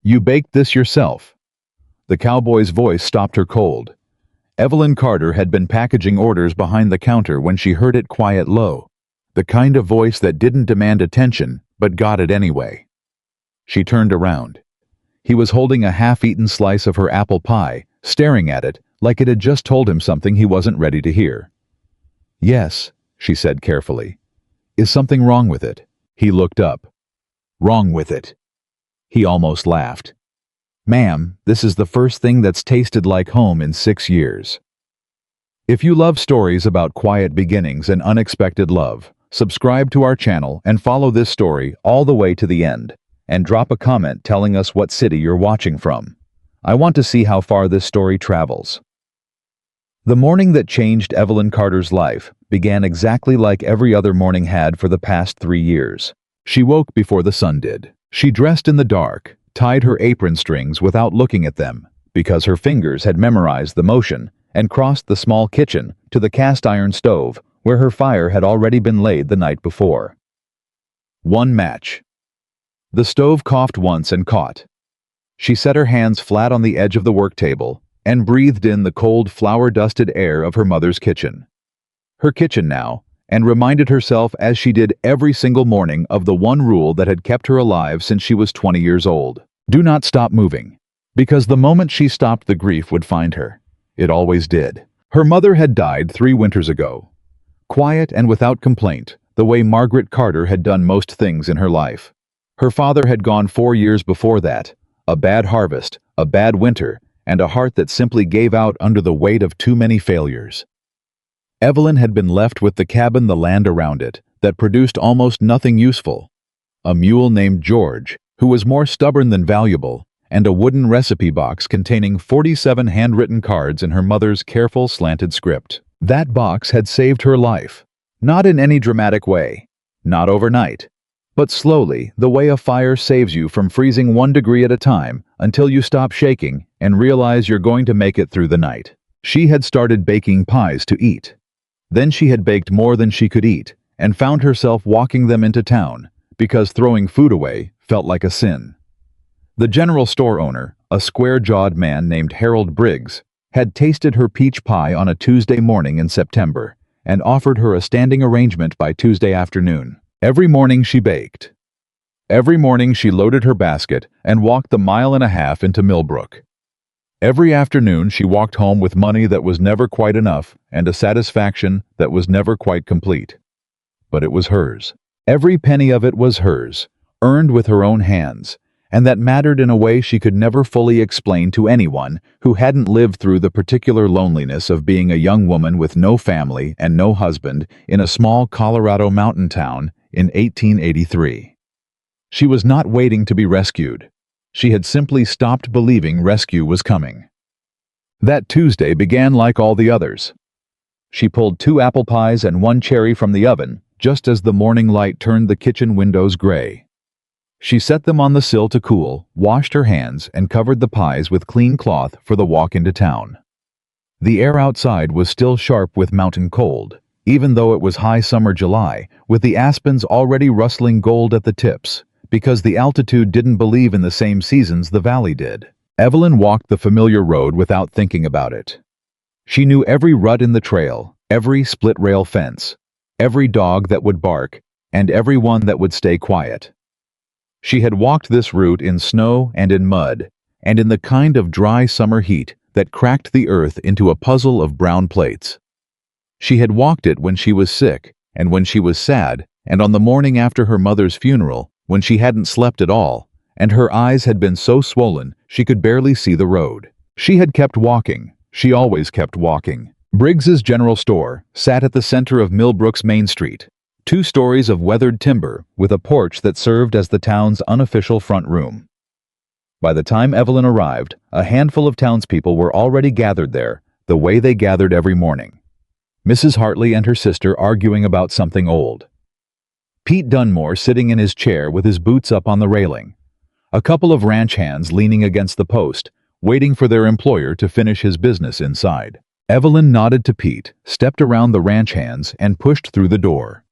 You baked this yourself." The cowboy's voice stopped her cold. Evelyn Carter had been packaging orders behind the counter when she heard it quiet low, the kind of voice that didn't demand attention but got it anyway. She turned around. He was holding a half-eaten slice of her apple pie, staring at it like it had just told him something he wasn't ready to hear. "Yes," she said carefully. "Is something wrong with it?" He looked up. "Wrong with it?" He almost laughed. "Ma'am, this is the first thing that's tasted like home in 6 years." If you love stories about quiet beginnings and unexpected love, subscribe to our channel and follow this story all the way to the end, and drop a comment telling us what city you're watching from. I want to see how far this story travels. The morning that changed Evelyn Carter's life began exactly like every other morning had for the past 3 years. She woke before the sun did. She dressed in the dark, tied her apron strings without looking at them, because her fingers had memorized the motion, and crossed the small kitchen to the cast-iron stove where her fire had already been laid the night before. One match. The stove coughed once and caught. She set her hands flat on the edge of the work table and breathed in the cold, flour-dusted air of her mother's kitchen. Her kitchen now, and reminded herself as she did every single morning of the one rule that had kept her alive since she was 20 years old. Do not stop moving. Because the moment she stopped, the grief would find her. It always did. Her mother had died 3 winters ago. Quiet and without complaint, the way Margaret Carter had done most things in her life. Her father had gone 4 years before that. A bad harvest, a bad winter, and a heart that simply gave out under the weight of too many failures. Evelyn had been left with the cabin, the land around it, that produced almost nothing useful. A mule named George, who was more stubborn than valuable, and a wooden recipe box containing 47 handwritten cards in her mother's careful, slanted script. That box had saved her life. Not in any dramatic way. Not overnight. But slowly, the way a fire saves you from freezing 1 degree at a time until you stop shaking and realize you're going to make it through the night. She had started baking pies to eat. Then she had baked more than she could eat and found herself walking them into town because throwing food away felt like a sin. The general store owner, a square-jawed man named Harold Briggs, had tasted her peach pie on a Tuesday morning in September and offered her a standing arrangement by Tuesday afternoon. Every morning she baked. Every morning she loaded her basket and walked the 1.5 miles into Millbrook. Every afternoon she walked home with money that was never quite enough and a satisfaction that was never quite complete. But it was hers. Every penny of it was hers, earned with her own hands, and that mattered in a way she could never fully explain to anyone who hadn't lived through the particular loneliness of being a young woman with no family and no husband in a small Colorado mountain town in 1883. She was not waiting to be rescued. She had simply stopped believing rescue was coming. That Tuesday began like all the others. She pulled 2 apple pies and 1 cherry from the oven just as the morning light turned the kitchen windows gray. She set them on the sill to cool, washed her hands, and covered the pies with clean cloth for the walk into town. The air outside was still sharp with mountain cold, even though it was high summer July, with the aspens already rustling gold at the tips, because the altitude didn't believe in the same seasons the valley did. Evelyn walked the familiar road without thinking about it. She knew every rut in the trail, every split-rail fence, every dog that would bark, and every one that would stay quiet. She had walked this route in snow and in mud, and in the kind of dry summer heat that cracked the earth into a puzzle of brown plates. She had walked it when she was sick, and when she was sad, and on the morning after her mother's funeral, when she hadn't slept at all, and her eyes had been so swollen she could barely see the road. She had kept walking. She always kept walking. Briggs's General Store sat at the center of Millbrook's Main Street. 2 stories of weathered timber with a porch that served as the town's unofficial front room. By the time Evelyn arrived, a handful of townspeople were already gathered there, the way they gathered every morning. Mrs. Hartley and her sister arguing about something old. Pete Dunmore sitting in his chair with his boots up on the railing. A couple of ranch hands leaning against the post, waiting for their employer to finish his business inside. Evelyn nodded to Pete, stepped around the ranch hands, and pushed through the door.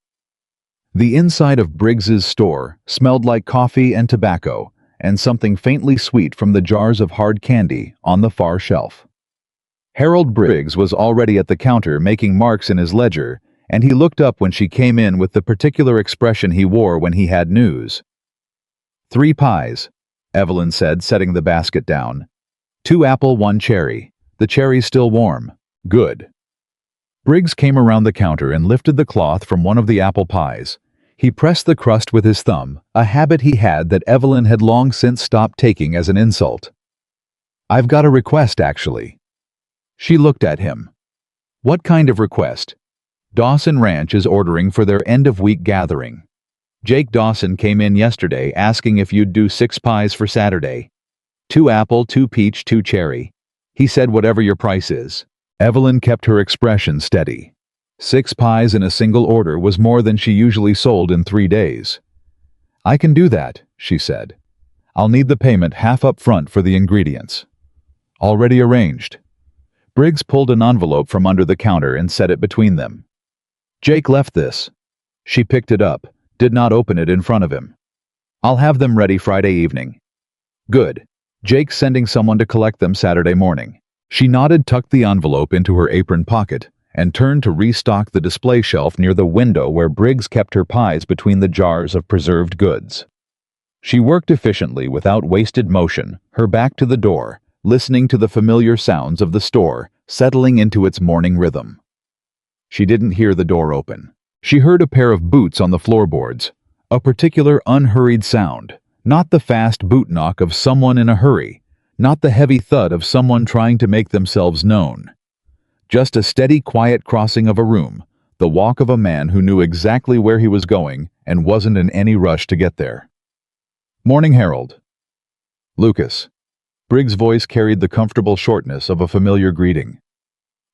The inside of Briggs's store smelled like coffee and tobacco, and something faintly sweet from the jars of hard candy on the far shelf. Harold Briggs was already at the counter making marks in his ledger, and he looked up when she came in with the particular expression he wore when he had news. 3 pies, Evelyn said, setting the basket down. 2 apple, 1 cherry. The cherry's still warm. Good. Briggs came around the counter and lifted the cloth from one of the apple pies. He pressed the crust with his thumb, a habit he had that Evelyn had long since stopped taking as an insult. I've got a request, actually. She looked at him. What kind of request? Dawson Ranch is ordering for their end-of-week gathering. Jake Dawson came in yesterday asking if you'd do 6 pies for Saturday. 2 apple, 2 peach, 2 cherry. He said whatever your price is. Evelyn kept her expression steady. 6 pies in a single order was more than she usually sold in 3 days. I can do that, she said. I'll need the payment half up front for the ingredients. Already arranged. Briggs pulled an envelope from under the counter and set it between them. Jake left this. She picked it up, did not open it in front of him. I'll have them ready Friday evening. Good. Jake's sending someone to collect them Saturday morning. She nodded, tucked the envelope into her apron pocket, and turned to restock the display shelf near the window where Briggs kept her pies between the jars of preserved goods. She worked efficiently without wasted motion, her back to the door, listening to the familiar sounds of the store, settling into its morning rhythm. She didn't hear the door open. She heard a pair of boots on the floorboards, a particular unhurried sound, not the fast boot knock of someone in a hurry, not the heavy thud of someone trying to make themselves known. Just a steady, quiet crossing of a room, the walk of a man who knew exactly where he was going and wasn't in any rush to get there. Morning, Harold. Lucas. Briggs' voice carried the comfortable shortness of a familiar greeting.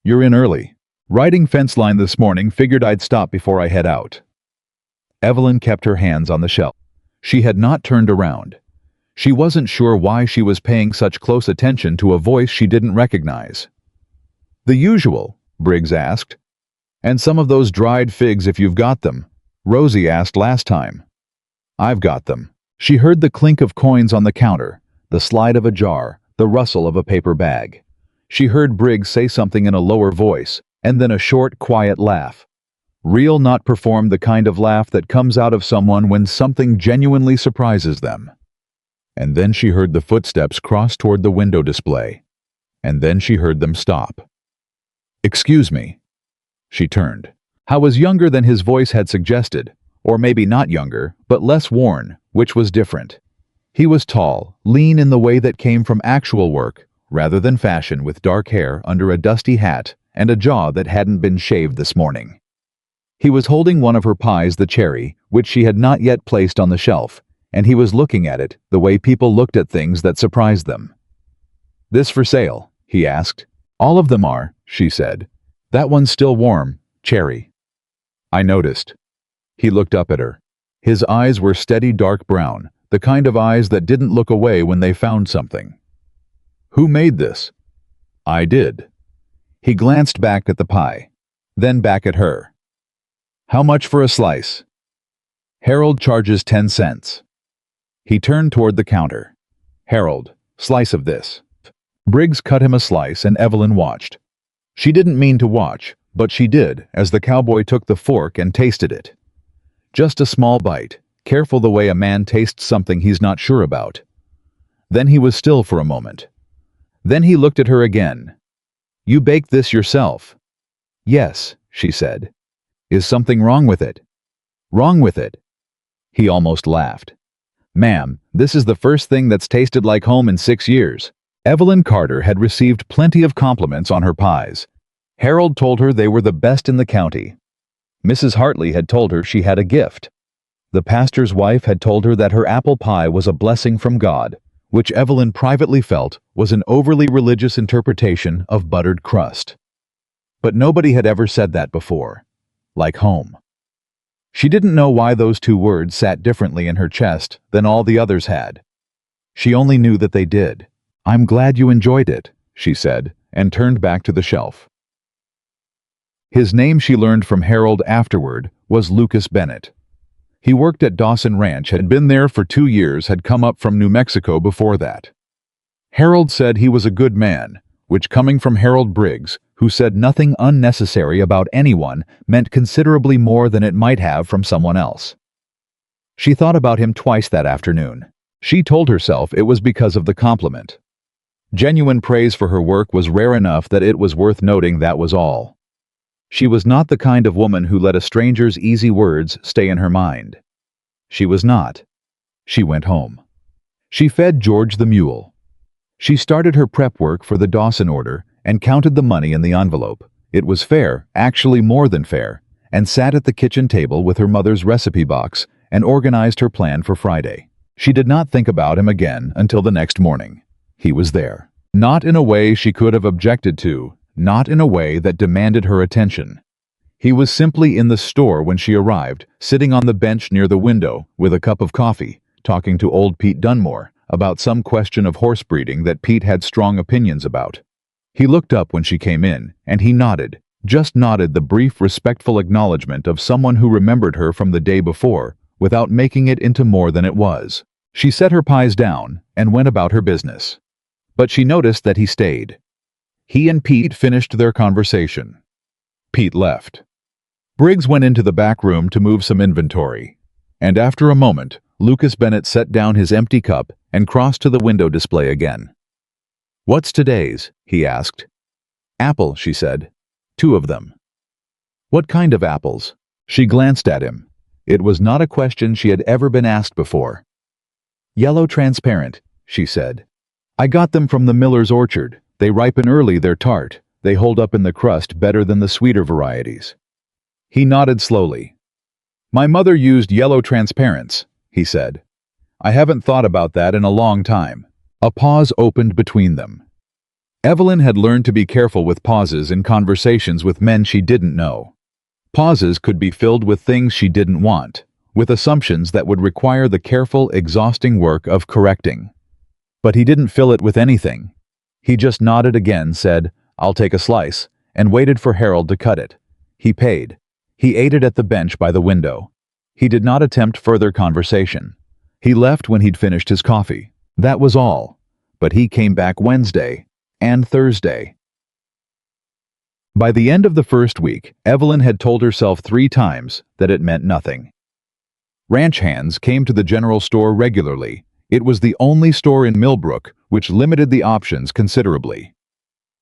You're in early. Riding fence line this morning, figured I'd stop before I head out. Evelyn kept her hands on the shelf. She had not turned around. She wasn't sure why she was paying such close attention to a voice she didn't recognize. The usual, Briggs asked. And some of those dried figs if you've got them, Rosie asked last time. I've got them. She heard the clink of coins on the counter, the slide of a jar, the rustle of a paper bag. She heard Briggs say something in a lower voice, and then a short, quiet laugh. Real, not performed, the kind of laugh that comes out of someone when something genuinely surprises them. And then she heard the footsteps cross toward the window display. And then she heard them stop. Excuse me. She turned. How was younger than his voice had suggested, or maybe not younger, but less worn, which was different. He was tall, lean in the way that came from actual work, rather than fashion, with dark hair under a dusty hat and a jaw that hadn't been shaved this morning. He was holding one of her pies, the cherry, which she had not yet placed on the shelf, and he was looking at it the way people looked at things that surprised them. This for sale? He asked. All of them are, she said. That one's still warm, cherry. I noticed. He looked up at her. His eyes were steady dark brown, the kind of eyes that didn't look away when they found something. Who made this? I did. He glanced back at the pie, then back at her. How much for a slice? Harold charges 10 cents. He turned toward the counter. Harold, slice of this. Briggs cut him a slice and Evelyn watched. She didn't mean to watch, but she did as the cowboy took the fork and tasted it. Just a small bite, careful the way a man tastes something he's not sure about. Then he was still for a moment. Then he looked at her again. You baked this yourself? Yes, she said. Is something wrong with it? Wrong with it? He almost laughed. Ma'am, this is the first thing that's tasted like home in 6 years. Evelyn Carter had received plenty of compliments on her pies. Harold told her they were the best in the county. Mrs. Hartley had told her she had a gift. The pastor's wife had told her that her apple pie was a blessing from God, which Evelyn privately felt was an overly religious interpretation of buttered crust. But nobody had ever said that before, like home. She didn't know why those 2 words sat differently in her chest than all the others had. She only knew that they did. I'm glad you enjoyed it, she said, and turned back to the shelf. His name, she learned from Harold afterward, was Lucas Bennett. He worked at Dawson Ranch, had been there for 2 years, had come up from New Mexico before that. Harold said he was a good man, which, coming from Harold Briggs, who said nothing unnecessary about anyone, meant considerably more than it might have from someone else. She thought about him twice that afternoon. She told herself it was because of the compliment. Genuine praise for her work was rare enough that it was worth noting, that was all. She was not the kind of woman who let a stranger's easy words stay in her mind. She was not. She went home. She fed George the mule. She started her prep work for the Dawson order and counted the money in the envelope. It was fair, actually more than fair, and sat at the kitchen table with her mother's recipe box and organized her plan for Friday. She did not think about him again until the next morning. He was there. Not in a way she could have objected to, not in a way that demanded her attention. He was simply in the store when she arrived, sitting on the bench near the window with a cup of coffee, talking to old Pete Dunmore about some question of horse breeding that Pete had strong opinions about. He looked up when she came in, and he nodded, just nodded, the brief, respectful acknowledgement of someone who remembered her from the day before, without making it into more than it was. She set her pies down and went about her business. But she noticed that he stayed. He and Pete finished their conversation. Pete left. Briggs went into the back room to move some inventory, and after a moment, Lucas Bennett set down his empty cup and crossed to the window display again. "What's today's?" he asked. "Apple," she said. "2 of them." "What kind of apples?" She glanced at him. It was not a question she had ever been asked before. "Yellow transparent," she said. "I got them from the miller's orchard. They ripen early, they're tart. They hold up in the crust better than the sweeter varieties." He nodded slowly. "My mother used yellow transparents," he said. "I haven't thought about that in a long time." A pause opened between them. Evelyn had learned to be careful with pauses in conversations with men she didn't know. Pauses could be filled with things she didn't want, with assumptions that would require the careful, exhausting work of correcting. But he didn't fill it with anything. He just nodded again, said, "I'll take a slice," and waited for Harold to cut it. He paid. He ate it at the bench by the window. He did not attempt further conversation. He left when he'd finished his coffee. That was all. But he came back Wednesday and Thursday. By the end of the first week, Evelyn had told herself 3 times that it meant nothing. Ranch hands came to the general store regularly. It was the only store in Millbrook, which limited the options considerably.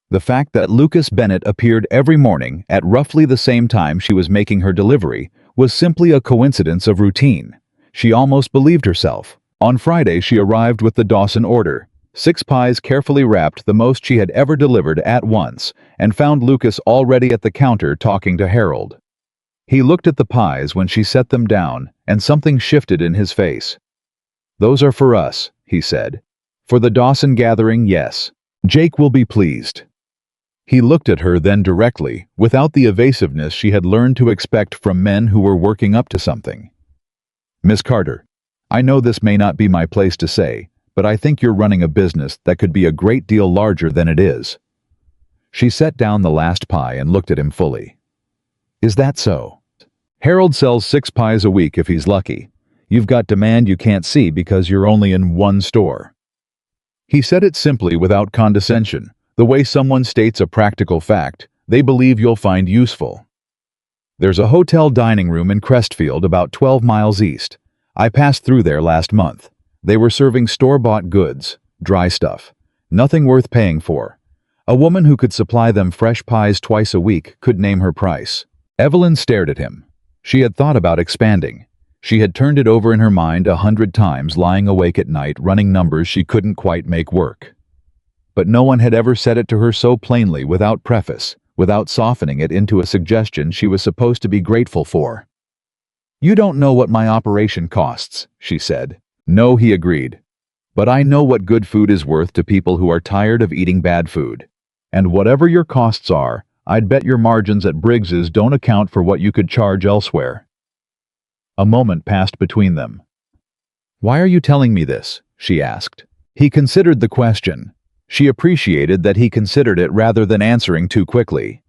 The fact that Lucas Bennett appeared every morning at roughly the same time she was making her delivery was simply a coincidence of routine. She almost believed herself. On Friday she arrived with the Dawson order. 6 pies carefully wrapped, the most she had ever delivered at once, and found Lucas already at the counter talking to Harold. He looked at the pies when she set them down, and something shifted in his face. "Those are for us," he said. "For the Dawson gathering, yes. Jake will be pleased." He looked at her then directly, without the evasiveness she had learned to expect from men who were working up to something. "Miss Carter, I know this may not be my place to say, but I think you're running a business that could be a great deal larger than it is." She set down the last pie and looked at him fully. "Is that so?" "Harold sells 6 pies a week if he's lucky. You've got demand you can't see because you're only in 1 store." He said it simply, without condescension, the way someone states a practical fact they believe you'll find useful. "There's a hotel dining room in Crestfield about 12 miles east. I passed through there last month. They were serving store-bought goods, dry stuff, nothing worth paying for. A woman who could supply them fresh pies twice a week could name her price." Evelyn stared at him. She had thought about expanding. She had turned it over in her mind 100 times, lying awake at night, running numbers she couldn't quite make work. But no one had ever said it to her so plainly, without preface, without softening it into a suggestion she was supposed to be grateful for. "You don't know what my operation costs," she said. "No," he agreed. "But I know what good food is worth to people who are tired of eating bad food. And whatever your costs are, I'd bet your margins at Briggs's don't account for what you could charge elsewhere." A moment passed between them. "Why are you telling me this?" she asked. He considered the question. She appreciated that he considered it rather than answering too quickly.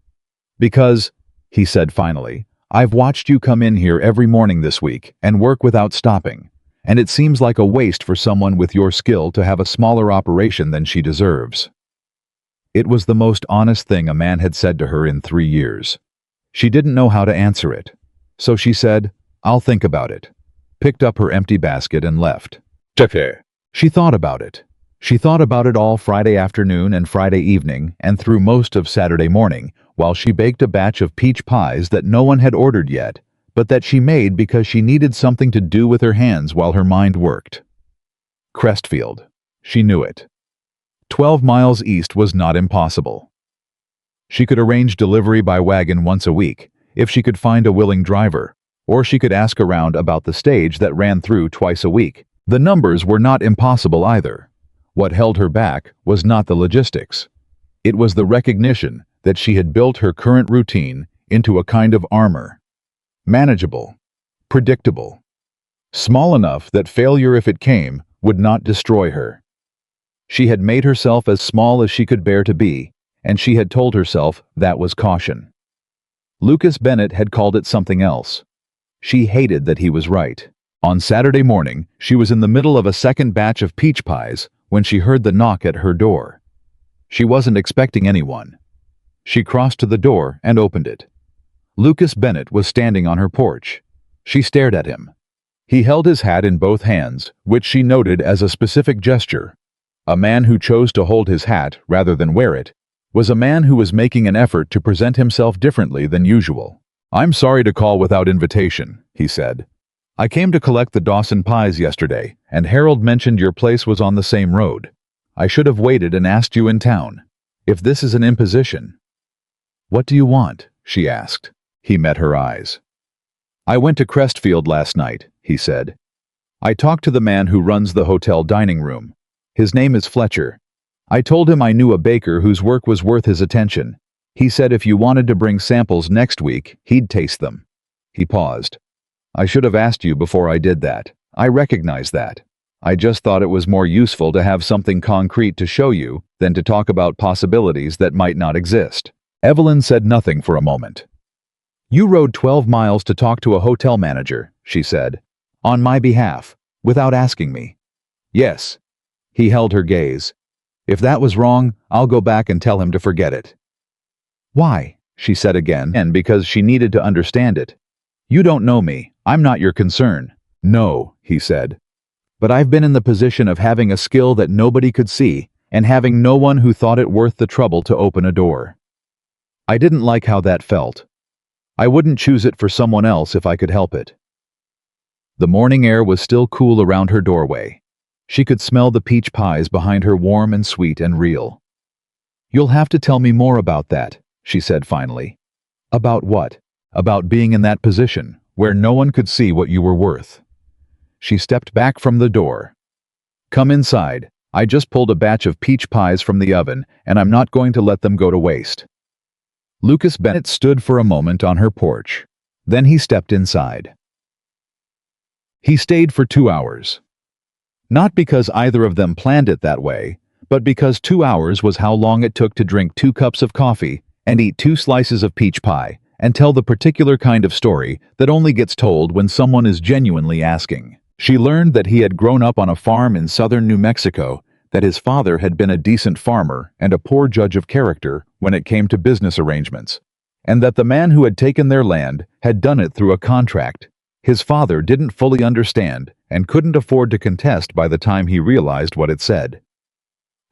"Because," he said finally, I've watched you come in here every morning this week and work without stopping, and it seems like a waste for someone with your skill to have a smaller operation than she deserves." It was the most honest thing a man had said to her in 3 years. She didn't know how to answer it, so she said, "I'll think about it," picked up her empty basket and left. She thought about it. She thought about it all Friday afternoon and Friday evening and through most of Saturday morning while she baked a batch of peach pies that no one had ordered yet, but that she made because she needed something to do with her hands while her mind worked. Crestfield. She knew it. 12 miles east was not impossible. She could arrange delivery by wagon once a week, if she could find a willing driver, or she could ask around about the stage that ran through twice a week. The numbers were not impossible either. What held her back was not the logistics. It was the recognition that she had built her current routine into a kind of armor. Manageable, predictable, small enough that failure, if it came, would not destroy her. She had made herself as small as she could bear to be, and she had told herself that was caution. Lucas Bennett had called it something else. She hated that he was right. On Saturday morning, she was in the middle of a second batch of peach pies when she heard the knock at her door. She wasn't expecting anyone. She crossed to the door and opened it. Lucas Bennett was standing on her porch. She stared at him. He held his hat in both hands, which she noted as a specific gesture. A man who chose to hold his hat rather than wear it was a man who was making an effort to present himself differently than usual. "I'm sorry to call without invitation," he said. "I came to collect the Dawson pies yesterday, and Harold mentioned your place was on the same road. I should have waited and asked you in town. If this is an imposition." "What do you want?" she asked. He met her eyes. "I went to Crestfield last night," he said. "I talked to the man who runs the hotel dining room. His name is Fletcher. I told him I knew a baker whose work was worth his attention. He said if you wanted to bring samples next week, he'd taste them." He paused. "I should have asked you before I did that. I recognize that. I just thought it was more useful to have something concrete to show you than to talk about possibilities that might not exist." Evelyn said nothing for a moment. "You rode 12 miles to talk to a hotel manager," she said, "on my behalf, without asking me." "Yes." He held her gaze. "If that was wrong, I'll go back and tell him to forget it." "Why?" she said again, and because she needed to understand it. "You don't know me. I'm not your concern." "No," he said. "But I've been in the position of having a skill that nobody could see and having no one who thought it worth the trouble to open a door. I didn't like how that felt. I wouldn't choose it for someone else if I could help it." The morning air was still cool around her doorway. She could smell the peach pies behind her, warm and sweet and real. "You'll have to tell me more about that," she said finally. "About what?" "About being in that position, where no one could see what you were worth." She stepped back from the door. "Come inside. I just pulled a batch of peach pies from the oven, and I'm not going to let them go to waste." Lucas Bennett stood for a moment on her porch. Then he stepped inside. He stayed for 2 hours. Not because either of them planned it that way, but because 2 hours was how long it took to drink 2 cups of coffee and eat 2 slices of peach pie and tell the particular kind of story that only gets told when someone is genuinely asking. She learned that he had grown up on a farm in southern New Mexico, that his father had been a decent farmer and a poor judge of character when it came to business arrangements, and that the man who had taken their land had done it through a contract. His father didn't fully understand and couldn't afford to contest by the time he realized what it said.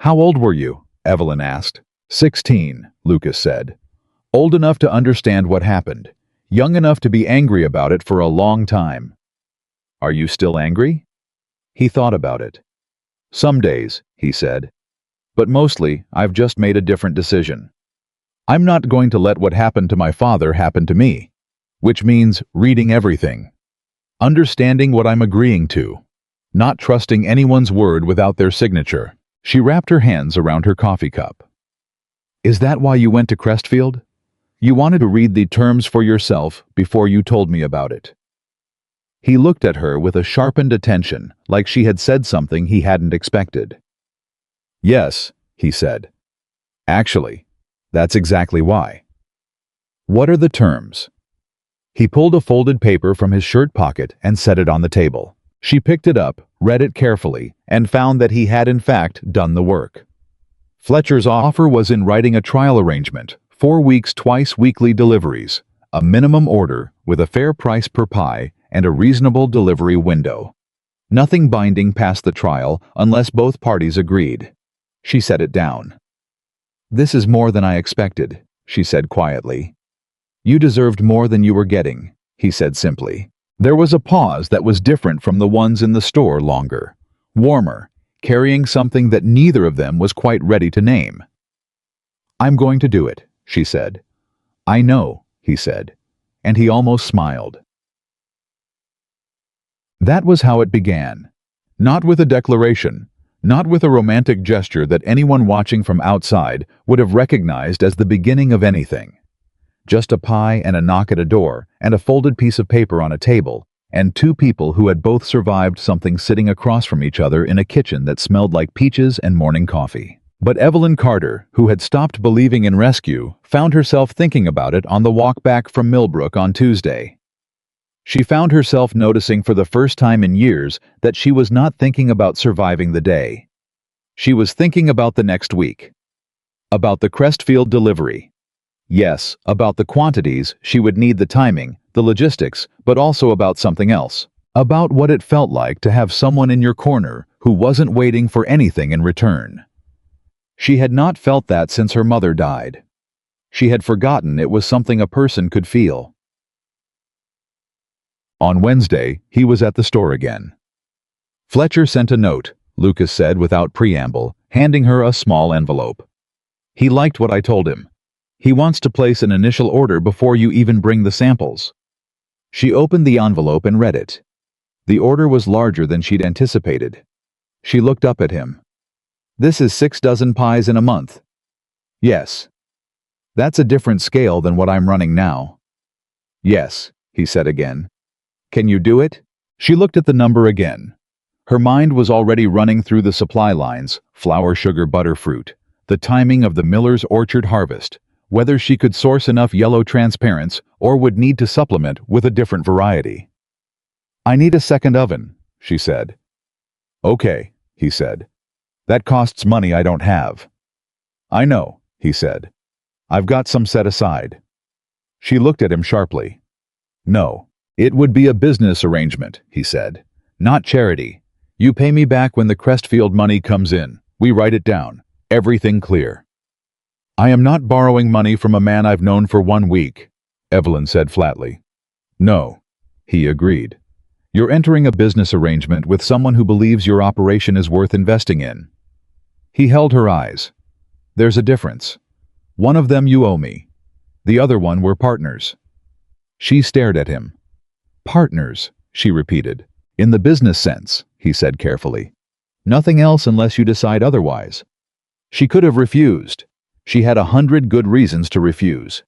"How old were you?" Evelyn asked. 16, Lucas said. "Old enough to understand what happened, young enough to be angry about it for a long time." "Are you still angry?" He thought about it. "Some days," he said. "But mostly, I've just made a different decision. I'm not going to let what happened to my father happen to me, which means reading everything. Understanding what I'm agreeing to. Not trusting anyone's word without their signature." She wrapped her hands around her coffee cup. "Is that why you went to Crestfield? You wanted to read the terms for yourself before you told me about it?" He looked at her with a sharpened attention, like she had said something he hadn't expected. "Yes," he said. "Actually, that's exactly why." "What are the terms?" He pulled a folded paper from his shirt pocket and set it on the table. She picked it up, read it carefully, and found that he had in fact done the work. Fletcher's offer was in writing a trial arrangement, 4 weeks twice weekly deliveries, a minimum order with a fair price per pie and a reasonable delivery window. Nothing binding past the trial unless both parties agreed. She set it down. "This is more than I expected," she said quietly. "You deserved more than you were getting," he said simply. There was a pause that was different from the ones in the store, longer, warmer, carrying something that neither of them was quite ready to name. "I'm going to do it," she said. "I know," he said, and he almost smiled. That was how it began. Not with a declaration, not with a romantic gesture that anyone watching from outside would have recognized as the beginning of anything. Just a pie and a knock at a door and a folded piece of paper on a table, and two people who had both survived something sitting across from each other in a kitchen that smelled like peaches and morning coffee. But Evelyn Carter, who had stopped believing in rescue, found herself thinking about it on the walk back from Millbrook on Tuesday. She found herself noticing for the first time in years that she was not thinking about surviving the day. She was thinking about the next week. About the Crestfield delivery. Yes, about the quantities, she would need the timing, the logistics, but also about something else. About what it felt like to have someone in your corner who wasn't waiting for anything in return. She had not felt that since her mother died. She had forgotten it was something a person could feel. On Wednesday, he was at the store again. "Fletcher sent a note," Lucas said without preamble, handing her a small envelope. "He liked what I told him. He wants to place an initial order before you even bring the samples." She opened the envelope and read it. The order was larger than she'd anticipated. She looked up at him. "This is 6 dozen pies in a month." "Yes." "That's a different scale than what I'm running now." "Yes," he said again. "Can you do it?" She looked at the number again. Her mind was already running through the supply lines, flour, sugar, butter, fruit, the timing of the miller's orchard harvest, whether she could source enough yellow transparents or would need to supplement with a different variety. "I need a second oven," she said. "Okay," he said. "That costs money I don't have." "I know," he said. "I've got some set aside." She looked at him sharply. "No. It would be a business arrangement," he said. "Not charity. You pay me back when the Crestfield money comes in. We write it down. Everything clear." "I am not borrowing money from a man I've known for 1 week," Evelyn said flatly. "No," he agreed. "You're entering a business arrangement with someone who believes your operation is worth investing in." He held her eyes. "There's a difference. One of them you owe me. The other one we're partners." She stared at him. "Partners," she repeated. "In the business sense," he said carefully. "Nothing else unless you decide otherwise." She could have refused. She had 100 good reasons to refuse.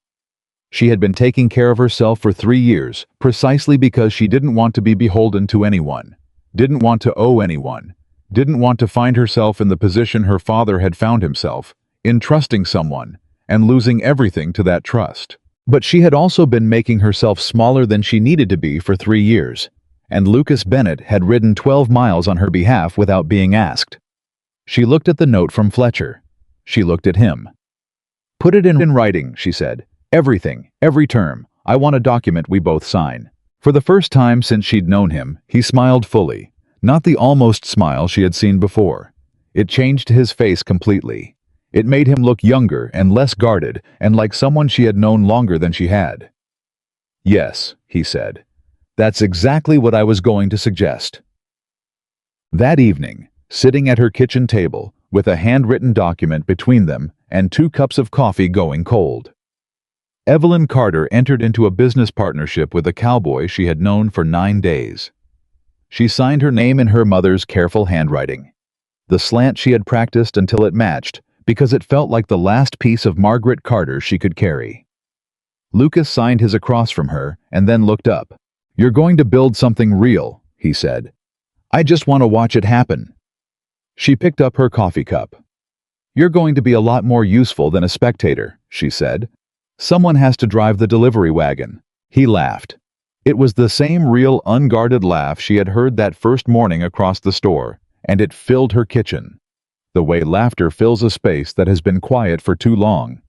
She had been taking care of herself for 3 years, precisely because she didn't want to be beholden to anyone, didn't want to owe anyone, didn't want to find herself in the position her father had found himself, in trusting someone, and losing everything to that trust. But she had also been making herself smaller than she needed to be for 3 years, and Lucas Bennett had ridden 12 miles on her behalf without being asked. She looked at the note from Fletcher. She looked at him. "Put it in writing," she said. "Everything, every term. I want a document we both sign." For the first time since she'd known him, he smiled fully, not the almost smile she had seen before. It changed his face completely. It made him look younger and less guarded and like someone she had known longer than she had. "Yes," he said. "That's exactly what I was going to suggest." That evening, sitting at her kitchen table, with a handwritten document between them and 2 cups of coffee going cold, Evelyn Carter entered into a business partnership with a cowboy she had known for 9 days. She signed her name in her mother's careful handwriting, the slant she had practiced until it matched, because it felt like the last piece of Margaret Carter she could carry. Lucas signed his across from her and then looked up. "You're going to build something real," he said. "I just want to watch it happen." She picked up her coffee cup. "You're going to be a lot more useful than a spectator," she said. "Someone has to drive the delivery wagon." He laughed. It was the same real, unguarded laugh she had heard that first morning across the store, and it filled her kitchen. The way laughter fills a space that has been quiet for too long.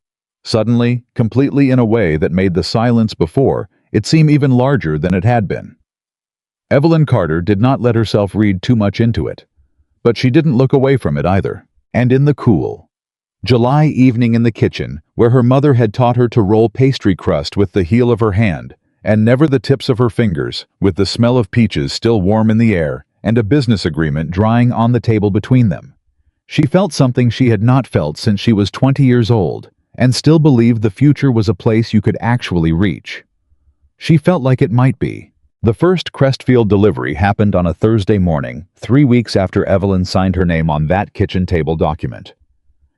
Suddenly, completely in a way that made the silence before it seem even larger than it had been. Evelyn Carter did not let herself read too much into it, but she didn't look away from it either. And in the cool July evening in the kitchen, where her mother had taught her to roll pastry crust with the heel of her hand, and never the tips of her fingers, with the smell of peaches still warm in the air, and a business agreement drying on the table between them, she felt something she had not felt since she was 20 years old, and still believed the future was a place you could actually reach. She felt like it might be. The first Crestfield delivery happened on a Thursday morning, 3 weeks after Evelyn signed her name on that kitchen table document.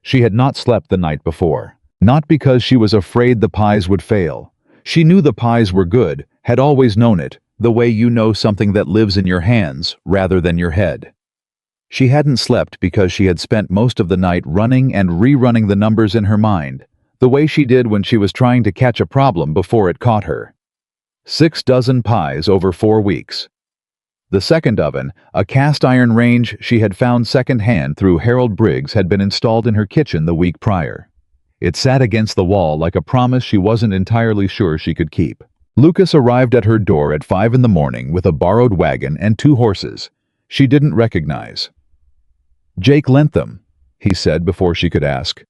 She had not slept the night before. Not because she was afraid the pies would fail. She knew the pies were good, had always known it, the way you know something that lives in your hands rather than your head. She hadn't slept because she had spent most of the night running and rerunning the numbers in her mind, the way she did when she was trying to catch a problem before it caught her. 6 dozen pies over 4 weeks. The second oven, a cast-iron range she had found second-hand through Harold Briggs, had been installed in her kitchen the week prior. It sat against the wall like a promise she wasn't entirely sure she could keep. Lucas arrived at her door at 5 in the morning with a borrowed wagon and 2 horses she didn't recognize. "Jake lent them," he said before she could ask.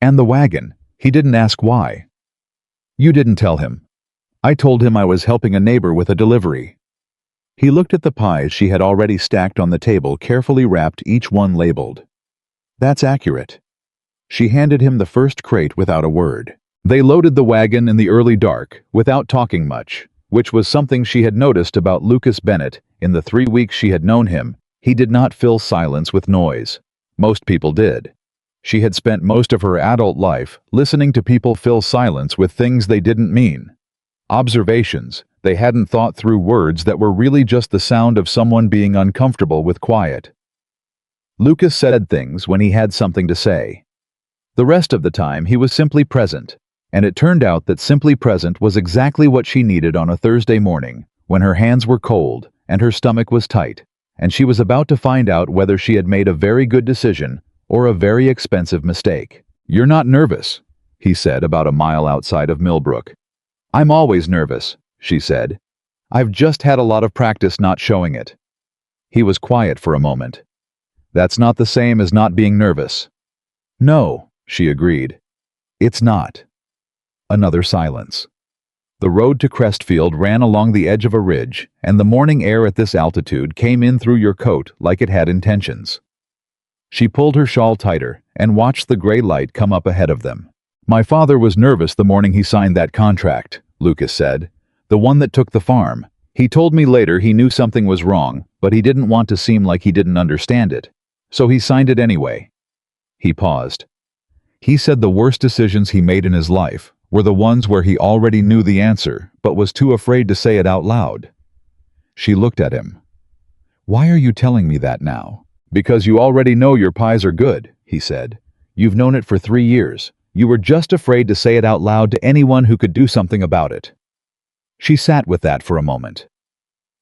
"And the wagon." He didn't ask why. "You didn't tell him." "I told him I was helping a neighbor with a delivery." He looked at the pies she had already stacked on the table, carefully wrapped, each one labeled. "That's accurate." She handed him the first crate without a word. They loaded the wagon in the early dark, without talking much, which was something she had noticed about Lucas Bennett in the 3 weeks she had known him. He did not fill silence with noise. Most people did. She had spent most of her adult life listening to people fill silence with things they didn't mean. Observations they hadn't thought through, words that were really just the sound of someone being uncomfortable with quiet. Lucas said things when he had something to say. The rest of the time he was simply present, and it turned out that simply present was exactly what she needed on a Thursday morning, when her hands were cold and her stomach was tight, and she was about to find out whether she had made a very good decision or a very expensive mistake. "You're not nervous," he said about a mile outside of Millbrook. "I'm always nervous," she said. "I've just had a lot of practice not showing it." He was quiet for a moment. "That's not the same as not being nervous." "No," she agreed. "It's not." Another silence. The road to Crestfield ran along the edge of a ridge, and the morning air at this altitude came in through your coat like it had intentions. She pulled her shawl tighter and watched the gray light come up ahead of them. "My father was nervous the morning he signed that contract," Lucas said. "The one that took the farm. He told me later he knew something was wrong, but he didn't want to seem like he didn't understand it. So he signed it anyway." He paused. "He said the worst decisions he made in his life were the ones where he already knew the answer, but was too afraid to say it out loud." She looked at him. "Why are you telling me that now?" "Because you already know your pies are good," he said. "You've known it for 3 years. You were just afraid to say it out loud to anyone who could do something about it." She sat with that for a moment.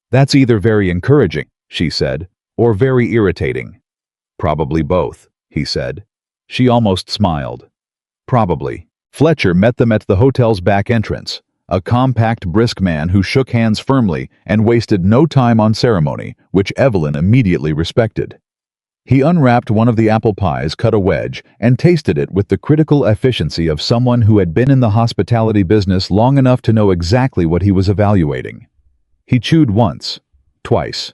"That's either very encouraging," she said, "or very irritating." "Probably both," he said. She almost smiled. "Probably." Fletcher met them at the hotel's back entrance, a compact, brisk man who shook hands firmly and wasted no time on ceremony, which Evelyn immediately respected. He unwrapped one of the apple pies, cut a wedge, and tasted it with the critical efficiency of someone who had been in the hospitality business long enough to know exactly what he was evaluating. He chewed once, twice.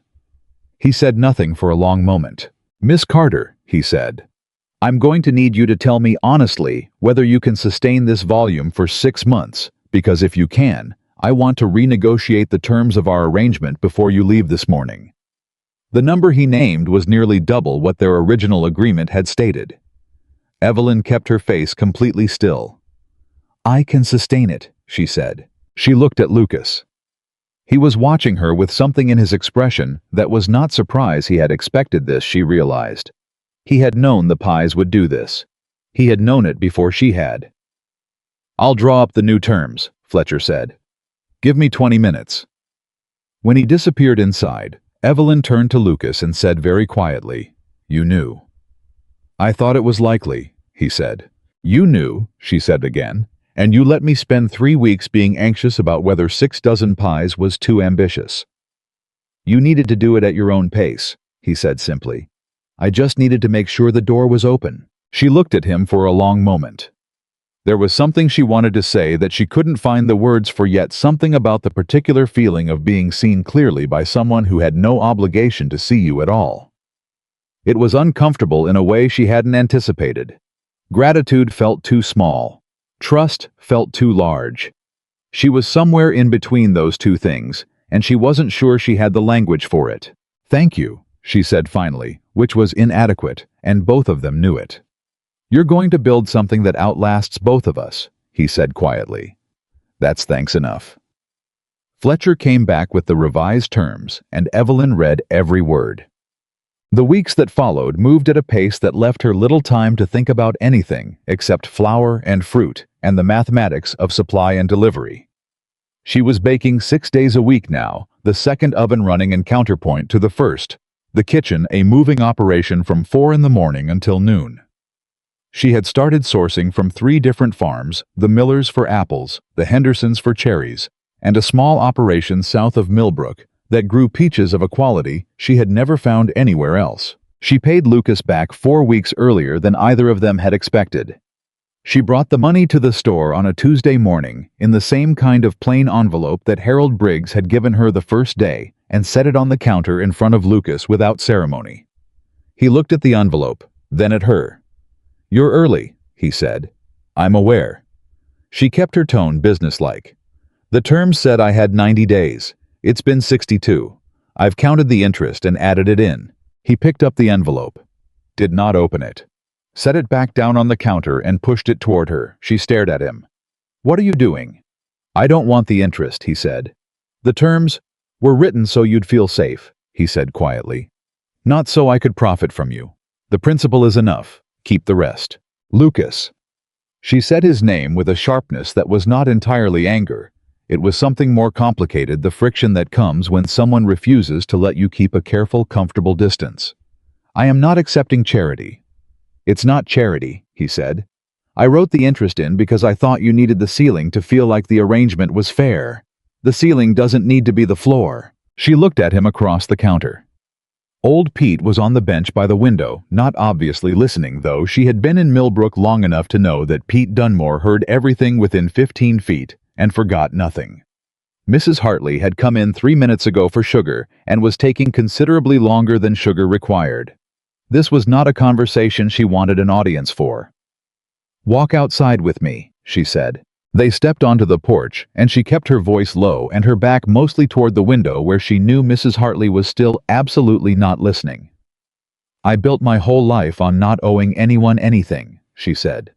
He said nothing for a long moment. "Miss Carter," he said, "I'm going to need you to tell me honestly whether you can sustain this volume for 6 months, because if you can, I want to renegotiate the terms of our arrangement before you leave this morning." The number he named was nearly double what their original agreement had stated. Evelyn kept her face completely still. "I can sustain it," she said. She looked at Lucas. He was watching her with something in his expression that was not surprise he had expected this, she realized. He had known the pies would do this. He had known it before she had. "I'll draw up the new terms," Fletcher said. "Give me 20 minutes. When he disappeared inside, Evelyn turned to Lucas and said very quietly, "You knew." "I thought it was likely," he said. "You knew," she said again, "and you let me spend 3 weeks being anxious about whether 6 dozen pies was too ambitious." "You needed to do it at your own pace," he said simply. "I just needed to make sure the door was open." She looked at him for a long moment. There was something she wanted to say that she couldn't find the words for, yet something about the particular feeling of being seen clearly by someone who had no obligation to see you at all. It was uncomfortable in a way she hadn't anticipated. Gratitude felt too small. Trust felt too large. She was somewhere in between those two things, and she wasn't sure she had the language for it. "Thank you," she said finally, which was inadequate, and both of them knew it. "You're going to build something that outlasts both of us," he said quietly. "That's thanks enough." Fletcher came back with the revised terms, and Evelyn read every word. The weeks that followed moved at a pace that left her little time to think about anything except flour and fruit and the mathematics of supply and delivery. She was baking 6 days a week now, the second oven running in counterpoint to the first, the kitchen a moving operation from 4 in the morning until noon. She had started sourcing from 3 different farms, the Millers for apples, the Hendersons for cherries, and a small operation south of Millbrook that grew peaches of a quality she had never found anywhere else. She paid Lucas back 4 weeks earlier than either of them had expected. She brought the money to the store on a Tuesday morning in the same kind of plain envelope that Harold Briggs had given her the first day and set it on the counter in front of Lucas without ceremony. He looked at the envelope, then at her. "You're early," he said. "I'm aware." She kept her tone businesslike. "The terms said I had 90 days. It's been 62. I've counted the interest and added it in." He picked up the envelope. Did not open it. Set it back down on the counter and pushed it toward her. She stared at him. "What are you doing?" "I don't want the interest," he said. "The terms were written so you'd feel safe," he said quietly. "Not so I could profit from you. The principle is enough. Keep the rest." "Lucas." She said his name with a sharpness that was not entirely anger. It was something more complicated, the friction that comes when someone refuses to let you keep a careful, comfortable distance. "I am not accepting charity." "It's not charity," he said. "I wrote the interest in because I thought you needed the ceiling to feel like the arrangement was fair. The ceiling doesn't need to be the floor." She looked at him across the counter. Old Pete was on the bench by the window, not obviously listening, though she had been in Millbrook long enough to know that Pete Dunmore heard everything within 15 feet and forgot nothing. Mrs. Hartley had come in 3 minutes ago for sugar and was taking considerably longer than sugar required. This was not a conversation she wanted an audience for. "Walk outside with me," she said. They stepped onto the porch, and she kept her voice low and her back mostly toward the window where she knew Mrs. Hartley was still absolutely not listening. "I built my whole life on not owing anyone anything," she said.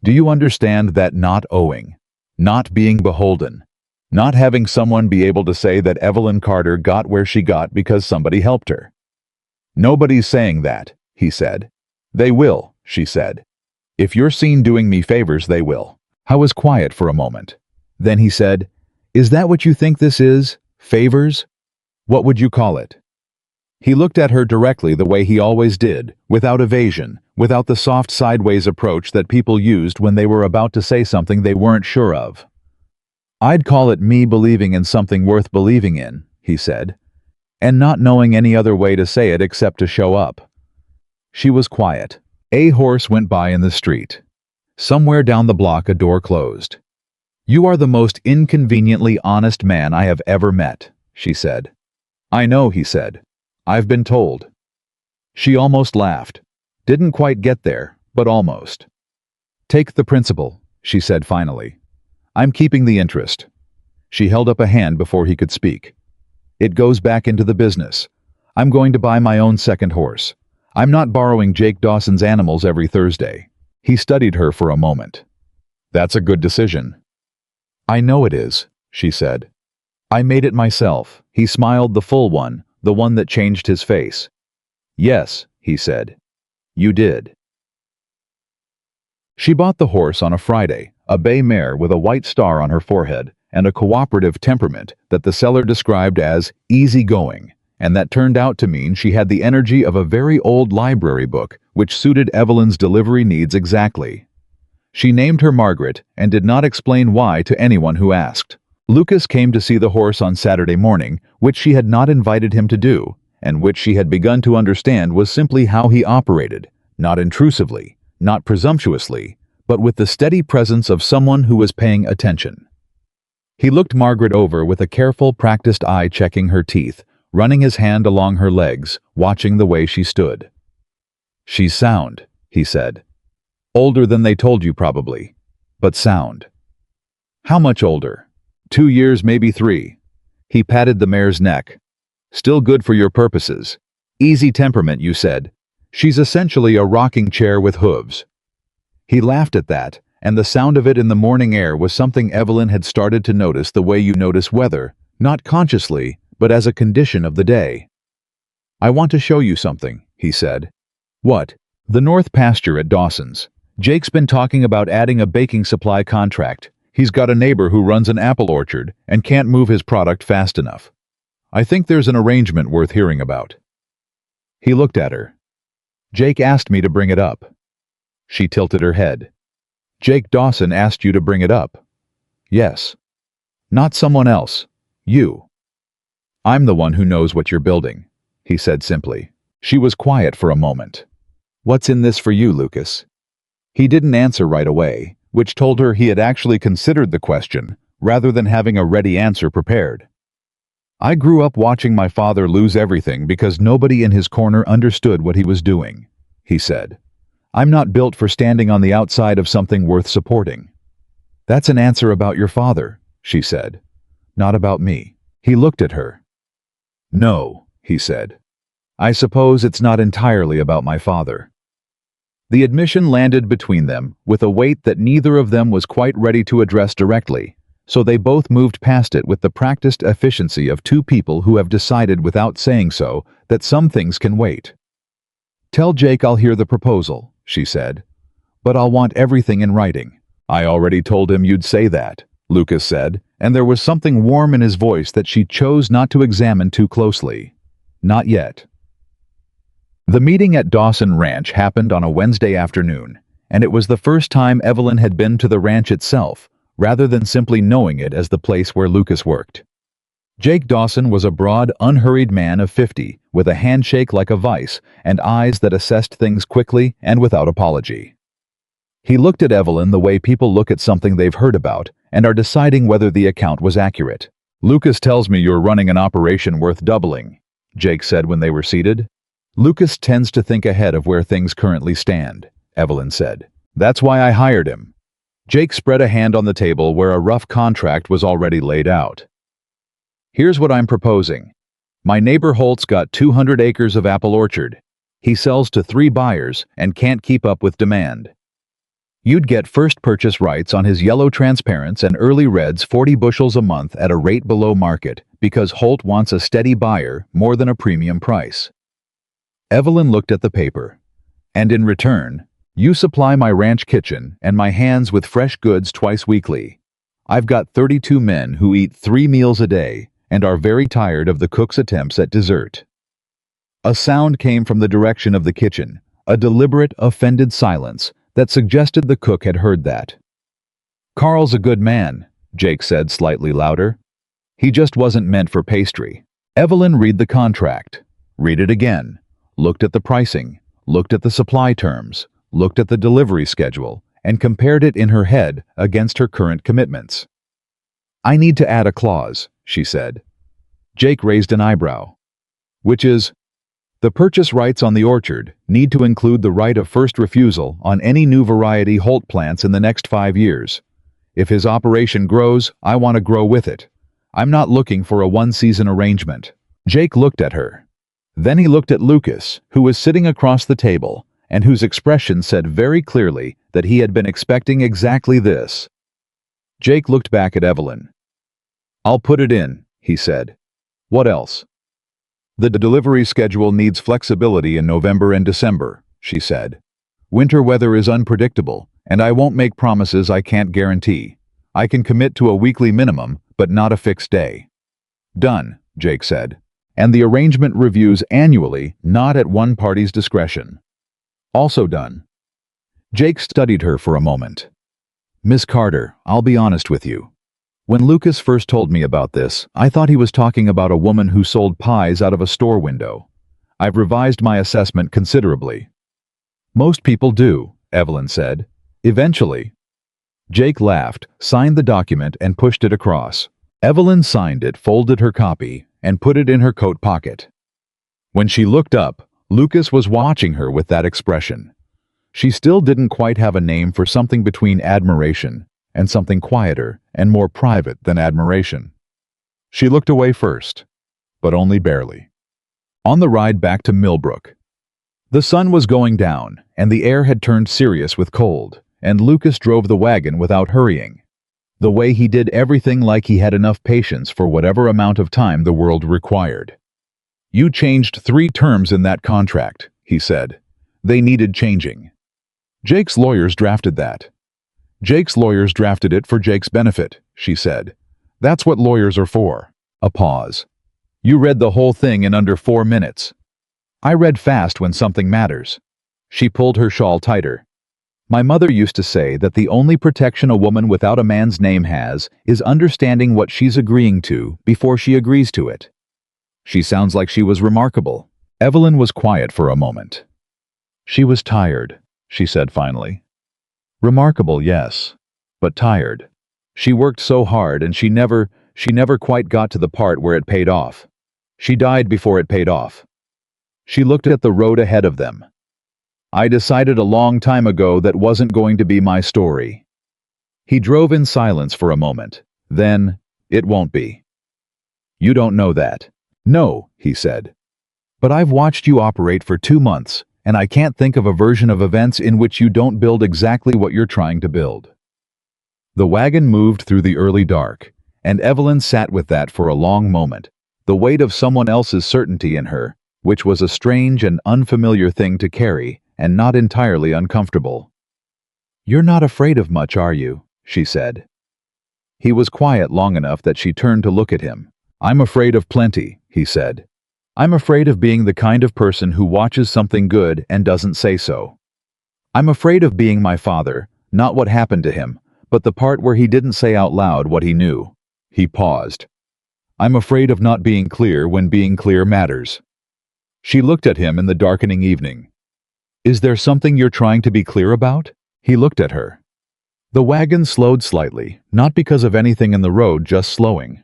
"Do you understand that not owing? Not being beholden. Not having someone be able to say that Evelyn Carter got where she got because somebody helped her." "Nobody's saying that," he said. "They will," she said. "If you're seen doing me favors, they will." I was quiet for a moment. Then he said, "Is that what you think this is? Favors? What would you call it?" He looked at her directly the way he always did, without evasion, without the soft sideways approach that people used when they were about to say something they weren't sure of. "I'd call it me believing in something worth believing in," he said, "and not knowing any other way to say it except to show up." She was quiet. A horse went by in the street. Somewhere down the block a door closed. "You are the most inconveniently honest man I have ever met," she said. "I know," he said. "I've been told." She almost laughed. Didn't quite get there, but almost. "Take the principal," she said finally. "I'm keeping the interest." She held up a hand before he could speak. "It goes back into the business. I'm going to buy my own second horse. I'm not borrowing Jake Dawson's animals every Thursday." He studied her for a moment. "That's a good decision." "I know it is," she said. "I made it myself." He smiled, the full one, the one that changed his face. "Yes," he said. "You did." She bought the horse on a Friday, a bay mare with a white star on her forehead, and a cooperative temperament that the seller described as easygoing, and that turned out to mean she had the energy of a very old library book, which suited Evelyn's delivery needs exactly. She named her Margaret and did not explain why to anyone who asked. Lucas came to see the horse on Saturday morning, which she had not invited him to do, and which she had begun to understand was simply how he operated, not intrusively, not presumptuously, but with the steady presence of someone who was paying attention. He looked Margaret over with a careful, practiced eye, checking her teeth, running his hand along her legs, watching the way she stood. "She's sound," he said. "Older than they told you probably, but sound." "How much older?" 2 years, maybe 3. He patted the mare's neck. "Still good for your purposes. Easy temperament, you said. She's essentially a rocking chair with hooves." He laughed at that, and the sound of it in the morning air was something Evelyn had started to notice the way you notice weather, not consciously, but as a condition of the day. "I want to show you something," he said. "What?" "The north pasture at Dawson's. Jake's been talking about adding a baking supply contract. He's got a neighbor who runs an apple orchard and can't move his product fast enough. I think there's an arrangement worth hearing about." He looked at her. "Jake asked me to bring it up." She tilted her head. "Jake Dawson asked you to bring it up?" "Yes." "Not someone else. You." "I'm the one who knows what you're building," he said simply. She was quiet for a moment. "What's in this for you, Lucas?" He didn't answer right away, which told her he had actually considered the question, rather than having a ready answer prepared. "I grew up watching my father lose everything because nobody in his corner understood what he was doing," he said. "I'm not built for standing on the outside of something worth supporting." "That's an answer about your father," she said. "Not about me." He looked at her. "No," he said. "I suppose it's not entirely about my father." The admission landed between them with a weight that neither of them was quite ready to address directly, so they both moved past it with the practiced efficiency of two people who have decided without saying so that some things can wait. "Tell Jake I'll hear the proposal," she said. "But I'll want everything in writing." "I already told him you'd say that," Lucas said, and there was something warm in his voice that she chose not to examine too closely. "Not yet." The meeting at Dawson Ranch happened on a Wednesday afternoon, and it was the first time Evelyn had been to the ranch itself, rather than simply knowing it as the place where Lucas worked. Jake Dawson was a broad, unhurried man of 50, with a handshake like a vice and eyes that assessed things quickly and without apology. He looked at Evelyn the way people look at something they've heard about and are deciding whether the account was accurate. "Lucas tells me you're running an operation worth doubling," Jake said when they were seated. "Lucas tends to think ahead of where things currently stand," Evelyn said. "That's why I hired him." Jake spread a hand on the table where a rough contract was already laid out. "Here's what I'm proposing. My neighbor Holt's got 200 acres of apple orchard. He sells to 3 buyers and can't keep up with demand. You'd get first purchase rights on his yellow transparents and early reds 40 bushels a month at a rate below market because Holt wants a steady buyer more than a premium price." Evelyn looked at the paper. "And in return, you supply my ranch kitchen and my hands with fresh goods twice weekly. I've got 32 men who eat 3 meals a day and are very tired of the cook's attempts at dessert." A sound came from the direction of the kitchen, a deliberate, offended silence that suggested the cook had heard that. "Carl's a good man," Jake said slightly louder. "He just wasn't meant for pastry." Evelyn read the contract, read it again, looked at the pricing, looked at the supply terms, looked at the delivery schedule, and compared it in her head against her current commitments. "I need to add a clause," she said. Jake raised an eyebrow. "Which is?" "The purchase rights on the orchard need to include the right of first refusal on any new variety Holt plants in the next 5 years. If his operation grows, I want to grow with it. I'm not looking for a one-season arrangement." Jake looked at her. Then he looked at Lucas, who was sitting across the table, and whose expression said very clearly that he had been expecting exactly this. Jake looked back at Evelyn. "I'll put it in," he said. "What else?" "The delivery schedule needs flexibility in November and December," she said. "Winter weather is unpredictable, and I won't make promises I can't guarantee. I can commit to a weekly minimum, but not a fixed day." "Done," Jake said. "And the arrangement reviews annually, not at one party's discretion." "Also done." Jake studied her for a moment. "Miss Carter, I'll be honest with you. When Lucas first told me about this, I thought he was talking about a woman who sold pies out of a store window. I've revised my assessment considerably." "Most people do," Evelyn said. "Eventually." Jake laughed, signed the document, and pushed it across. Evelyn signed it, folded her copy, and put it in her coat pocket. When she looked up, Lucas was watching her with that expression. She still didn't quite have a name for something between admiration and something quieter and more private than admiration. She looked away first, but only barely. On the ride back to Millbrook, the sun was going down, and the air had turned serious with cold, and Lucas drove the wagon without hurrying. The way he did everything like he had enough patience for whatever amount of time the world required. "You changed 3 terms in that contract," he said. "They needed changing." "Jake's lawyers drafted that." "Jake's lawyers drafted it for Jake's benefit," she said. "That's what lawyers are for." A pause. "You read the whole thing in under 4 minutes." "I read fast when something matters." She pulled her shawl tighter. "My mother used to say that the only protection a woman without a man's name has is understanding what she's agreeing to before she agrees to it." "She sounds like she was remarkable." Evelyn was quiet for a moment. "She was tired," she said finally. "Remarkable, yes, but tired. She worked so hard, and she never quite got to the part where it paid off. She died before it paid off." She looked at the road ahead of them. "I decided a long time ago that wasn't going to be my story." He drove in silence for a moment. Then, "It won't be." "You don't know that." "No," he said. "But I've watched you operate for 2 months, and I can't think of a version of events in which you don't build exactly what you're trying to build." The wagon moved through the early dark, and Evelyn sat with that for a long moment, the weight of someone else's certainty in her, which was a strange and unfamiliar thing to carry, and not entirely uncomfortable. "You're not afraid of much, are you?" she said. He was quiet long enough that she turned to look at him. "I'm afraid of plenty," he said. "I'm afraid of being the kind of person who watches something good and doesn't say so. I'm afraid of being my father, not what happened to him, but the part where he didn't say out loud what he knew." He paused. "I'm afraid of not being clear when being clear matters." She looked at him in the darkening evening. "Is there something you're trying to be clear about?" He looked at her. The wagon slowed slightly, not because of anything in the road, just slowing.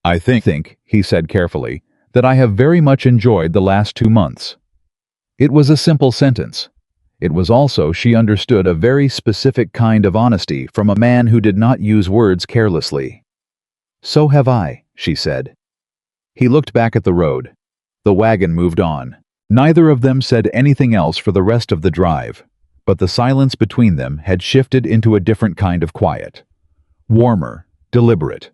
"I think," he said carefully, "that I have very much enjoyed the last 2 months." It was a simple sentence. It was also, she understood, a very specific kind of honesty from a man who did not use words carelessly. "So have I," she said. He looked back at the road. The wagon moved on. Neither of them said anything else for the rest of the drive, but the silence between them had shifted into a different kind of quiet. Warmer, deliberate.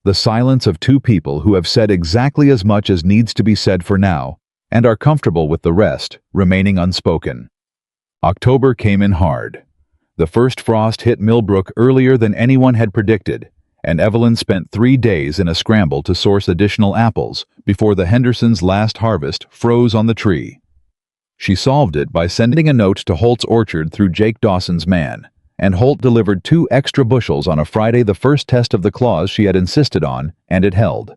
The silence of 2 people who have said exactly as much as needs to be said for now, and are comfortable with the rest, remaining unspoken. October came in hard. The first frost hit Millbrook earlier than anyone had predicted, and Evelyn spent 3 days in a scramble to source additional apples before the Hendersons' last harvest froze on the tree. She solved it by sending a note to Holt's orchard through Jake Dawson's man, and Holt delivered 2 extra bushels on a Friday, the first test of the clause she had insisted on, and it held.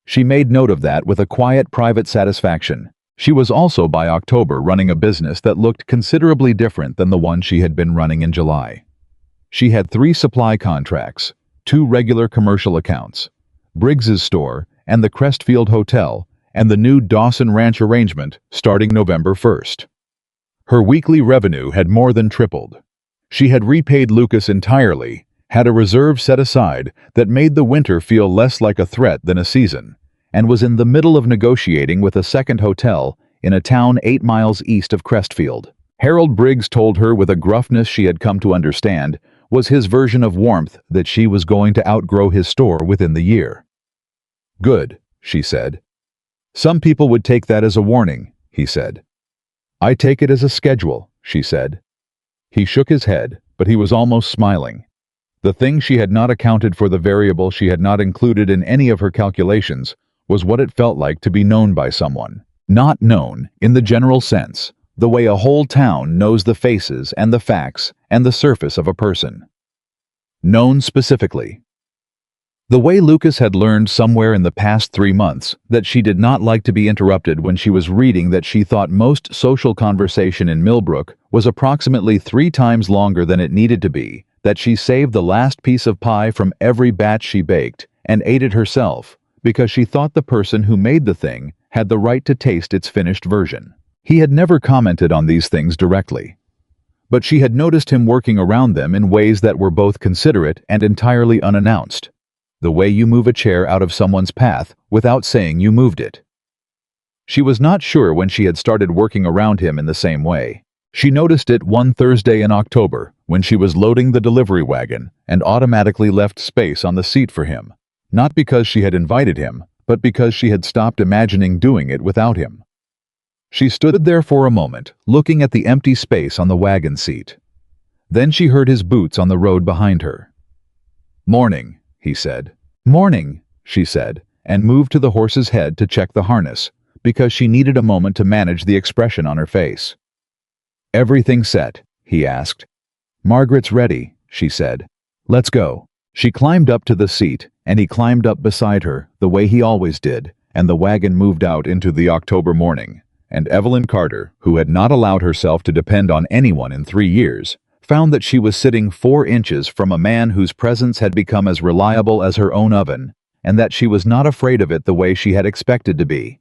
She made note of that with a quiet, private satisfaction. She was also by October running a business that looked considerably different than the one she had been running in July. She had 3 supply contracts, 2 regular commercial accounts, Briggs's store and the Crestfield Hotel, and the new Dawson Ranch arrangement starting November 1st. Her weekly revenue had more than tripled. She had repaid Lucas entirely, had a reserve set aside that made the winter feel less like a threat than a season, and was in the middle of negotiating with a second hotel in a town 8 miles east of Crestfield. Harold Briggs told her with a gruffness she had come to understand was his version of warmth that she was going to outgrow his store within the year. "Good," she said. "Some people would take that as a warning," he said. "I take it as a schedule," she said. He shook his head, but he was almost smiling. The thing she had not accounted for, the variable she had not included in any of her calculations, was what it felt like to be known by someone. Not known, in the general sense, the way a whole town knows the faces and the facts and the surface of a person. Known specifically. The way Lucas had learned somewhere in the past 3 months that she did not like to be interrupted when she was reading, that she thought most social conversation in Millbrook was approximately 3 times longer than it needed to be, that she saved the last piece of pie from every batch she baked and ate it herself because she thought the person who made the thing had the right to taste its finished version. He had never commented on these things directly, but she had noticed him working around them in ways that were both considerate and entirely unannounced. The way you move a chair out of someone's path without saying you moved it. She was not sure when she had started working around him in the same way. She noticed it one Thursday in October when she was loading the delivery wagon and automatically left space on the seat for him, not because she had invited him, but because she had stopped imagining doing it without him. She stood there for a moment, looking at the empty space on the wagon seat. Then she heard his boots on the road behind her. "Morning," he said. "Morning," she said, and moved to the horse's head to check the harness, because she needed a moment to manage the expression on her face. "Everything set?" he asked. "Margaret's ready," she said. "Let's go." She climbed up to the seat, and he climbed up beside her, the way he always did, and the wagon moved out into the October morning, and Evelyn Carter, who had not allowed herself to depend on anyone in 3 years, found that she was sitting 4 inches from a man whose presence had become as reliable as her own oven, and that she was not afraid of it the way she had expected to be.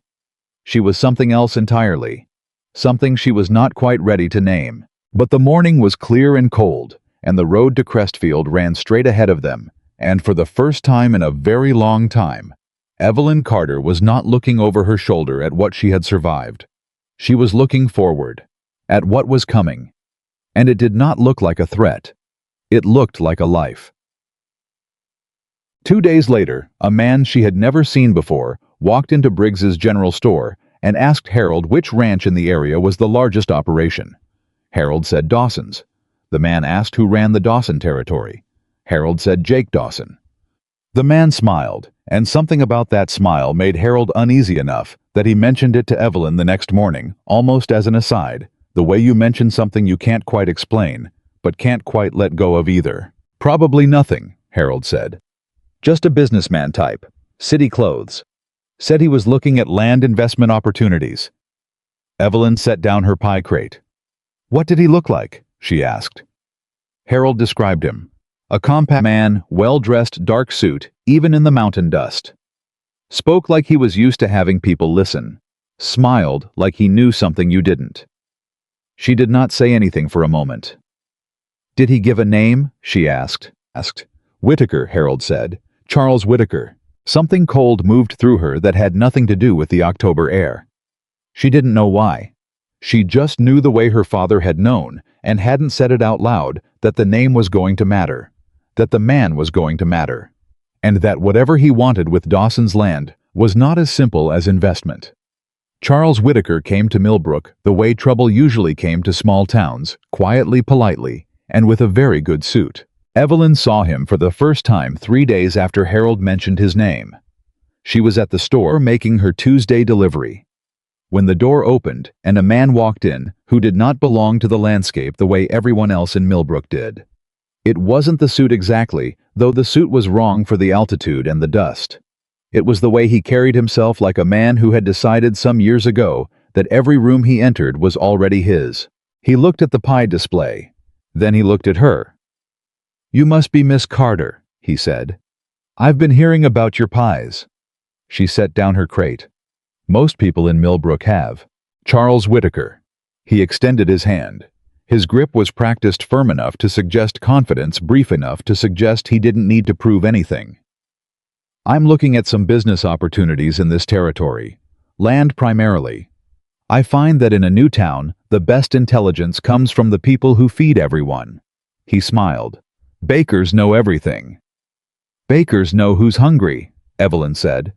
She was something else entirely, something she was not quite ready to name. But the morning was clear and cold, and the road to Crestfield ran straight ahead of them, and for the first time in a very long time, Evelyn Carter was not looking over her shoulder at what she had survived. She was looking forward, at what was coming. And it did not look like a threat. It looked like a life. 2 days later, a man she had never seen before walked into Briggs's general store and asked Harold which ranch in the area was the largest operation. Harold said Dawson's. The man asked who ran the Dawson territory. Harold said Jake Dawson. The man smiled, and something about that smile made Harold uneasy enough that he mentioned it to Evelyn the next morning, almost as an aside. The way you mention something you can't quite explain, but can't quite let go of either. "Probably nothing," Harold said. "Just a businessman type. City clothes. Said he was looking at land investment opportunities." Evelyn set down her pie crate. "What did he look like?" she asked. Harold described him. A compact man, well-dressed, dark suit, even in the mountain dust. Spoke like he was used to having people listen. Smiled like he knew something you didn't. She did not say anything for a moment. "Did he give a name?" she asked. "Whitaker," Harold said. "Charles Whitaker." Something cold moved through her that had nothing to do with the October air. She didn't know why. She just knew the way her father had known, and hadn't said it out loud, that the name was going to matter, that the man was going to matter, and that whatever he wanted with Dawson's land was not as simple as investment. Charles Whitaker came to Millbrook the way trouble usually came to small towns, quietly, politely, and with a very good suit. Evelyn saw him for the first time 3 days after Harold mentioned his name. She was at the store making her Tuesday delivery, when the door opened and a man walked in who did not belong to the landscape the way everyone else in Millbrook did. It wasn't the suit exactly, though the suit was wrong for the altitude and the dust. It was the way he carried himself, like a man who had decided some years ago that every room he entered was already his. He looked at the pie display. Then he looked at her. "You must be Miss Carter," he said. "I've been hearing about your pies." She set down her crate. "Most people in Millbrook have." "Charles Whitaker." He extended his hand. His grip was practiced, firm enough to suggest confidence, brief enough to suggest he didn't need to prove anything. "I'm looking at some business opportunities in this territory. Land primarily. I find that in a new town, the best intelligence comes from the people who feed everyone." He smiled. "Bakers know everything." "Bakers know who's hungry," Evelyn said.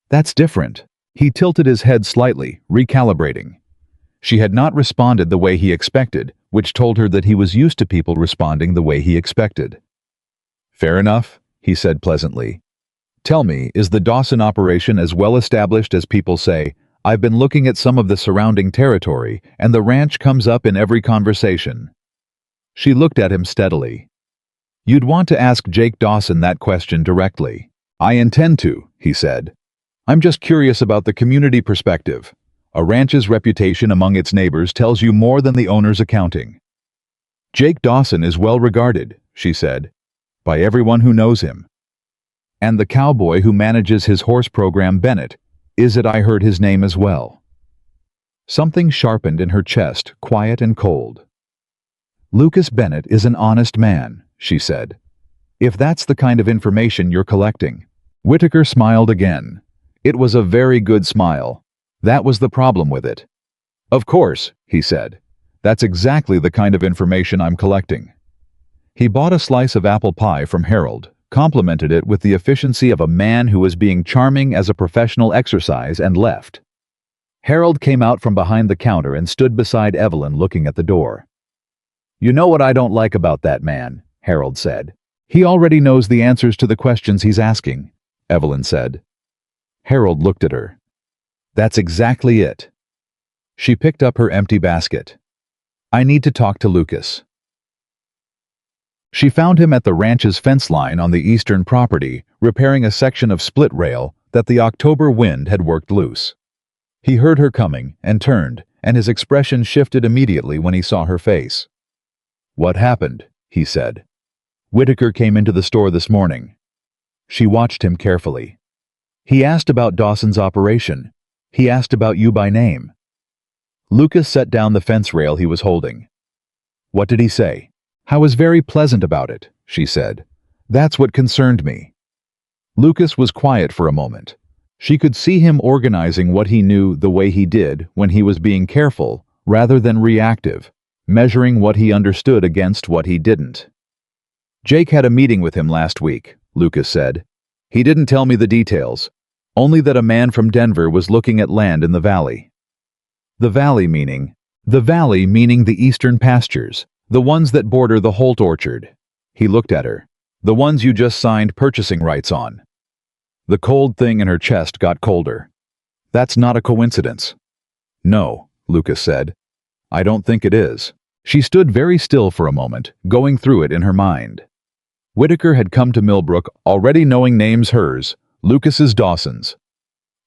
"That's different." He tilted his head slightly, recalibrating. She had not responded the way he expected, which told her that he was used to people responding the way he expected. Fair enough, he said pleasantly. Tell me, is the Dawson operation as well established as people say? I've been looking at some of the surrounding territory, and the ranch comes up in every conversation. She looked at him steadily. You'd want to ask Jake Dawson that question directly. I intend to, he said. I'm just curious about the community perspective. A ranch's reputation among its neighbors tells you more than the owner's accounting. Jake Dawson is well regarded, she said, by everyone who knows him. And the cowboy who manages his horse program, Bennett, is it I heard his name as well? Something sharpened in her chest, quiet and cold. Lucas Bennett is an honest man, she said. If that's the kind of information you're collecting. Whitaker smiled again. It was a very good smile. That was the problem with it. Of course, he said. That's exactly the kind of information I'm collecting. He bought a slice of apple pie from Harold, complimented it with the efficiency of a man who was being charming as a professional exercise, and left. Harold came out from behind the counter and stood beside Evelyn, looking at the door. You know what I don't like about that man, Harold said. He already knows the answers to the questions he's asking, Evelyn said. Harold looked at her. That's exactly it. She picked up her empty basket. I need to talk to Lucas. She found him at the ranch's fence line on the eastern property, repairing a section of split rail that the October wind had worked loose. He heard her coming and turned, and his expression shifted immediately when he saw her face. What happened? He said. Whitaker came into the store this morning. She watched him carefully. He asked about Dawson's operation. He asked about you by name. Lucas set down the fence rail he was holding. What did he say? I was very pleasant about it, she said. That's what concerned me. Lucas was quiet for a moment. She could see him organizing what he knew the way he did when he was being careful rather than reactive, measuring what he understood against what he didn't. Jake had a meeting with him last week, Lucas said. He didn't tell me the details, only that a man from Denver was looking at land in the valley. The valley meaning the eastern pastures, the ones that border the Holt orchard. He looked at her. The ones you just signed purchasing rights on. The cold thing in her chest got colder. That's not a coincidence. No, Lucas said. I don't think it is. She stood very still for a moment, going through it in her mind. Whitaker had come to Millbrook already knowing names hers, Lucas's Dawson's.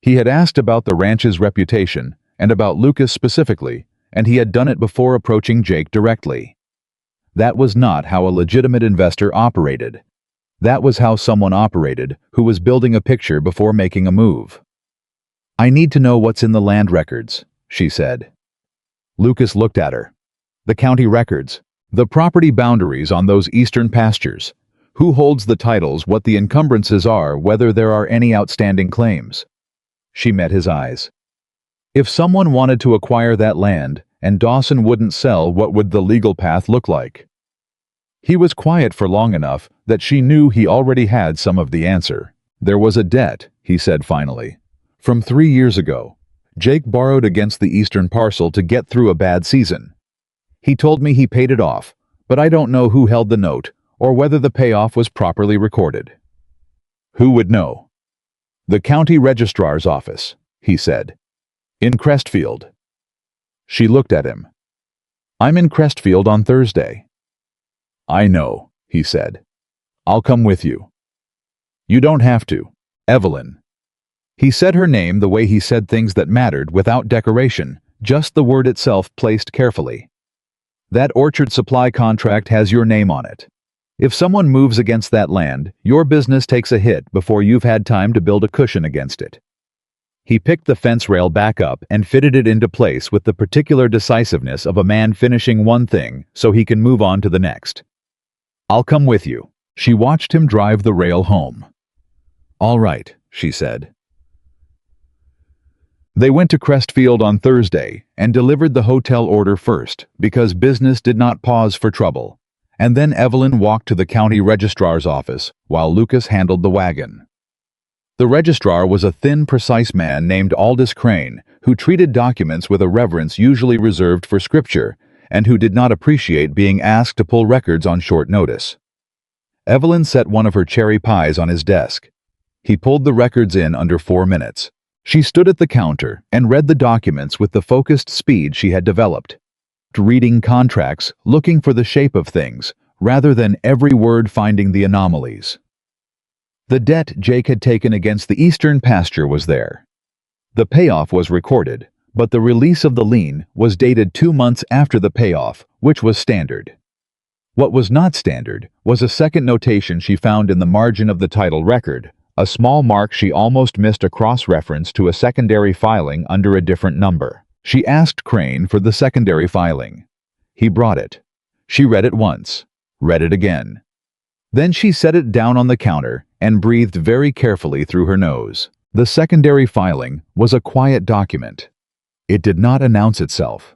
He had asked about the ranch's reputation, and about Lucas specifically, and he had done it before approaching Jake directly. That was not how a legitimate investor operated. That was how someone operated who was building a picture before making a move. I need to know what's in the land records, she said. Lucas looked at her. The county records, the property boundaries on those eastern pastures, who holds the titles, what the encumbrances are, whether there are any outstanding claims. She met his eyes. If someone wanted to acquire that land, and Dawson wouldn't sell, what would the legal path look like? He was quiet for long enough that she knew he already had some of the answer. There was a debt, he said finally. From 3 years ago, Jake borrowed against the eastern parcel to get through a bad season. He told me he paid it off, but I don't know who held the note or whether the payoff was properly recorded. Who would know? The county registrar's office, he said. In Crestfield. She looked at him. I'm in Crestfield on Thursday. I know, he said. I'll come with you. You don't have to, Evelyn. He said her name the way he said things that mattered, without decoration, just the word itself placed carefully. That orchard supply contract has your name on it. If someone moves against that land, your business takes a hit before you've had time to build a cushion against it. He picked the fence rail back up and fitted it into place with the particular decisiveness of a man finishing one thing so he can move on to the next. I'll come with you. She watched him drive the rail home. All right, she said. They went to Crestfield on Thursday and delivered the hotel order first because business did not pause for trouble, and then Evelyn walked to the county registrar's office while Lucas handled the wagon. The registrar was a thin, precise man named Aldous Crane, who treated documents with a reverence usually reserved for scripture and who did not appreciate being asked to pull records on short notice. Evelyn set one of her cherry pies on his desk. He pulled the records in under 4 minutes. She stood at the counter and read the documents with the focused speed she had developed, reading contracts, looking for the shape of things, rather than every word finding the anomalies. The debt Jake had taken against the Eastern pasture was there. The payoff was recorded, but the release of the lien was dated 2 months after the payoff, which was standard. What was not standard was a second notation she found in the margin of the title record, a small mark she almost missed, a cross-reference to a secondary filing under a different number. She asked Crane for the secondary filing. He brought it. She read it once, read it again. Then she set it down on the counter and breathed very carefully through her nose. The secondary filing was a quiet document. It did not announce itself.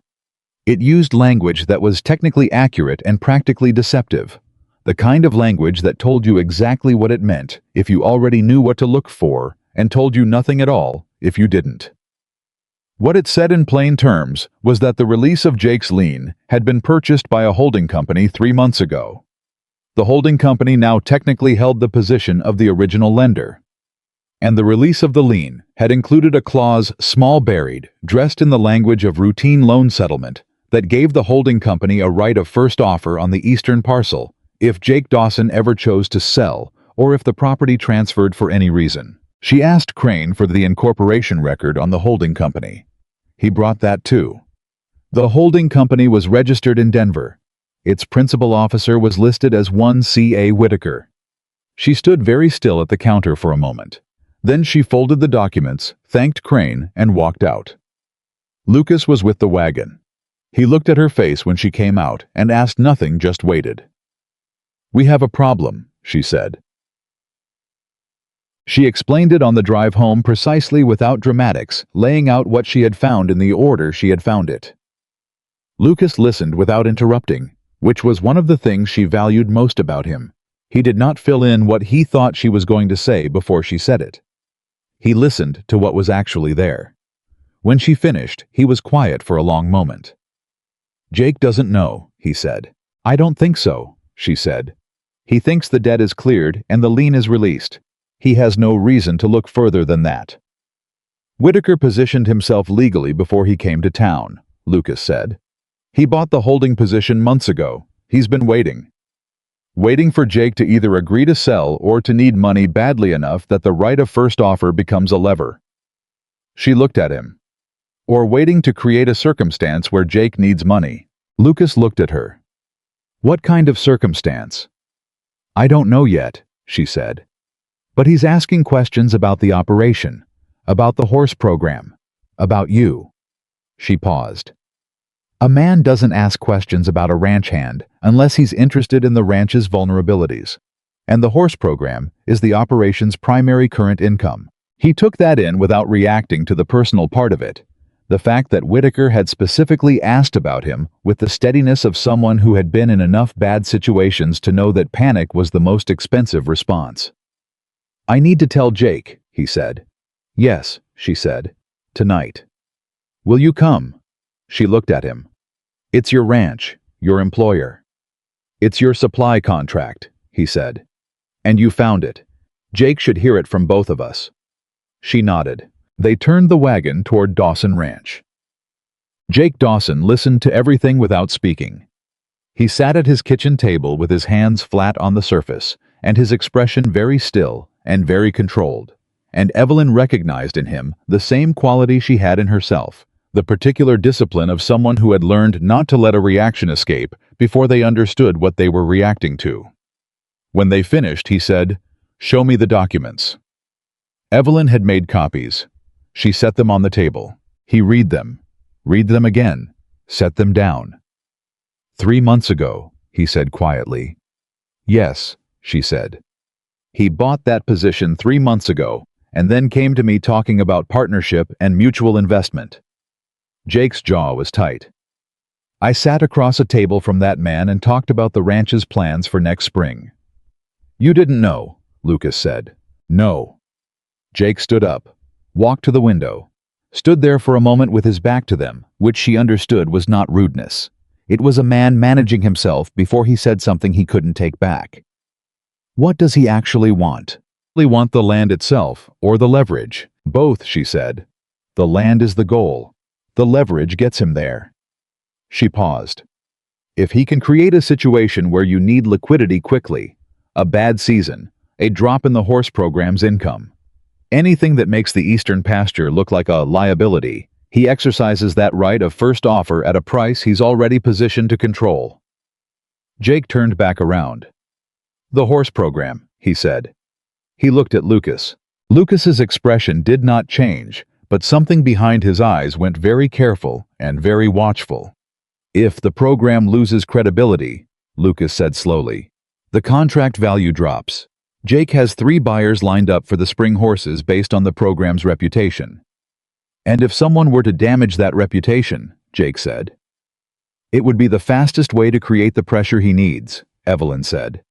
It used language that was technically accurate and practically deceptive, the kind of language that told you exactly what it meant if you already knew what to look for and told you nothing at all if you didn't. What it said in plain terms was that the release of Jake's lien had been purchased by a holding company 3 months ago. The holding company now technically held the position of the original lender. And the release of the lien had included a clause, small buried, dressed in the language of routine loan settlement, that gave the holding company a right of first offer on the eastern parcel if Jake Dawson ever chose to sell or if the property transferred for any reason. She asked Crane for the incorporation record on the holding company. He brought that too. The holding company was registered in Denver. Its principal officer was listed as 1 C.A. Whitaker. She stood very still at the counter for a moment. Then she folded the documents, thanked Crane, and walked out. Lucas was with the wagon. He looked at her face when she came out and asked nothing, just waited. "We have a problem," she said. She explained it on the drive home precisely, without dramatics, laying out what she had found in the order she had found it. Lucas listened without interrupting, which was one of the things she valued most about him. He did not fill in what he thought she was going to say before she said it. He listened to what was actually there. When she finished, he was quiet for a long moment. "Jake doesn't know," he said. "I don't think so," she said. "He thinks the debt is cleared and the lien is released. He has no reason to look further than that." Whitaker positioned himself legally before he came to town, Lucas said. "He bought the holding position months ago. He's been waiting for Jake to either agree to sell or to need money badly enough that the right of first offer becomes a lever." She looked at him. "Or waiting to create a circumstance where Jake needs money." Lucas looked at her. "What kind of circumstance?" "I don't know yet," she said. "But he's asking questions about the operation, about the horse program, about you." She paused. "A man doesn't ask questions about a ranch hand unless he's interested in the ranch's vulnerabilities. And the horse program is the operation's primary current income." He took that in without reacting to the personal part of it, the fact that Whitaker had specifically asked about him with the steadiness of someone who had been in enough bad situations to know that panic was the most expensive response. "I need to tell Jake," he said. "Yes," she said. "Tonight." "Will you come?" She looked at him. "It's your ranch, your employer. It's your supply contract," he said. "And you found it. Jake should hear it from both of us." She nodded. They turned the wagon toward Dawson Ranch. Jake Dawson listened to everything without speaking. He sat at his kitchen table with his hands flat on the surface, and his expression very still and very controlled. And Evelyn recognized in him the same quality she had in herself, the particular discipline of someone who had learned not to let a reaction escape before they understood what they were reacting to. When they finished, he said, "Show me the documents." Evelyn had made copies. She set them on the table. He read them again, set them down. "3 months ago," he said quietly. "Yes," she said. "He bought that position 3 months ago, and then came to me talking about partnership and mutual investment." Jake's jaw was tight. "I sat across a table from that man and talked about the ranch's plans for next spring." "You didn't know," Lucas said. "No." Jake stood up, walked to the window, stood there for a moment with his back to them, which she understood was not rudeness. It was a man managing himself before he said something he couldn't take back. What does he actually want? Does he want the land itself or the leverage? Both, she said. The land is the goal. The leverage gets him there. She paused. If he can create a situation where you need liquidity quickly, a bad season, a drop in the horse program's income, anything that makes the eastern pasture look like a liability, he exercises that right of first offer at a price he's already positioned to control. Jake turned back around. The horse program, he said. He looked at Lucas. Lucas's expression did not change, but something behind his eyes went very careful and very watchful. If the program loses credibility, Lucas said slowly, the contract value drops. Jake has 3 buyers lined up for the spring horses based on the program's reputation. And if someone were to damage that reputation, Jake said, it would be the fastest way to create the pressure he needs, Evelyn said,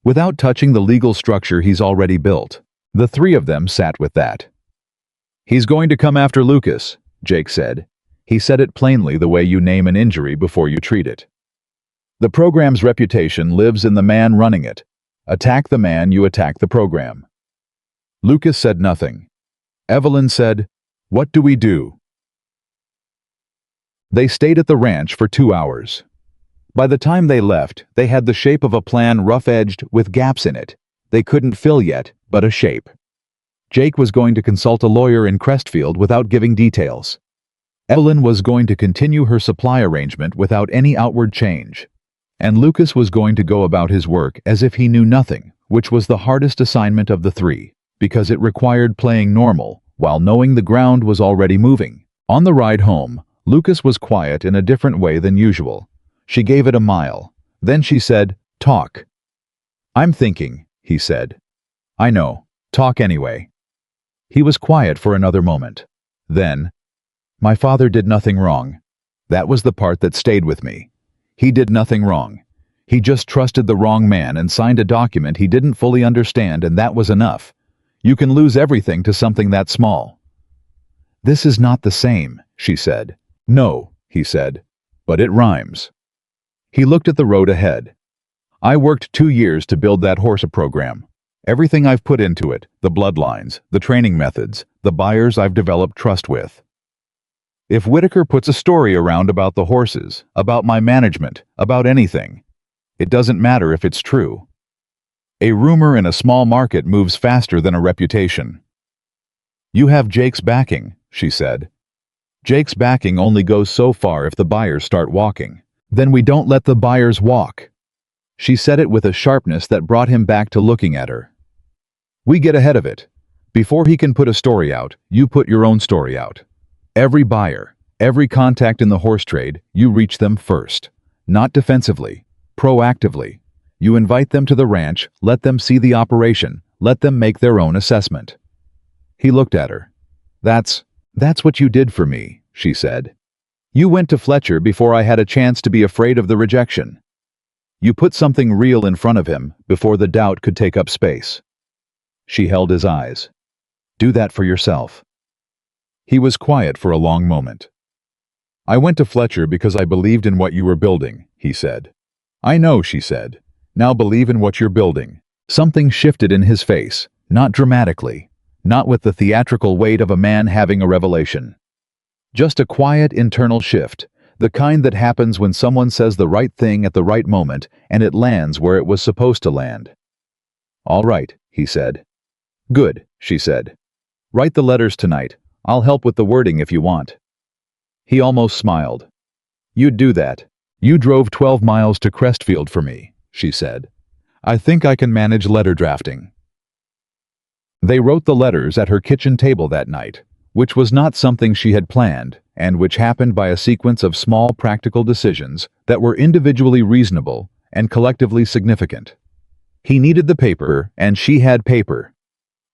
without touching the legal structure he's already built. The 3 of them sat with that. He's going to come after Lucas, Jake said. He said it plainly, the way you name an injury before you treat it. The program's reputation lives in the man running it. Attack the man, you attack the program. Lucas said nothing. Evelyn said, "What do we do?" They stayed at the ranch for 2 hours. By the time they left, they had the shape of a plan, rough-edged with gaps in it. They couldn't fill yet, but a shape. Jake was going to consult a lawyer in Crestfield without giving details. Evelyn was going to continue her supply arrangement without any outward change. And Lucas was going to go about his work as if he knew nothing, which was the hardest assignment of the 3, because it required playing normal, while knowing the ground was already moving. On the ride home, Lucas was quiet in a different way than usual. She gave it a mile. Then she said, "Talk." "I'm thinking," he said. "I know. Talk anyway." He was quiet for another moment. Then, "My father did nothing wrong. That was the part that stayed with me. He did nothing wrong. He just trusted the wrong man and signed a document he didn't fully understand, and that was enough. You can lose everything to something that small." "This is not the same," she said. "No," he said, "but it rhymes." He looked at the road ahead. "I worked 2 years to build that horse program. Everything I've put into it, the bloodlines, the training methods, the buyers I've developed trust with. If Whitaker puts a story around about the horses, about my management, about anything, it doesn't matter if it's true. A rumor in a small market moves faster than a reputation." "You have Jake's backing," she said. "Jake's backing only goes so far if the buyers start walking. Then we don't let the buyers walk." She said it with a sharpness that brought him back to looking at her. "We get ahead of it. Before he can put a story out, you put your own story out. Every buyer, every contact in the horse trade, you reach them first. Not defensively, proactively. You invite them to the ranch, let them see the operation, let them make their own assessment." He looked at her. That's what you did for me," she said. "You went to Fletcher before I had a chance to be afraid of the rejection. You put something real in front of him before the doubt could take up space." She held his eyes. "Do that for yourself." He was quiet for a long moment. "I went to Fletcher because I believed in what you were building," he said. "I know," she said. "Now believe in what you're building." Something shifted in his face, not dramatically, not with the theatrical weight of a man having a revelation. Just a quiet internal shift, the kind that happens when someone says the right thing at the right moment and it lands where it was supposed to land. "All right," he said. "Good," she said. "Write the letters tonight. I'll help with the wording if you want." He almost smiled. "You'd do that. You drove 12 miles to Crestfield for me," she said. "I think I can manage letter drafting." They wrote the letters at her kitchen table that night, which was not something she had planned, and which happened by a sequence of small practical decisions that were individually reasonable and collectively significant. He needed the paper, and she had paper.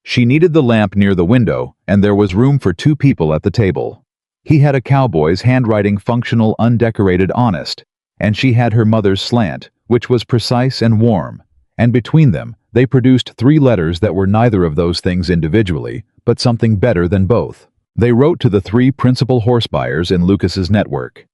She needed the lamp near the window, and there was room for 2 people at the table. He had a Cowboy's handwriting, functional, undecorated, honest, and she had her mother's slant, which was precise and warm, and between them, they produced 3 letters that were neither of those things individually, but something better than both. They wrote to the 3 principal horse buyers in Lucas's network.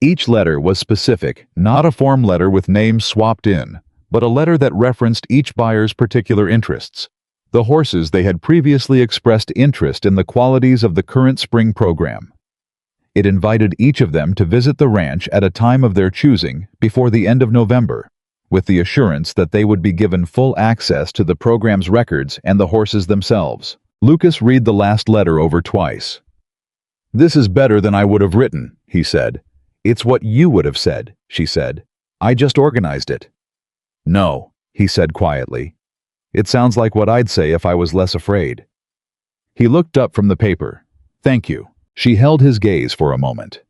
Each letter was specific, not a form letter with names swapped in, but a letter that referenced each buyer's particular interests. The horses they had previously expressed interest in the qualities of the current spring program. It invited each of them to visit the ranch at a time of their choosing before the end of November, with the assurance that they would be given full access to the program's records and the horses themselves. Lucas read the last letter over twice. "This is better than I would have written," he said. "It's what you would have said," she said. "I just organized it." "No," he said quietly. "It sounds like what I'd say if I was less afraid." He looked up from the paper. "Thank you." She held his gaze for a moment.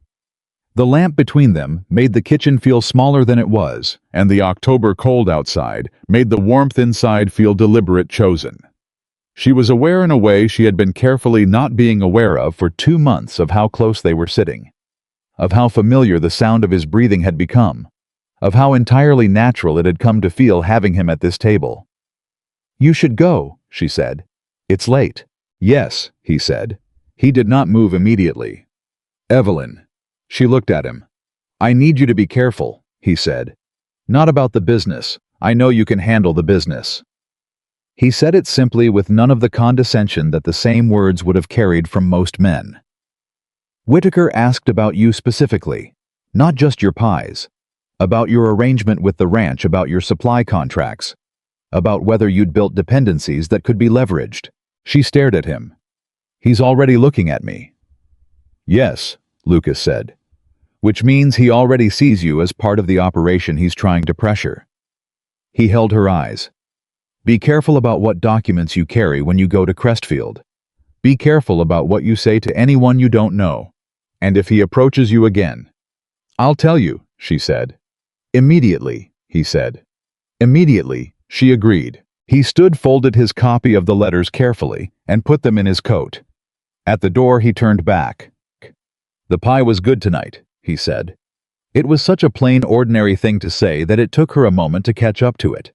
The lamp between them made the kitchen feel smaller than it was, and the October cold outside made the warmth inside feel deliberate chosen. She was aware in a way she had been carefully not being aware of for 2 months of how close they were sitting, of how familiar the sound of his breathing had become, of how entirely natural it had come to feel having him at this table. "You should go," she said. "It's late." "Yes," he said. He did not move immediately. "Evelyn." She looked at him. "I need you to be careful," he said. "Not about the business. I know you can handle the business." He said it simply with none of the condescension that the same words would have carried from most men. "Whitaker asked about you specifically, not just your pies, about your arrangement with the ranch, about your supply contracts, about whether you'd built dependencies that could be leveraged." She stared at him. "He's already looking at me." "Yes," Lucas said. "Which means he already sees you as part of the operation he's trying to pressure." He held her eyes. "Be careful about what documents you carry when you go to Crestfield. Be careful about what you say to anyone you don't know. And if he approaches you again—" "I'll tell you," she said. "Immediately," he said. "Immediately," she agreed. He folded his copy of the letters carefully and put them in his coat. At the door he turned back. "The pie was good tonight," he said. It was such a plain, ordinary thing to say that it took her a moment to catch up to it.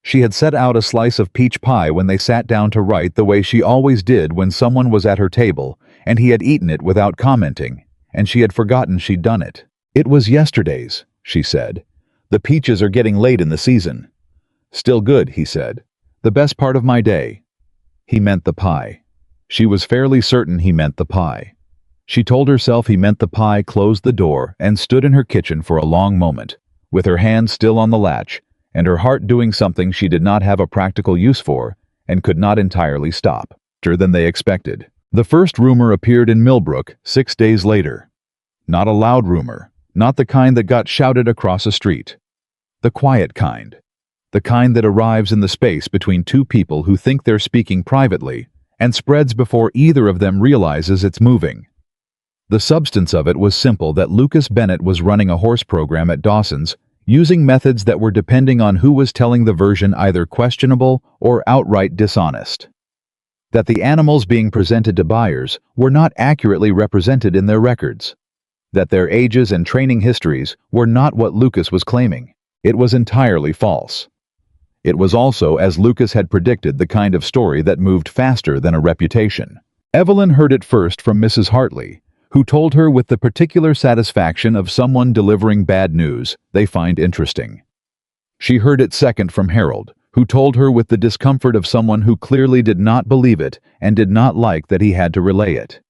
She had set out a slice of peach pie when they sat down to write the way she always did when someone was at her table, and he had eaten it without commenting, and she had forgotten she'd done it. "It was yesterday's," she said. "The peaches are getting late in the season." "Still good," he said. "The best part of my day." He meant the pie. She was fairly certain he meant the pie. She told herself he meant the pie, closed the door, and stood in her kitchen for a long moment, with her hand still on the latch, and her heart doing something she did not have a practical use for, and could not entirely stop. Faster than they expected. The first rumor appeared in Millbrook 6 days later. Not a loud rumor, not the kind that got shouted across a street. The quiet kind. The kind that arrives in the space between two people who think they're speaking privately, and spreads before either of them realizes it's moving. The substance of it was simple: that Lucas Bennett was running a horse program at Dawson's, using methods that were depending on who was telling the version either questionable or outright dishonest. That the animals being presented to buyers were not accurately represented in their records. That their ages and training histories were not what Lucas was claiming. It was entirely false. It was also, as Lucas had predicted, the kind of story that moved faster than a reputation. Evelyn heard it first from Mrs. Hartley, who told her with the particular satisfaction of someone delivering bad news they find interesting. She heard it second from Harold, who told her with the discomfort of someone who clearly did not believe it and did not like that he had to relay it.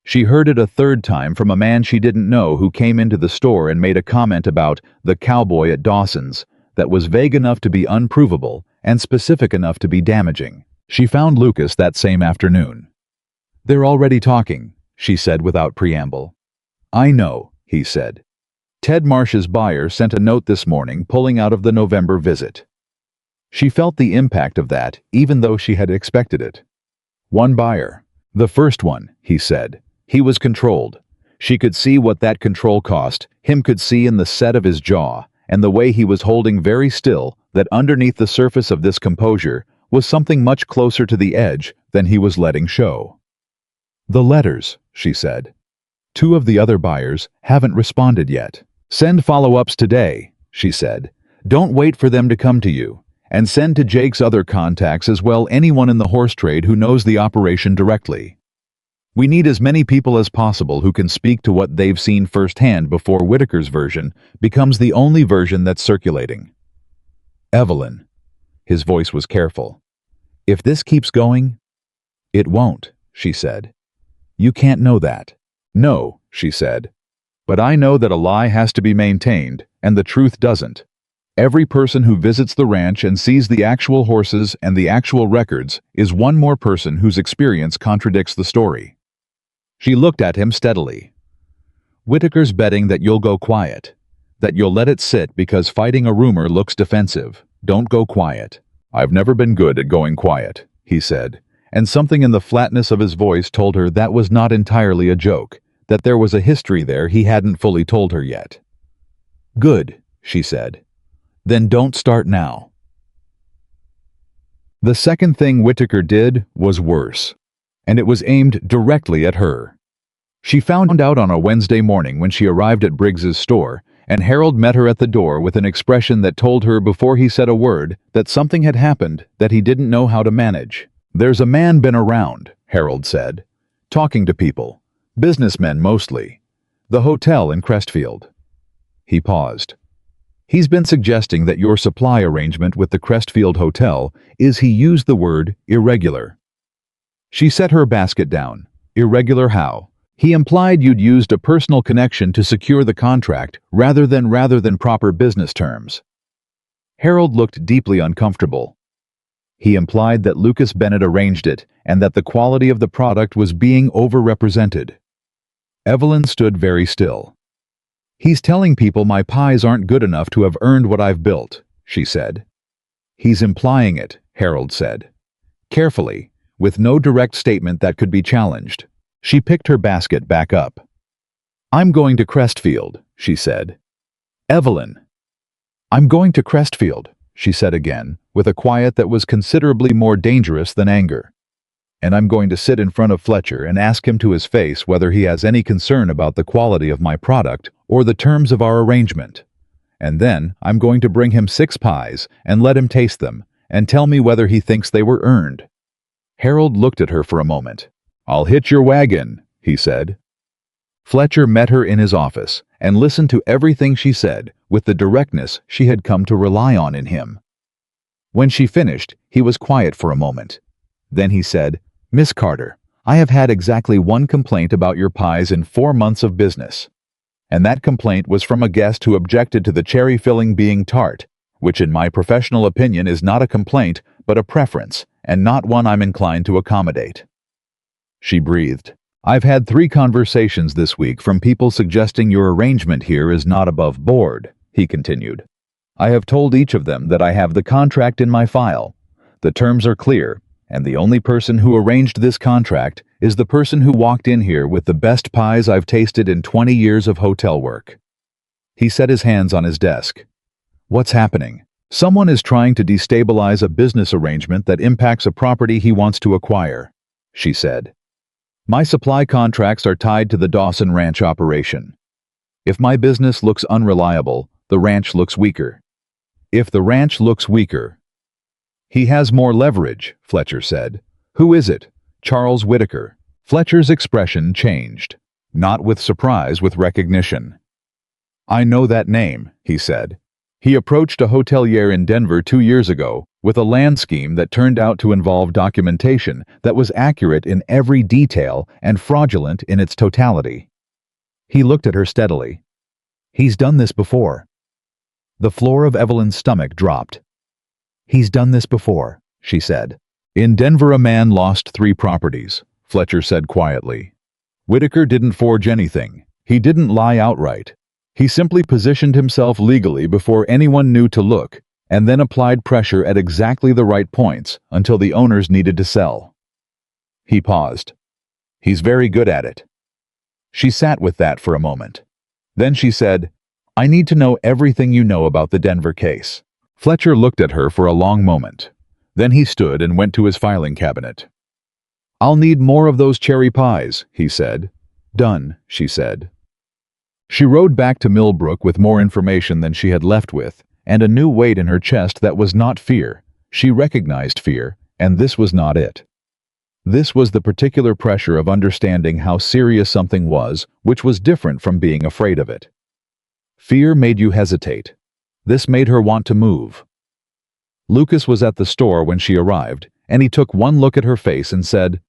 She heard it a third time from a man she didn't know who came into the store and made a comment about the Cowboy at Dawson's that was vague enough to be unprovable and specific enough to be damaging. She found Lucas that same afternoon. "They're already talking," she said without preamble. "I know," he said. "Ted Marsh's buyer sent a note this morning pulling out of the November visit." She felt the impact of that, even though she had expected it. "One buyer. The first one," he said. He was controlled. She could see what that control cost, him could see in the set of his jaw, and the way he was holding very still, that underneath the surface of this composure was something much closer to the edge than he was letting show. "The letters," she said. "2 of the other buyers haven't responded yet. Send follow-ups today," she said. "Don't wait for them to come to you. And send to Jake's other contacts as well, anyone in the horse trade who knows the operation directly. We need as many people as possible who can speak to what they've seen firsthand before Whitaker's version becomes the only version that's circulating." Evelyn. His voice was careful. If this keeps going, it won't, she said. You can't know that. No, she said. But I know that a lie has to be maintained, and the truth doesn't. Every person who visits the ranch and sees the actual horses and the actual records is one more person whose experience contradicts the story. She looked at him steadily. Whitaker's betting that you'll go quiet. That you'll let it sit because fighting a rumor looks defensive. Don't go quiet. I've never been good at going quiet, he said, and something in the flatness of his voice told her that was not entirely a joke, that there was a history there he hadn't fully told her yet. Good, she said. Then don't start now. The second thing Whitaker did was worse, and it was aimed directly at her. She found out on a Wednesday morning when she arrived at Briggs's store, and Harold met her at the door with an expression that told her before he said a word that something had happened that he didn't know how to manage. There's a man been around, Harold said, talking to people, businessmen mostly. The hotel in Crestfield. He paused. He's been suggesting that your supply arrangement with the Crestfield Hotel is, he used the word, irregular. She set her basket down. Irregular how? He implied you'd used a personal connection to secure the contract rather than proper business terms. Harold looked deeply uncomfortable. He implied that Lucas Bennett arranged it and that the quality of the product was being overrepresented. Evelyn stood very still. He's telling people my pies aren't good enough to have earned what I've built, she said. He's implying it, Harold said. Carefully, with no direct statement that could be challenged. She picked her basket back up. I'm going to Crestfield, she said. Evelyn. I'm going to Crestfield, she said again, with a quiet that was considerably more dangerous than anger. And I'm going to sit in front of Fletcher and ask him to his face whether he has any concern about the quality of my product or the terms of our arrangement. And then I'm going to bring him 6 pies and let him taste them and tell me whether he thinks they were earned. Harold looked at her for a moment. I'll hitch your wagon, he said. Fletcher met her in his office and listened to everything she said with the directness she had come to rely on in him. When she finished, he was quiet for a moment. Then he said, Miss Carter, I have had exactly one complaint about your pies in 4 months of business. And that complaint was from a guest who objected to the cherry filling being tart, which in my professional opinion is not a complaint, but a preference, and not one I'm inclined to accommodate. She breathed. I've had 3 conversations this week from people suggesting your arrangement here is not above board, he continued. I have told each of them that I have the contract in my file. The terms are clear, and the only person who arranged this contract is the person who walked in here with the best pies I've tasted in 20 years of hotel work. He set his hands on his desk. What's happening? Someone is trying to destabilize a business arrangement that impacts a property he wants to acquire, she said. My supply contracts are tied to the Dawson Ranch operation. If my business looks unreliable, the ranch looks weaker. If the ranch looks weaker, he has more leverage, Fletcher said. Who is it? Charles Whitaker. Fletcher's expression changed, not with surprise, with recognition. I know that name, he said. He approached a hotelier in Denver 2 years ago with a land scheme that turned out to involve documentation that was accurate in every detail and fraudulent in its totality. He looked at her steadily. He's done this before. The floor of Evelyn's stomach dropped. He's done this before, she said. In Denver, a man lost 3 properties, Fletcher said quietly. Whitaker didn't forge anything. He didn't lie outright. He simply positioned himself legally before anyone knew to look, and then applied pressure at exactly the right points until the owners needed to sell. He paused. He's very good at it. She sat with that for a moment. Then she said, I need to know everything you know about the Denver case. Fletcher looked at her for a long moment. Then he stood and went to his filing cabinet. I'll need more of those cherry pies, he said. Done, she said. She rode back to Millbrook with more information than she had left with, and a new weight in her chest that was not fear. She recognized fear, and this was not it. This was the particular pressure of understanding how serious something was, which was different from being afraid of it. Fear made you hesitate. This made her want to move. Lucas was at the store when she arrived, and he took one look at her face and said,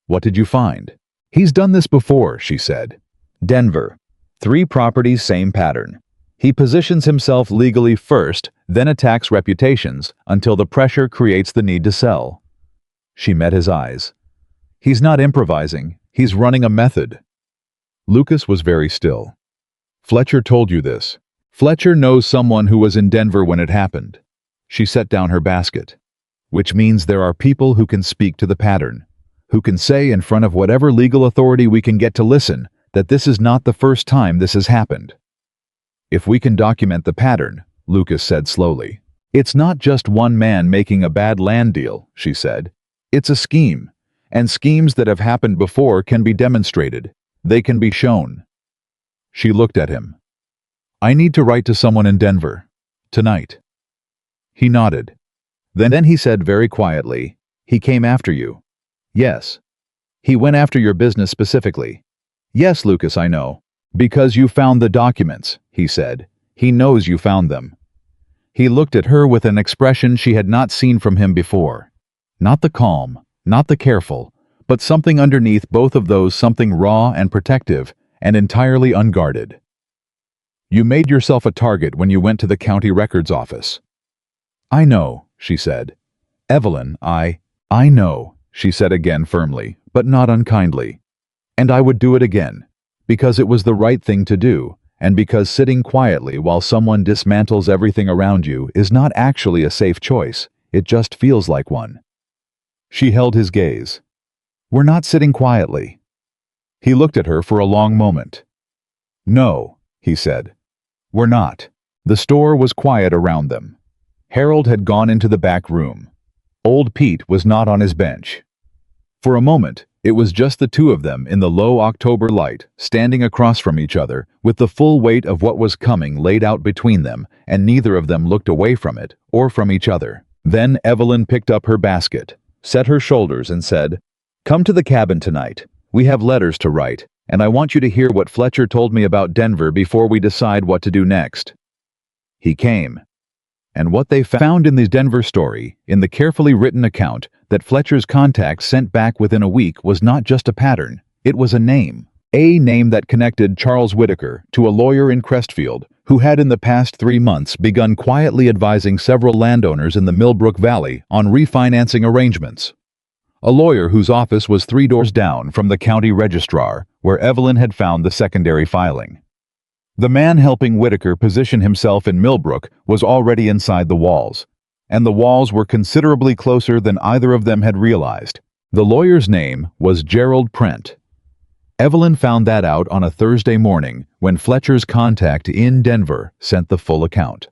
"What did you find?" "He's done this before," she said. "Denver. 3 properties, same pattern. He positions himself legally first, then attacks reputations until the pressure creates the need to sell." She met his eyes. "He's not improvising, he's running a method." Lucas was very still. "Fletcher told you this." "Fletcher knows someone who was in Denver when it happened." She set down her basket. "Which means there are people who can speak to the pattern, who can say in front of whatever legal authority we can get to listen that this is not the first time this has happened." "If we can document the pattern," Lucas said slowly. "It's not just one man making a bad land deal," she said. "It's a scheme, and schemes that have happened before can be demonstrated. They can be shown." She looked at him. "I need to write to someone in Denver. Tonight." He nodded. Then he said very quietly, "He came after you." "Yes." "He went after your business specifically." "Yes, Lucas, I know. Because you found the documents," he said. "He knows you found them." He looked at her with an expression she had not seen from him before. Not the calm, not the careful, but something underneath both of those, something raw and protective, and entirely unguarded. "You made yourself a target when you went to the county records office." "I know," she said. "Evelyn, I know," she said again firmly, but not unkindly. "And I would do it again, because it was the right thing to do, and because sitting quietly while someone dismantles everything around you is not actually a safe choice, it just feels like one." She held his gaze. "We're not sitting quietly." He looked at her for a long moment. "No," he said. "We're not." The store was quiet around them. Harold had gone into the back room. Old Pete was not on his bench. For a moment, it was just the two of them in the low October light, standing across from each other, with the full weight of what was coming laid out between them, and neither of them looked away from it, or from each other. Then Evelyn picked up her basket, set her shoulders, and said, "Come to the cabin tonight. We have letters to write, and I want you to hear what Fletcher told me about Denver before we decide what to do next." He came. And what they found in the Denver story, in the carefully written account that Fletcher's contacts sent back within a week, was not just a pattern, it was a name. A name that connected Charles Whitaker to a lawyer in Crestfield who had in the past 3 months begun quietly advising several landowners in the Millbrook Valley on refinancing arrangements. A lawyer whose office was 3 doors down from the county registrar, where Evelyn had found the secondary filing. The man helping Whitaker position himself in Millbrook was already inside the walls, and the walls were considerably closer than either of them had realized. The lawyer's name was Gerald Prent. Evelyn found that out on a Thursday morning when Fletcher's contact in Denver sent the full account.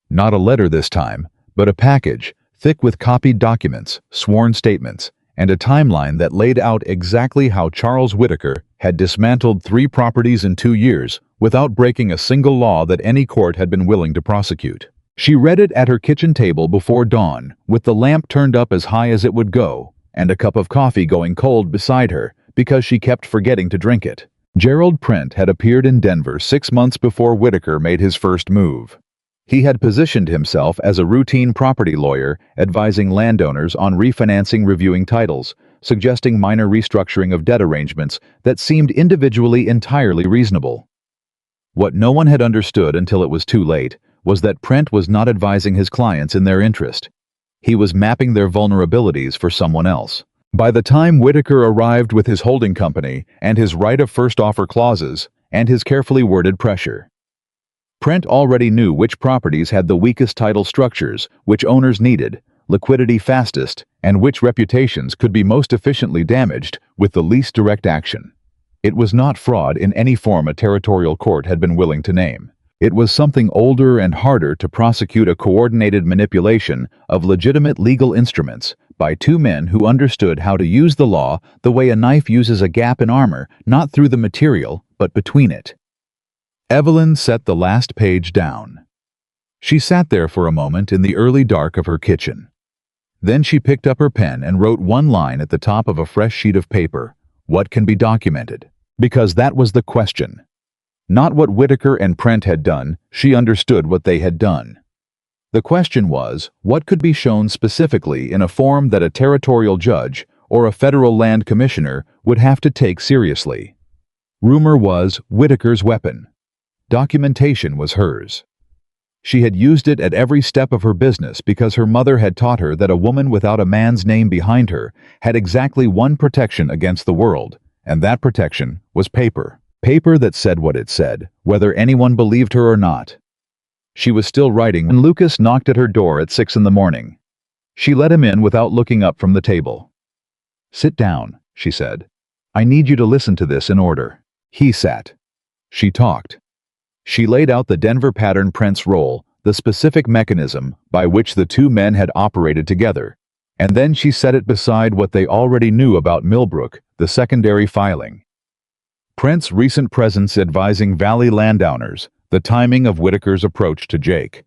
Not a letter this time, but a package, thick with copied documents, sworn statements, and a timeline that laid out exactly how Charles Whitaker had dismantled 3 properties in 2 years without breaking a single law that any court had been willing to prosecute. She read it at her kitchen table before dawn, with the lamp turned up as high as it would go, and a cup of coffee going cold beside her because she kept forgetting to drink it. Gerald Prent had appeared in Denver 6 months before Whitaker made his first move. He had positioned himself as a routine property lawyer, advising landowners on refinancing, reviewing titles, suggesting minor restructuring of debt arrangements that seemed individually entirely reasonable. What no one had understood until it was too late was that Prent was not advising his clients in their interest. He was mapping their vulnerabilities for someone else. By the time Whitaker arrived with his holding company and his right of first offer clauses and his carefully worded pressure, Prent already knew which properties had the weakest title structures, which owners needed, liquidity fastest, and which reputations could be most efficiently damaged with the least direct action. It was not fraud in any form a territorial court had been willing to name. It was something older and harder to prosecute: a coordinated manipulation of legitimate legal instruments by 2 men who understood how to use the law the way a knife uses a gap in armor, not through the material, but between it. Evelyn set the last page down. She sat there for a moment in the early dark of her kitchen. Then she picked up her pen and wrote one line at the top of a fresh sheet of paper: "What can be documented?" Because that was the question. Not what Whitaker and Prent had done, she understood what they had done. The question was, what could be shown specifically in a form that a territorial judge or a federal land commissioner would have to take seriously? Rumor was Whitaker's weapon. Documentation was hers. She had used it at every step of her business because her mother had taught her that a woman without a man's name behind her had exactly one protection against the world, and that protection was paper. Paper that said what it said, whether anyone believed her or not. She was still writing when Lucas knocked at her door at 6 in the morning. She let him in without looking up from the table. "Sit down," she said. "I need you to listen to this in order." He sat. She talked. She laid out the Denver pattern Prince role, the specific mechanism by which the two men had operated together, and then she set it beside what they already knew about Millbrook, the secondary filing. Prince's recent presence advising Valley landowners, the timing of Whitaker's approach to Jake.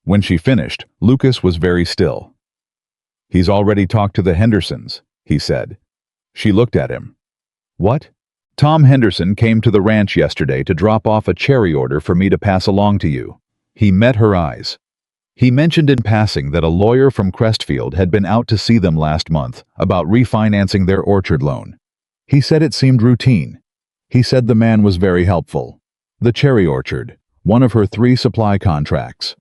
When she finished, Lucas was very still. "He's already talked to the Hendersons," he said. She looked at him. "What?" "Tom Henderson came to the ranch yesterday to drop off a cherry order for me to pass along to you." He met her eyes. He mentioned in passing that a lawyer from Crestfield had been out to see them last month about refinancing their orchard loan. He said it seemed routine. He said the man was very helpful. The cherry orchard, one of her 3 supply contracts.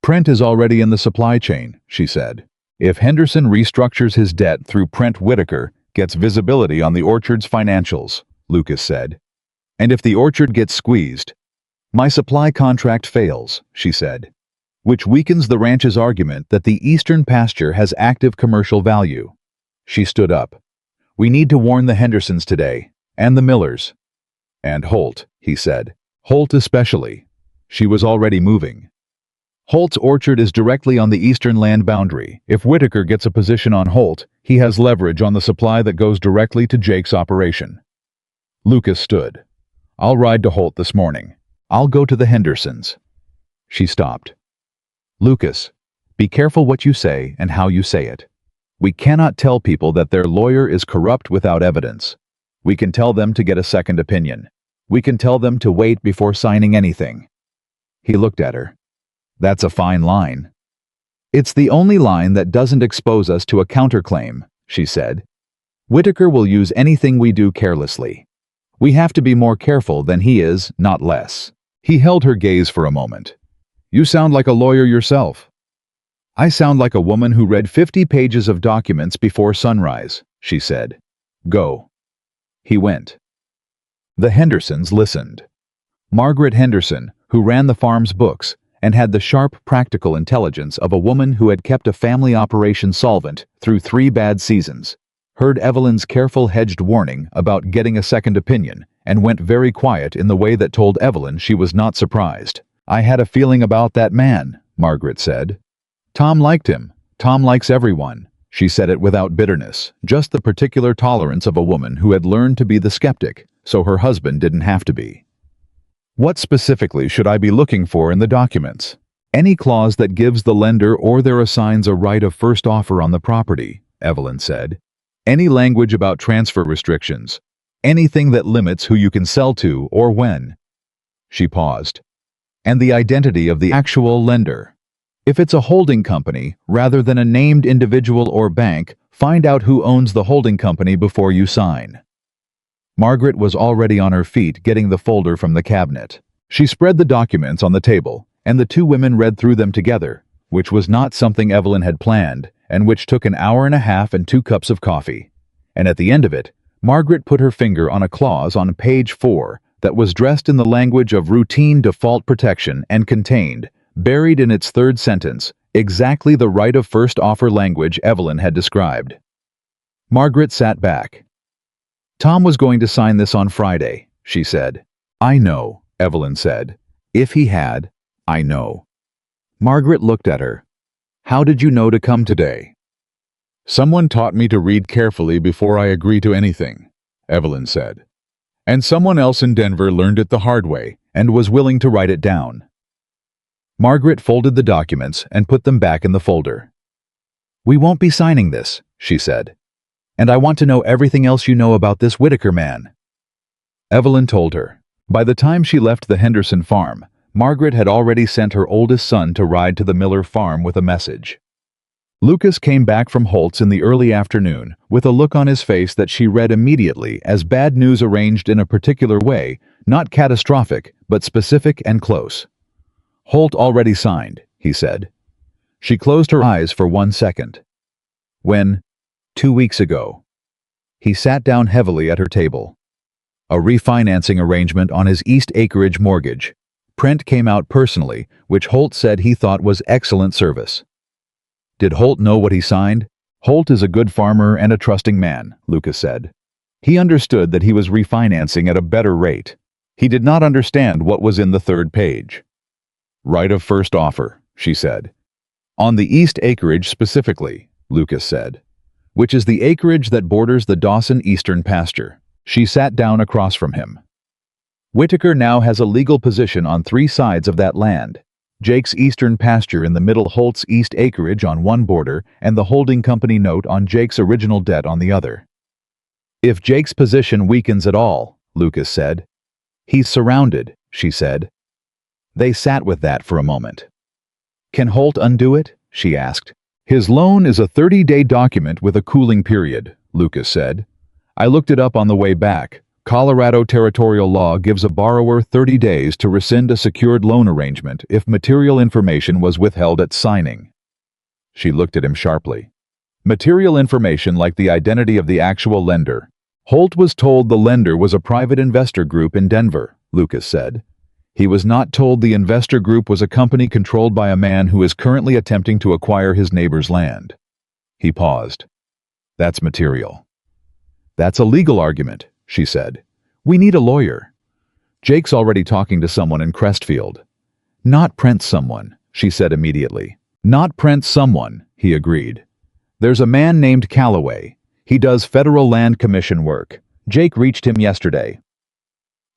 "Prent is already in the supply chain," she said. "If Henderson restructures his debt through Prent Whitaker, gets visibility on the orchard's financials," Lucas said. "And if the orchard gets squeezed, my supply contract fails," she said, which weakens the ranch's argument that the eastern pasture has active commercial value. She stood up. "We need to warn the Hendersons today, and the Millers." "And Holt," he said. "Holt especially." She was already moving. "Holt's orchard is directly on the eastern land boundary. If Whitaker gets a position on Holt, he has leverage on the supply that goes directly to Jake's operation." Lucas stood. "I'll ride to Holt this morning. I'll go to the Hendersons." She stopped. "Lucas, be careful what you say and how you say it. We cannot tell people that their lawyer is corrupt without evidence. We can tell them to get a second opinion. We can tell them to wait before signing anything." He looked at her. "That's a fine line." "It's the only line that doesn't expose us to a counterclaim," she said. "Whitaker will use anything we do carelessly. We have to be more careful than he is, not less." He held her gaze for a moment. "You sound like a lawyer yourself." "I sound like a woman who read 50 pages of documents before sunrise," she said. "Go." He went. The Hendersons listened. Margaret Henderson, who ran the farm's books, and had the sharp, practical intelligence of a woman who had kept a family operation solvent through 3 bad seasons, heard Evelyn's careful hedged warning about getting a second opinion and went very quiet in the way that told Evelyn she was not surprised. "I had a feeling about that man," Margaret said. "Tom liked him. Tom likes everyone." She said it without bitterness, just the particular tolerance of a woman who had learned to be the skeptic, so her husband didn't have to be. "What specifically should I be looking for in the documents?" "Any clause that gives the lender or their assigns a right of first offer on the property," Evelyn said. "Any language about transfer restrictions. Anything that limits who you can sell to or when." She paused. "And the identity of the actual lender. If it's a holding company, rather than a named individual or bank, find out who owns the holding company before you sign." Margaret was already on her feet getting the folder from the cabinet. She spread the documents on the table, and the 2 women read through them together, which was not something Evelyn had planned, and which took an hour and a half and 2 cups of coffee. And at the end of it, Margaret put her finger on a clause on page 4 that was dressed in the language of routine default protection and contained, buried in its 3rd sentence, exactly the right of first offer language Evelyn had described. Margaret sat back. "Tom was going to sign this on Friday," she said. "I know," Evelyn said. "If he had, I know." Margaret looked at her. "How did you know to come today?" "Someone taught me to read carefully before I agree to anything," Evelyn said. "And someone else in Denver learned it the hard way and was willing to write it down." Margaret folded the documents and put them back in the folder. "We won't be signing this," she said. "And I want to know everything else you know about this Whitaker man." Evelyn told her. By the time she left the Henderson farm, Margaret had already sent her oldest son to ride to the Miller farm with a message. Lucas came back from Holt's in the early afternoon with a look on his face that she read immediately as bad news arranged in a particular way, not catastrophic, but specific and close. "Holt already signed," he said. She closed her eyes for 1 second. "When?" "2 weeks ago." He sat down heavily at her table. "A refinancing arrangement on his East Acreage mortgage. Prent came out personally, which Holt said he thought was excellent service." "Did Holt know what he signed?" "Holt is a good farmer and a trusting man," Lucas said. He understood that he was refinancing at a better rate. He did not understand what was in the third page. "Right of first offer," she said. "On the East Acreage specifically," Lucas said, "which is the acreage that borders the Dawson Eastern pasture." She sat down across from him. "Whitaker now has a legal position on 3 sides of that land. Jake's Eastern pasture in the middle, Holt's East Acreage on one border, and the holding company note on Jake's original debt on the other. If Jake's position weakens at all," Lucas said. "He's surrounded," she said. They sat with that for a moment. "Can Holt undo it?" she asked. "His loan is a 30-day document with a cooling period," Lucas said. "I looked it up on the way back. Colorado territorial law gives a borrower 30 days to rescind a secured loan arrangement if material information was withheld at signing." She looked at him sharply. "Material information like the identity of the actual lender." "Holt was told the lender was a private investor group in Denver," Lucas said. "He was not told the investor group was a company controlled by a man who is currently attempting to acquire his neighbor's land." He paused. "That's material." "That's a legal argument," she said. "We need a lawyer." "Jake's already talking to someone in Crestfield." "Not Prent's someone," she said immediately. "Not Prent's someone," he agreed. "There's a man named Calloway. He does Federal Land Commission work. Jake reached him yesterday."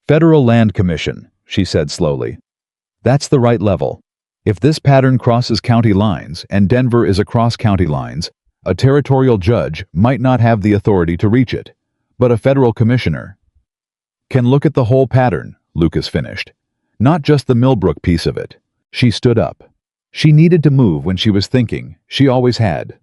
"Federal Land Commission," she said slowly. "That's the right level. If this pattern crosses county lines, and Denver is across county lines, a territorial judge might not have the authority to reach it, but a federal commissioner can look at the whole pattern," Lucas finished. "Not just the Millbrook piece of it." She stood up. She needed to move when she was thinking. She always had.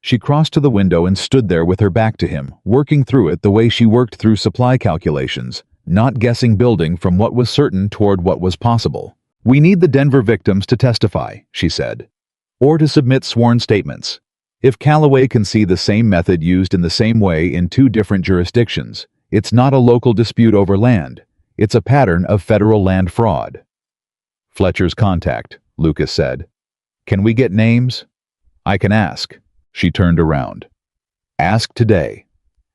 She crossed to the window and stood there with her back to him, working through it the way she worked through supply calculations, not guessing, building from what was certain toward what was possible. "We need the Denver victims to testify," she said, "or to submit sworn statements. If Calloway can see the same method used in the same way in 2 different jurisdictions, it's not a local dispute over land. It's a pattern of federal land fraud." "Fletcher's contact," Lucas said. "Can we get names?" "I can ask." She turned around. "Ask today.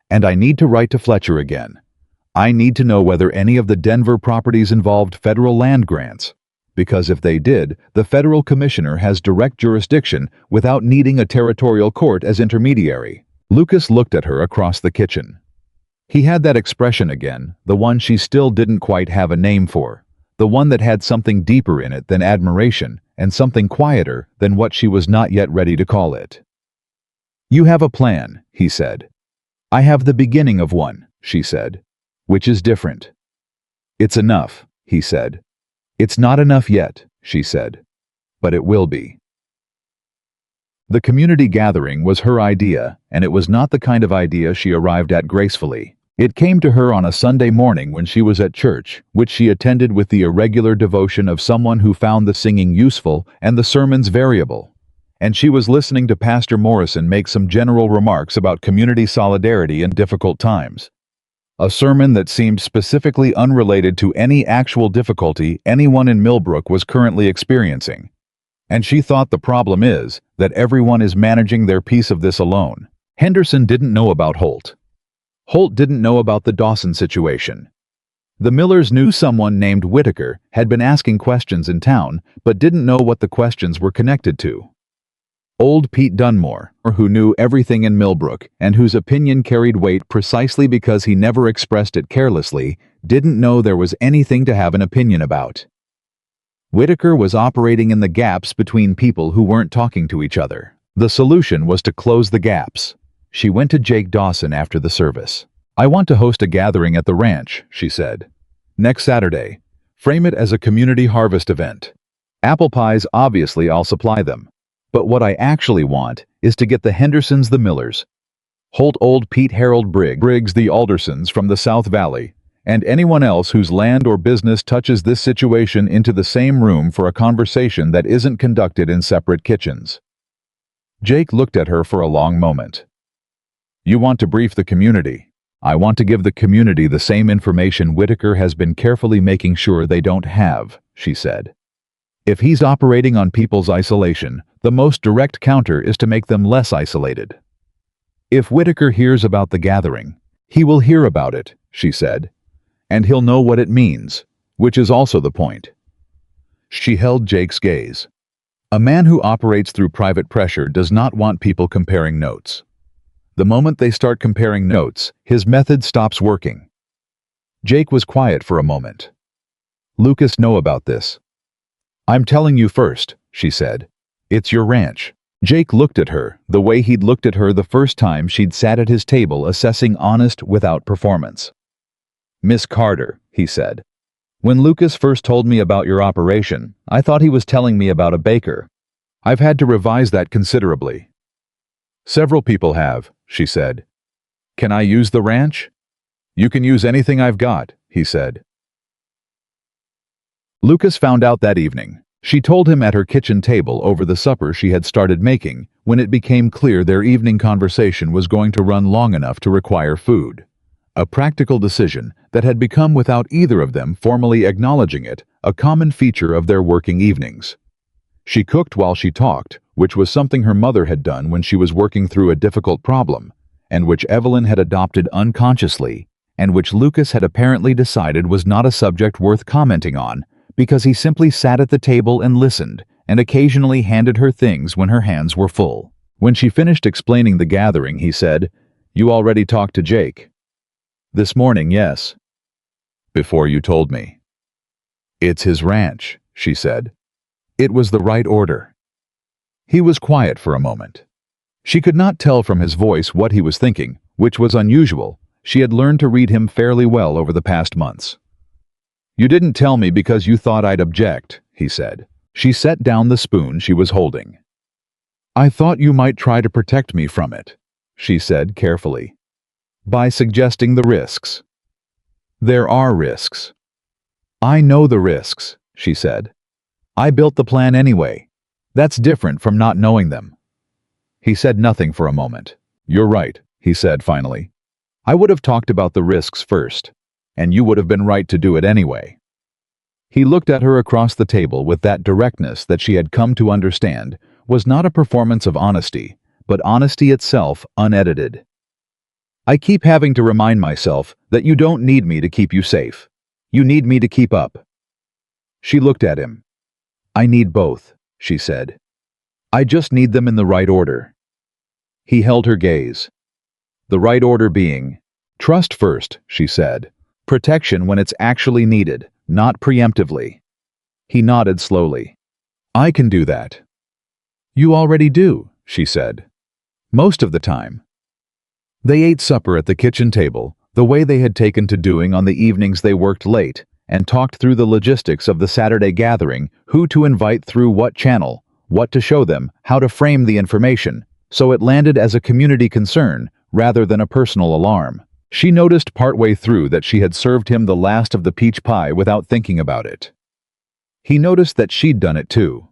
And I need to write to Fletcher again. I need to know whether any of the Denver properties involved federal land grants. Because if they did, the federal commissioner has direct jurisdiction without needing a territorial court as intermediary." Lucas looked at her across the kitchen. He had that expression again, the one she still didn't quite have a name for, the one that had something deeper in it than admiration and something quieter than what she was not yet ready to call it. "You have a plan," he said. "I have the beginning of one," she said. "Which is different." "It's enough," he said. "It's not enough yet," she said. "But it will be." The community gathering was her idea, and it was not the kind of idea she arrived at gracefully. It came to her on a Sunday morning when she was at church, which she attended with the irregular devotion of someone who found the singing useful and the sermons variable. And she was listening to Pastor Morrison make some general remarks about community solidarity in difficult times. A sermon that seemed specifically unrelated to any actual difficulty anyone in Millbrook was currently experiencing. And she thought the problem is that everyone is managing their piece of this alone. Henderson didn't know about Holt. Holt didn't know about the Dawson situation. The Millers knew someone named Whitaker had been asking questions in town, but didn't know what the questions were connected to. Old Pete Dunmore, who knew everything in Millbrook and whose opinion carried weight precisely because he never expressed it carelessly, didn't know there was anything to have an opinion about. Whitaker was operating in the gaps between people who weren't talking to each other. The solution was to close the gaps. She went to Jake Dawson after the service. "I want to host a gathering at the ranch," she said. "Next Saturday. Frame it as a community harvest event. Apple pies, obviously I'll supply them. But what I actually want is to get the Hendersons, the Millers, Holt, old Pete, Harold Briggs, the Aldersons from the South Valley, and anyone else whose land or business touches this situation into the same room for a conversation that isn't conducted in separate kitchens. Jake looked at her for a long moment. You want to brief the community. I want to give the community the same information Whitaker has been carefully making sure they don't have, she said. If he's operating on people's isolation, the most direct counter is to make them less isolated. If Whitaker hears about the gathering, he will hear about it, she said, and he'll know what it means, which is also the point. She held Jake's gaze. A man who operates through private pressure does not want people comparing notes. The moment they start comparing notes, his method stops working. Jake was quiet for a moment. Lucas know about this. I'm telling you first, she said. It's your ranch. Jake looked at her, the way he'd looked at her the first time she'd sat at his table assessing honest without performance. Miss Carter, he said. When Lucas first told me about your operation, I thought he was telling me about a baker. I've had to revise that considerably. Several people have, she said. Can I use the ranch? You can use anything I've got, he said. Lucas found out that evening. She told him at her kitchen table over the supper she had started making when it became clear their evening conversation was going to run long enough to require food. A practical decision that had become, without either of them formally acknowledging it, a common feature of their working evenings. She cooked while she talked, which was something her mother had done when she was working through a difficult problem, and which Evelyn had adopted unconsciously, and which Lucas had apparently decided was not a subject worth commenting on, because he simply sat at the table and listened, and occasionally handed her things when her hands were full. When she finished explaining the gathering, he said, You already talked to Jake? This morning, yes. Before you told me. It's his ranch, she said. It was the right order. He was quiet for a moment. She could not tell from his voice what he was thinking, which was unusual. She had learned to read him fairly well over the past months. You didn't tell me because you thought I'd object, he said. She set down the spoon she was holding. I thought you might try to protect me from it, she said carefully. By suggesting the risks. There are risks. I know the risks, she said. I built the plan anyway. That's different from not knowing them. He said nothing for a moment. You're right, he said finally. I would have talked about the risks first, and you would have been right to do it anyway. He looked at her across the table with that directness that she had come to understand was not a performance of honesty, but honesty itself unedited. I keep having to remind myself that you don't need me to keep you safe. You need me to keep up. She looked at him. I need both, she said. I just need them in the right order. He held her gaze. The right order being, trust first, she said. Protection when it's actually needed, not preemptively. He nodded slowly. I can do that. You already do, she said. Most of the time. They ate supper at the kitchen table, the way they had taken to doing on the evenings they worked late, and talked through the logistics of the Saturday gathering, who to invite through what channel, what to show them, how to frame the information, so it landed as a community concern rather than a personal alarm. She noticed partway through that she had served him the last of the peach pie without thinking about it. He noticed that she'd done it too.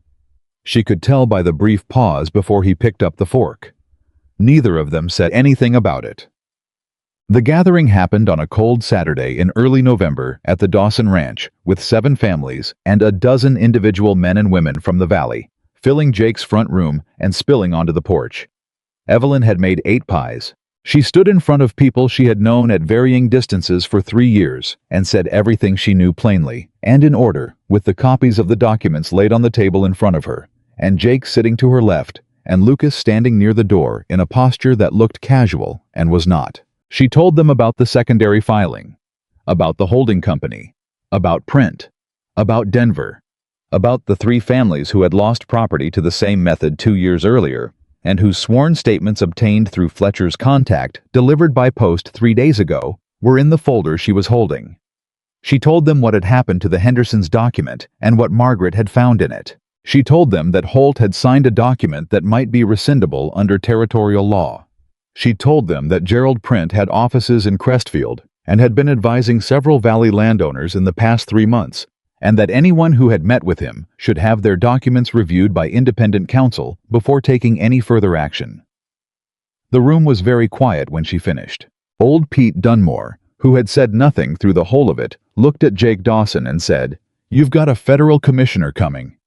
She could tell by the brief pause before he picked up the fork. Neither of them said anything about it. The gathering happened on a cold Saturday in early November at the Dawson Ranch with 7 families and a dozen individual men and women from the valley, filling Jake's front room and spilling onto the porch. Evelyn had made 8 pies. She stood in front of people she had known at varying distances for 3 years and said everything she knew plainly and in order, with the copies of the documents laid on the table in front of her, and Jake sitting to her left, and Lucas standing near the door in a posture that looked casual and was not. She told them about the secondary filing, about the holding company, about print, about Denver, about the 3 families who had lost property to the same method 2 years earlier, and whose sworn statements obtained through Fletcher's contact, delivered by post 3 days ago, were in the folder she was holding. She told them what had happened to the Hendersons' document and what Margaret had found in it. She told them that Holt had signed a document that might be rescindable under territorial law. She told them that Gerald Print had offices in Crestfield and had been advising several Valley landowners in the past 3 months, and that anyone who had met with him should have their documents reviewed by independent counsel before taking any further action. The room was very quiet when she finished. Old Pete Dunmore, who had said nothing through the whole of it, looked at Jake Dawson and said, "You've got a federal commissioner coming."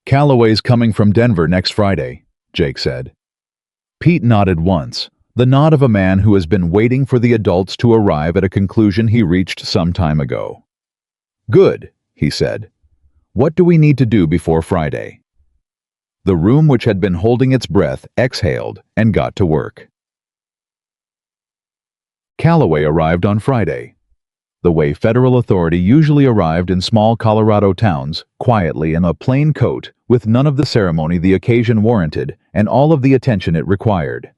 "Calloway's coming from Denver next Friday," Jake said. Pete nodded once, the nod of a man who has been waiting for the adults to arrive at a conclusion he reached some time ago. "Good," he said. "What do we need to do before Friday?" The room, which had been holding its breath, exhaled and got to work. Calloway arrived on Friday. The way federal authority usually arrived in small Colorado towns, quietly in a plain coat, with none of the ceremony the occasion warranted and all of the attention it required.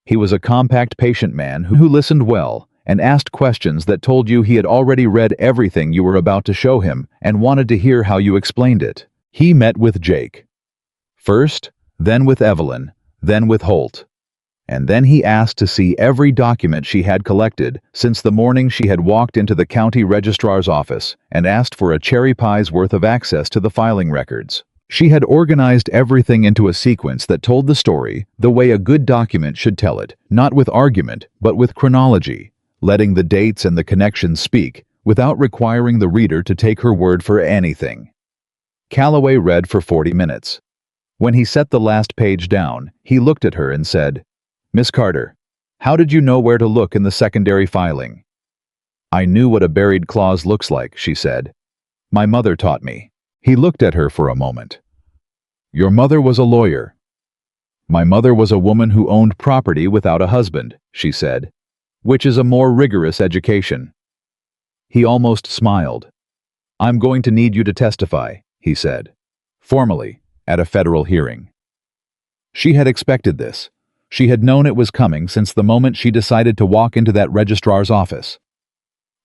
He was a compact, patient man who listened well and asked questions that told you he had already read everything you were about to show him and wanted to hear how you explained it. He met with Jake first, then with Evelyn, then with Holt. And then he asked to see every document she had collected since the morning she had walked into the county registrar's office and asked for a cherry pie's worth of access to the filing records. She had organized everything into a sequence that told the story the way a good document should tell it, not with argument, but with chronology, letting the dates and the connections speak without requiring the reader to take her word for anything. Calloway read for 40 minutes. When he set the last page down, he looked at her and said, "Miss Carter, how did you know where to look in the secondary filing?" "I knew what a buried clause looks like," she said. "My mother taught me." He looked at her for a moment. "Your mother was a lawyer." "My mother was a woman who owned property without a husband," she said, "which is a more rigorous education." He almost smiled. "I'm going to need you to testify," he said, "formally, at a federal hearing." She had expected this. She had known it was coming since the moment she decided to walk into that registrar's office.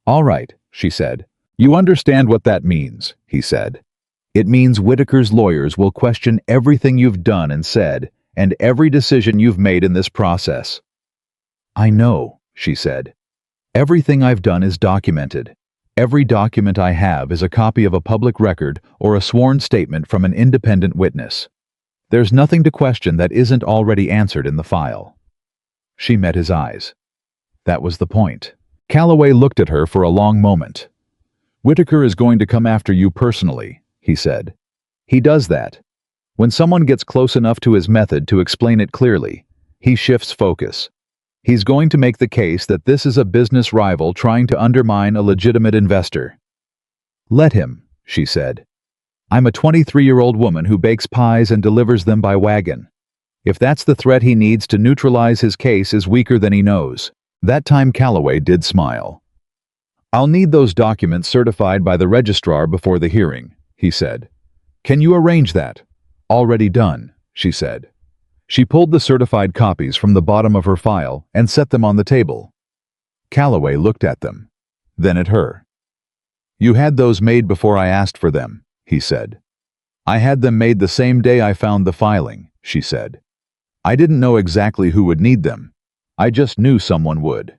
"All right," she said. "You understand what that means," he said. "It means Whitaker's lawyers will question everything you've done and said, and every decision you've made in this process." "I know," she said. "Everything I've done is documented. Every document I have is a copy of a public record or a sworn statement from an independent witness. There's nothing to question that isn't already answered in the file." She met his eyes. That was the point. Calloway looked at her for a long moment. "Whitaker is going to come after you personally," he said. "He does that. When someone gets close enough to his method to explain it clearly, he shifts focus. He's going to make the case that this is a business rival trying to undermine a legitimate investor." "Let him," she said. "I'm a 23-year-old woman who bakes pies and delivers them by wagon. If that's the threat he needs to neutralize his case is weaker than he knows." That time Calloway did smile. "I'll need those documents certified by the registrar before the hearing," he said. "Can you arrange that?" "Already done," she said. She pulled the certified copies from the bottom of her file and set them on the table. Calloway looked at them, then at her. "You had those made before I asked for them," he said. "I had them made the same day I found the filing," she said. "I didn't know exactly who would need them. I just knew someone would."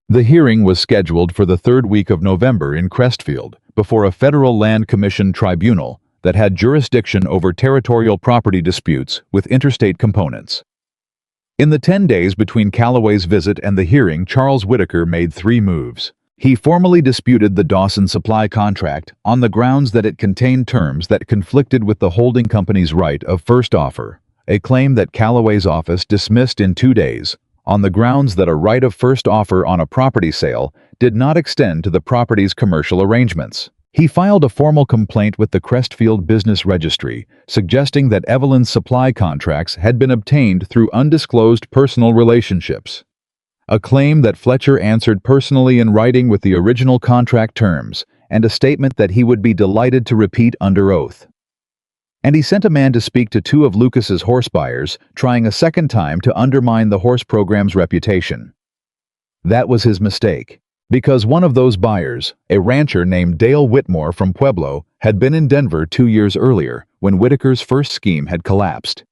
The hearing was scheduled for the 3rd week of November in Crestfield before a federal land commission tribunal that had jurisdiction over territorial property disputes with interstate components. In the 10 days between Calloway's visit and the hearing, Charles Whitaker made 3 moves. He formally disputed the Dawson supply contract on the grounds that it contained terms that conflicted with the holding company's right of first offer, a claim that Calloway's office dismissed in 2 days, on the grounds that a right of first offer on a property sale did not extend to the property's commercial arrangements. He filed a formal complaint with the Crestfield Business Registry, suggesting that Evelyn's supply contracts had been obtained through undisclosed personal relationships. A claim that Fletcher answered personally in writing with the original contract terms, and a statement that he would be delighted to repeat under oath. And he sent a man to speak to 2 of Lucas's horse buyers, trying a second time to undermine the horse program's reputation. That was his mistake. Because one of those buyers, a rancher named Dale Whitmore from Pueblo, had been in Denver 2 years earlier when Whitaker's first scheme had collapsed.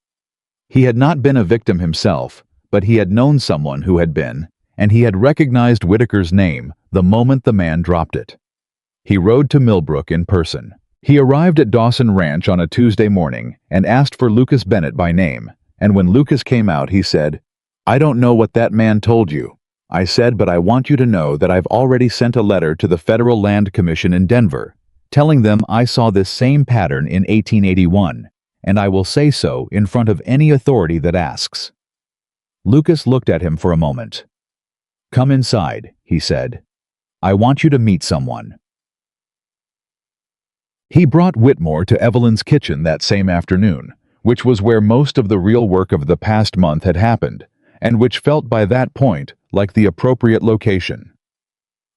He had not been a victim himself, but he had known someone who had been, and he had recognized Whitaker's name the moment the man dropped it. He rode to Millbrook in person. He arrived at Dawson Ranch on a Tuesday morning and asked for Lucas Bennett by name, and when Lucas came out he said, "I don't know what that man told you." I said, "But I want you to know that I've already sent a letter to the Federal Land Commission in Denver, telling them I saw this same pattern in 1881, and I will say so in front of any authority that asks." Lucas looked at him for a moment. "Come inside," he said. "I want you to meet someone." He brought Whitmore to Evelyn's kitchen that same afternoon, which was where most of the real work of the past month had happened, and which felt by that point like the appropriate location.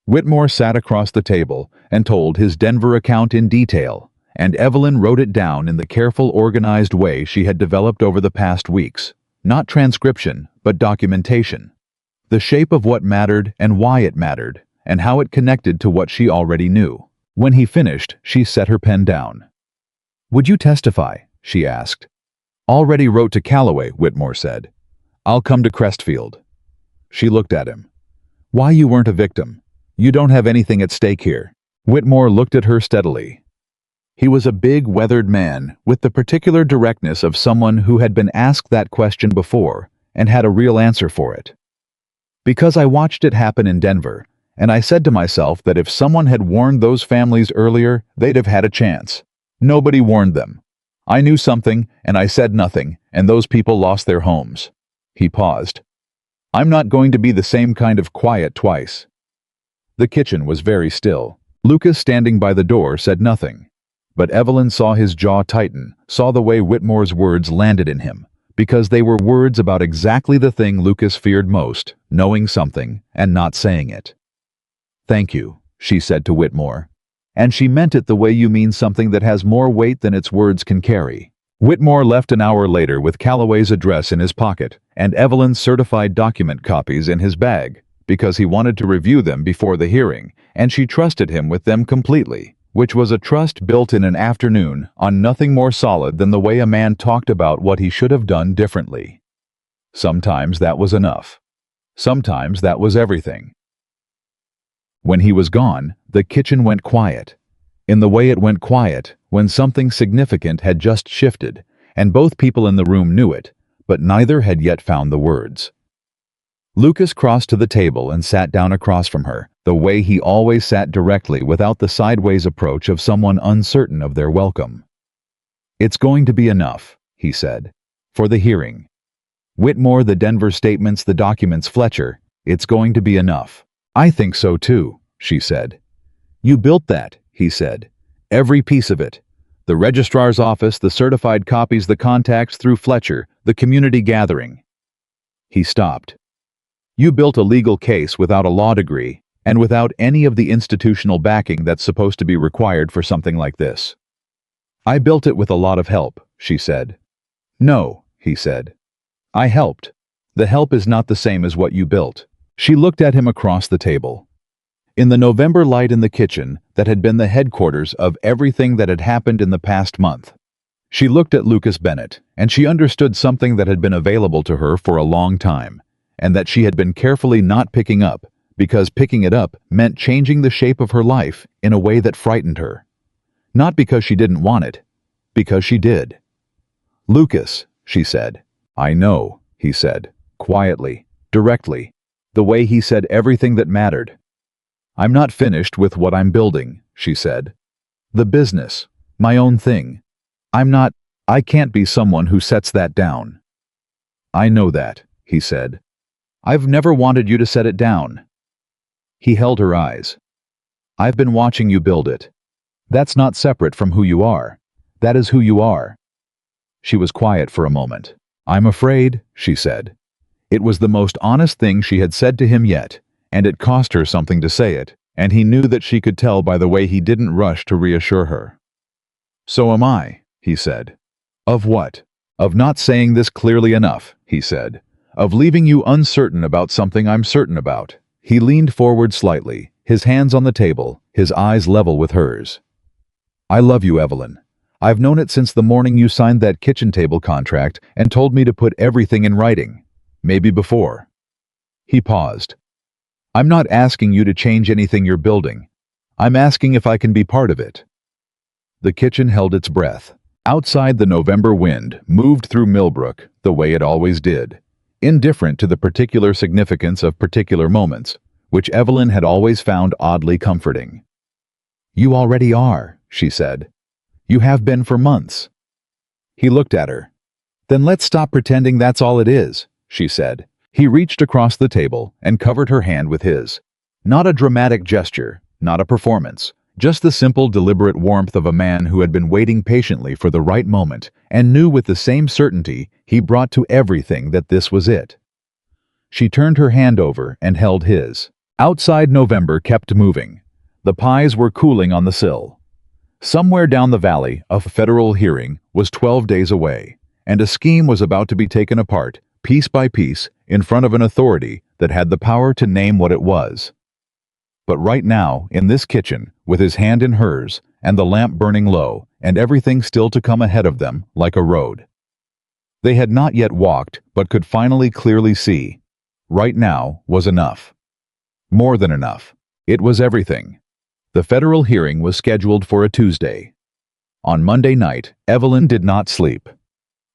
Whitmore sat across the table and told his Denver account in detail, and Evelyn wrote it down in the careful, organized way she had developed over the past weeks. Not transcription, but documentation. The shape of what mattered and why it mattered, and how it connected to what she already knew. When he finished, she set her pen down. "Would you testify?" she asked. "Already wrote to Calloway," Whitmore said. "I'll come to Crestfield." She looked at him. "Why you weren't a victim? You don't have anything at stake here." Whitmore looked at her steadily. He was a big, weathered man with the particular directness of someone who had been asked that question before and had a real answer for it. "Because I watched it happen in Denver, and I said to myself that if someone had warned those families earlier, they'd have had a chance. Nobody warned them. I knew something, and I said nothing, and those people lost their homes." He paused. "I'm not going to be the same kind of quiet twice." The kitchen was very still. Lucas, standing by the door, said nothing. But Evelyn saw his jaw tighten, saw the way Whitmore's words landed in him, because they were words about exactly the thing Lucas feared most, knowing something and not saying it. "Thank you," she said to Whitmore. "And she meant it the way you mean something that has more weight than its words can carry." Whitmore left an hour later with Calloway's address in his pocket and Evelyn's certified document copies in his bag, because he wanted to review them before the hearing, and she trusted him with them completely, which was a trust built in an afternoon on nothing more solid than the way a man talked about what he should have done differently. Sometimes that was enough. Sometimes that was everything. When he was gone, the kitchen went quiet. In the way it went quiet when something significant had just shifted, and both people in the room knew it, but neither had yet found the words. Lucas crossed to the table and sat down across from her, the way he always sat, directly, without the sideways approach of someone uncertain of their welcome. "It's going to be enough," he said, "for the hearing. Whitmore, the Denver statements, the documents, Fletcher, it's going to be enough." "I think so too," she said. "You built that," he said. "Every piece of it. The registrar's office, the certified copies, the contacts through Fletcher, the community gathering." He stopped. "You built a legal case without a law degree, and without any of the institutional backing that's supposed to be required for something like this." "I built it with a lot of help," she said. "No," he said. "I helped. The help is not the same as what you built." She looked at him across the table. In the November light in the kitchen that had been the headquarters of everything that had happened in the past month, she looked at Lucas Bennett, and she understood something that had been available to her for a long time, and that she had been carefully not picking up, because picking it up meant changing the shape of her life in a way that frightened her. Not because she didn't want it, because she did. "Lucas," she said. "I know," he said, quietly, directly, the way he said everything that mattered. "I'm not finished with what I'm building," she said. "The business, my own thing. I can't be someone who sets that down." "I know that," he said. "I've never wanted you to set it down." He held her eyes. "I've been watching you build it. That's not separate from who you are. That is who you are." She was quiet for a moment. "I'm afraid," she said. It was the most honest thing she had said to him yet, and it cost her something to say it, and he knew that she could tell by the way he didn't rush to reassure her. "So am I," he said. "Of what?" "Of not saying this clearly enough," he said. "Of leaving you uncertain about something I'm certain about." He leaned forward slightly, his hands on the table, his eyes level with hers. "I love you, Evelyn. I've known it since the morning you signed that kitchen table contract and told me to put everything in writing. Maybe before." He paused. "I'm not asking you to change anything you're building. I'm asking if I can be part of it." The kitchen held its breath. Outside, the November wind moved through Millbrook the way it always did, indifferent to the particular significance of particular moments, which Evelyn had always found oddly comforting. "You already are," she said. "You have been for months." He looked at her. "Then let's stop pretending that's all it is," she said. He reached across the table and covered her hand with his. Not a dramatic gesture, not a performance, just the simple, deliberate warmth of a man who had been waiting patiently for the right moment and knew with the same certainty he brought to everything that this was it. She turned her hand over and held his. Outside, November kept moving. The pies were cooling on the sill. Somewhere down the valley, a federal hearing was 12 days away, and a scheme was about to be taken apart, piece by piece, in front of an authority that had the power to name what it was. But right now, in this kitchen, with his hand in hers, and the lamp burning low, and everything still to come ahead of them, like a road. They had not yet walked, but could finally clearly see. Right now was enough. More than enough. It was everything. The federal hearing was scheduled for a Tuesday. On Monday night, Evelyn did not sleep.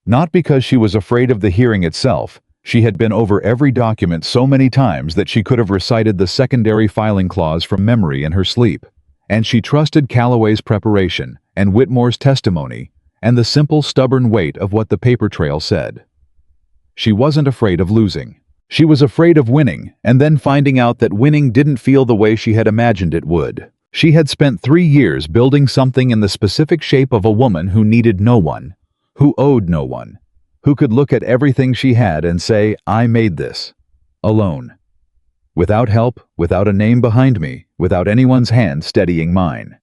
Not because she was afraid of the hearing itself. She had been over every document so many times that she could have recited the secondary filing clause from memory in her sleep, and she trusted Calloway's preparation and Whitmore's testimony and the simple, stubborn weight of what the paper trail said. She wasn't afraid of losing. She was afraid of winning, and then finding out that winning didn't feel the way she had imagined it would. She had spent 3 years building something in the specific shape of a woman who needed no one, who owed no one, who could look at everything she had and say, "I made this. Alone. Without help, without a name behind me, without anyone's hand steadying mine."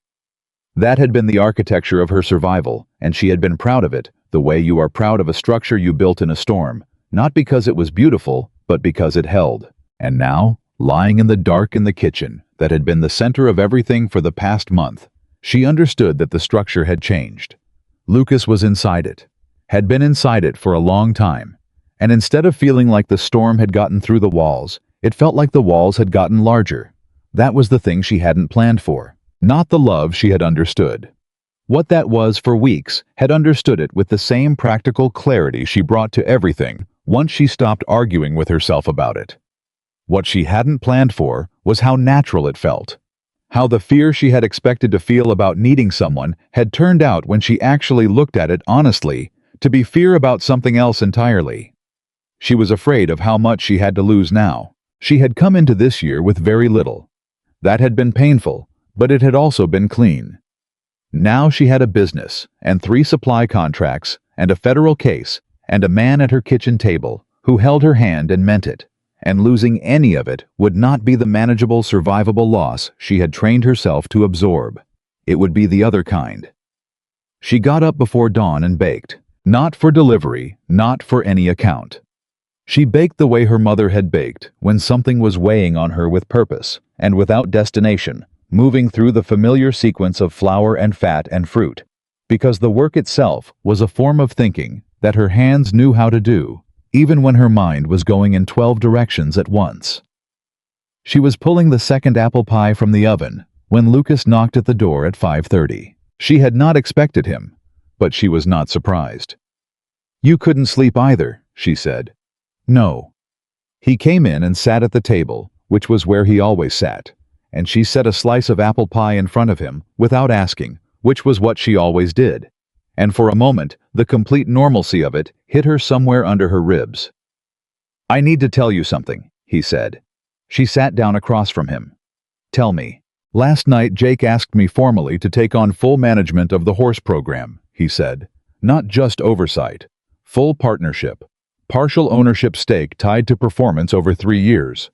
That had been the architecture of her survival, and she had been proud of it, the way you are proud of a structure you built in a storm, not because it was beautiful, but because it held. And now, lying in the dark in the kitchen, that had been the center of everything for the past month, she understood that the structure had changed. Lucas was inside it. Had been inside it for a long time, and instead of feeling like the storm had gotten through the walls, it felt like the walls had gotten larger. That was the thing she hadn't planned for, not the love she had understood. What that was for weeks, had understood it with the same practical clarity she brought to everything once she stopped arguing with herself about it. What she hadn't planned for was how natural it felt. How the fear she had expected to feel about needing someone had turned out when she actually looked at it honestly to be fear about something else entirely. She was afraid of how much she had to lose now. She had come into this year with very little. That had been painful, but it had also been clean. Now she had a business, and 3 supply contracts, and a federal case, and a man at her kitchen table who held her hand and meant it, and losing any of it would not be the manageable, survivable loss she had trained herself to absorb. It would be the other kind. She got up before dawn and baked. Not for delivery, not for any account. She baked the way her mother had baked, when something was weighing on her with purpose, and without destination, moving through the familiar sequence of flour and fat and fruit, because the work itself was a form of thinking that her hands knew how to do, even when her mind was going in 12 directions at once. She was pulling the second apple pie from the oven when Lucas knocked at the door at 5:30. She had not expected him, but she was not surprised. "You couldn't sleep either," she said. "No." He came in and sat at the table, which was where he always sat, and she set a slice of apple pie in front of him without asking, which was what she always did. And for a moment, the complete normalcy of it hit her somewhere under her ribs. "I need to tell you something," he said. She sat down across from him. "Tell me." "Last night Jake asked me formally to take on full management of the horse program," he said. "Not just oversight. Full partnership. Partial ownership stake tied to performance over 3 years."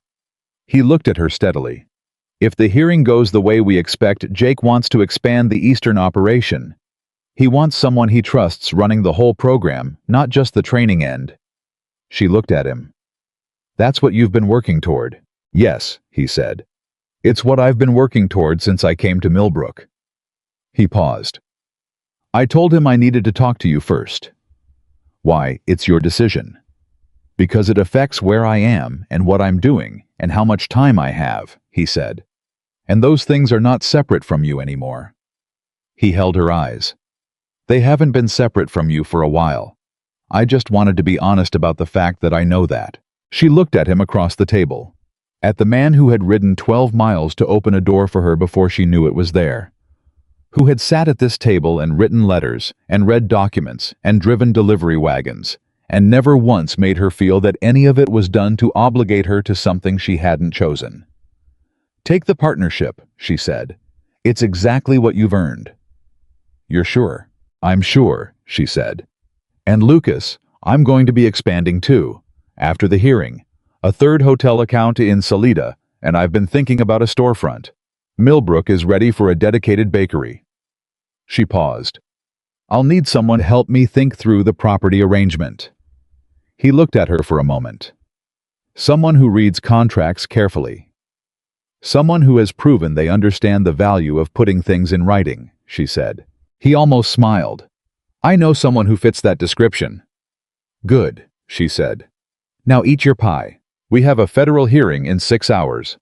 He looked at her steadily. "If the hearing goes the way we expect, Jake wants to expand the Eastern operation. He wants someone he trusts running the whole program, not just the training end." She looked at him. "That's what you've been working toward. Yes, he said. It's what I've been working toward since I came to Millbrook. He paused. I told him I needed to talk to you first. Why, it's your decision. Because it affects where I am and what I'm doing and how much time I have, he said. And those things are not separate from you anymore. He held her eyes. They haven't been separate from you for a while. I just wanted to be honest about the fact that I know that. She looked at him across the table. At the man who had ridden 12 miles to open a door for her before she knew it was there. Who had sat at this table and written letters and read documents and driven delivery wagons, and never once made her feel that any of it was done to obligate her to something she hadn't chosen. Take the partnership, she said. It's exactly what you've earned. You're sure? I'm sure, she said. And Lucas, I'm going to be expanding too. After the hearing, a third hotel account in Salida, and I've been thinking about a storefront. Millbrook is ready for a dedicated bakery. She paused. I'll need someone to help me think through the property arrangement. He looked at her for a moment. Someone who reads contracts carefully. Someone who has proven they understand the value of putting things in writing, she said. He almost smiled. I know someone who fits that description. Good, she said. Now eat your pie. We have a federal hearing in 6 hours.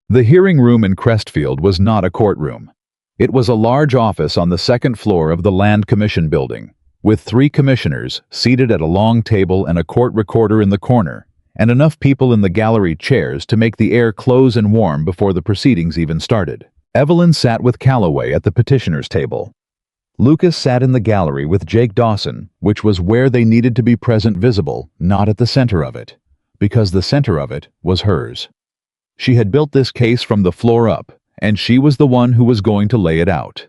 The hearing room in Crestfield was not a courtroom. It was a large office on the second floor of the Land Commission building, with 3 commissioners seated at a long table and a court recorder in the corner, and enough people in the gallery chairs to make the air close and warm before the proceedings even started. Evelyn sat with Calloway at the petitioner's table. Lucas sat in the gallery with Jake Dawson, which was where they needed to be present visible, not at the center of it, because the center of it was hers. She had built this case from the floor up, and she was the one who was going to lay it out.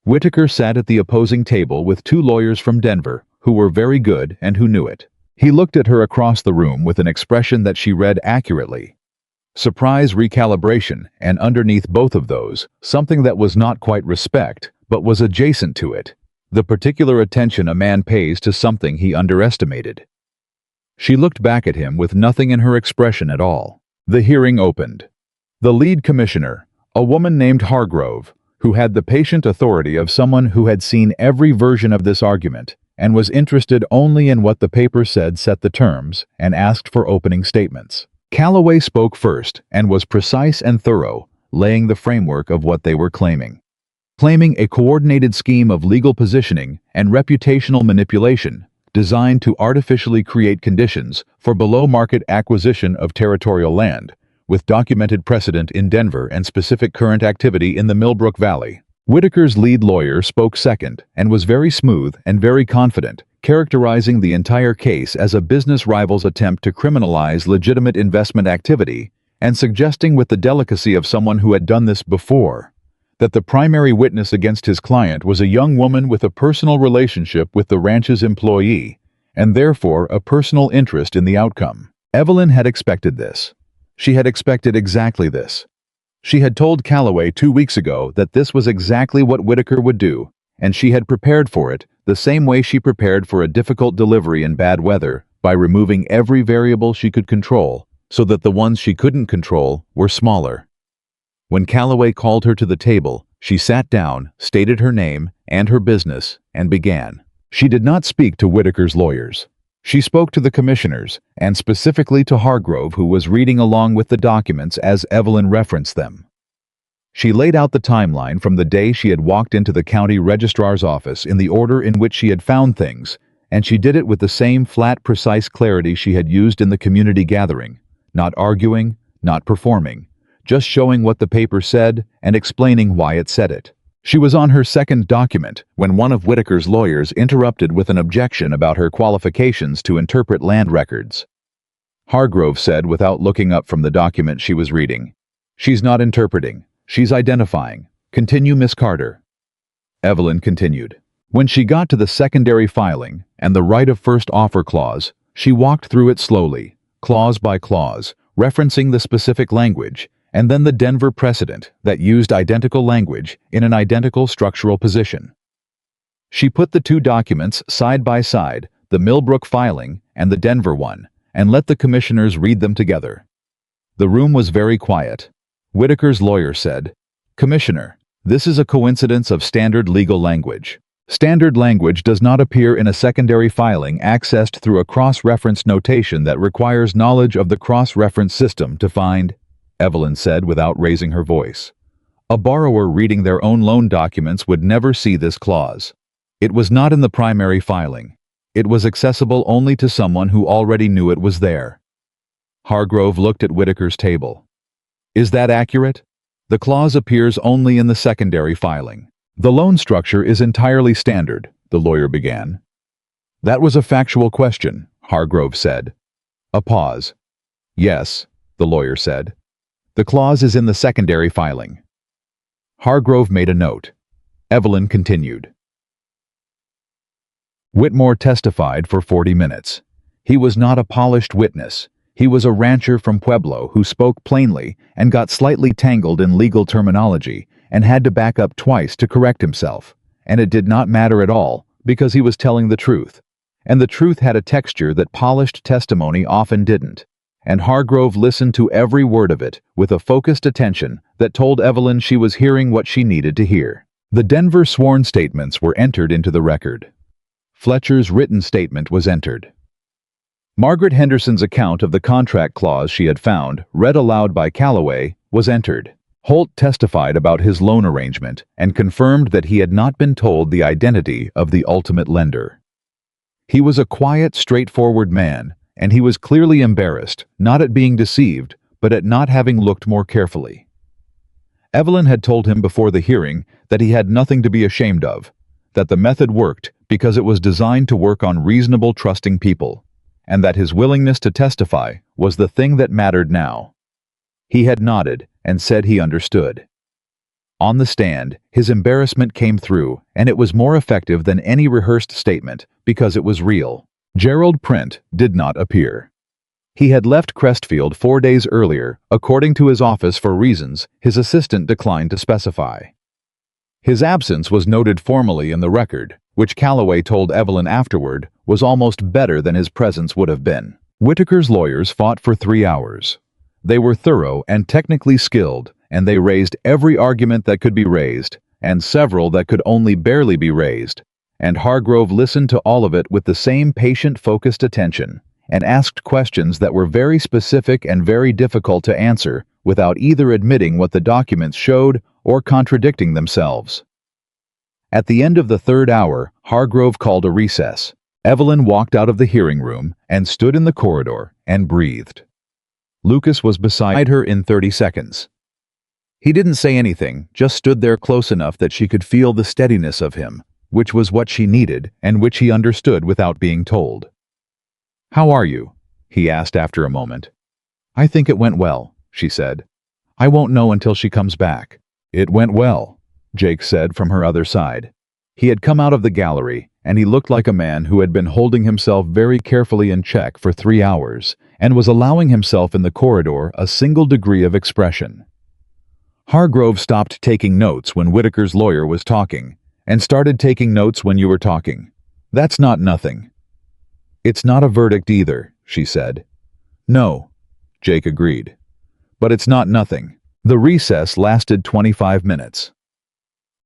Whitaker sat at the opposing table with 2 lawyers from Denver, who were very good and who knew it. He looked at her across the room with an expression that she read accurately. Surprise recalibration, and underneath both of those, something that was not quite respect, but was adjacent to it, the particular attention a man pays to something he underestimated. She looked back at him with nothing in her expression at all. The hearing opened. The lead commissioner, a woman named Hargrove, who had the patient authority of someone who had seen every version of this argument and was interested only in what the paper said set the terms, and asked for opening statements. Calloway spoke first and was precise and thorough, laying the framework of what they were claiming. Claiming a coordinated scheme of legal positioning and reputational manipulation designed to artificially create conditions for below-market acquisition of territorial land, with documented precedent in Denver and specific current activity in the Millbrook Valley. Whitaker's lead lawyer spoke second and was very smooth and very confident, characterizing the entire case as a business rival's attempt to criminalize legitimate investment activity and suggesting with the delicacy of someone who had done this before, that the primary witness against his client was a young woman with a personal relationship with the ranch's employee, and therefore a personal interest in the outcome. Evelyn had expected this. She had expected exactly this. She had told Calloway 2 weeks ago that this was exactly what Whitaker would do, and she had prepared for it the same way she prepared for a difficult delivery in bad weather, by removing every variable she could control, so that the ones she couldn't control were smaller. When Calloway called her to the table, she sat down, stated her name and her business, and began. She did not speak to Whitaker's lawyers. She spoke to the commissioners, and specifically to Hargrove, who was reading along with the documents as Evelyn referenced them. She laid out the timeline from the day she had walked into the county registrar's office in the order in which she had found things, and she did it with the same flat, precise clarity she had used in the community gathering, not arguing, not performing, just showing what the paper said and explaining why it said it. She was on her second document when one of Whitaker's lawyers interrupted with an objection about her qualifications to interpret land records. Hargrove said without looking up from the document she was reading, "She's not interpreting, she's identifying. Continue, Miss Carter." Evelyn continued. When she got to the secondary filing and the right of first offer clause, she walked through it slowly, clause by clause, referencing the specific language, and then the Denver precedent that used identical language in an identical structural position. She put the 2 documents side by side, the Millbrook filing and the Denver one, and let the commissioners read them together. The room was very quiet. Whitaker's lawyer said, "Commissioner, this is a coincidence of standard legal language. Standard language does not appear in a secondary filing accessed through a cross-reference notation that requires knowledge of the cross-reference system to find," Evelyn said without raising her voice. "A borrower reading their own loan documents would never see this clause. It was not in the primary filing. It was accessible only to someone who already knew it was there." Hargrove looked at Whitaker's table. "Is that accurate? The clause appears only in the secondary filing." "The loan structure is entirely standard," the lawyer began. "That was a factual question," Hargrove said. A pause. "Yes," the lawyer said. "The clause is in the secondary filing." Hargrove made a note. Evelyn continued. Whitmore testified for 40 minutes. He was not a polished witness. He was a rancher from Pueblo who spoke plainly and got slightly tangled in legal terminology and had to back up twice to correct himself. And it did not matter at all because he was telling the truth. And the truth had a texture that polished testimony often didn't. And Hargrove listened to every word of it with a focused attention that told Evelyn she was hearing what she needed to hear. The Denver sworn statements were entered into the record. Fletcher's written statement was entered. Margaret Henderson's account of the contract clause she had found, read aloud by Calloway, was entered. Holt testified about his loan arrangement and confirmed that he had not been told the identity of the ultimate lender. He was a quiet, straightforward man, and he was clearly embarrassed, not at being deceived, but at not having looked more carefully. Evelyn had told him before the hearing that he had nothing to be ashamed of, that the method worked because it was designed to work on reasonable, trusting people, and that his willingness to testify was the thing that mattered now. He had nodded and said he understood. On the stand, his embarrassment came through, and it was more effective than any rehearsed statement because it was real. Gerald Print did not appear. He had left Crestfield 4 days earlier, according to his office for reasons his assistant declined to specify. His absence was noted formally in the record, which Calloway told Evelyn afterward was almost better than his presence would have been. Whitaker's lawyers fought for 3 hours. They were thorough and technically skilled, and they raised every argument that could be raised, and several that could only barely be raised, and Hargrove listened to all of it with the same patient, focused attention, and asked questions that were very specific and very difficult to answer without either admitting what the documents showed or contradicting themselves. At the end of the 3rd hour, Hargrove called a recess. Evelyn walked out of the hearing room and stood in the corridor and breathed. Lucas was beside her in 30 seconds. He didn't say anything, just stood there close enough that she could feel the steadiness of him, which was what she needed and which he understood without being told. "How are you?" he asked after a moment. "I think it went well," she said. "I won't know until she comes back." "It went well," Jake said from her other side. He had come out of the gallery, and he looked like a man who had been holding himself very carefully in check for 3 hours and was allowing himself in the corridor a single degree of expression. Hargrove stopped taking notes when Whitaker's lawyer was talking and started taking notes when you were talking. "That's not nothing." "It's not a verdict either," she said. "No," Jake agreed. "But it's not nothing." The recess lasted 25 minutes.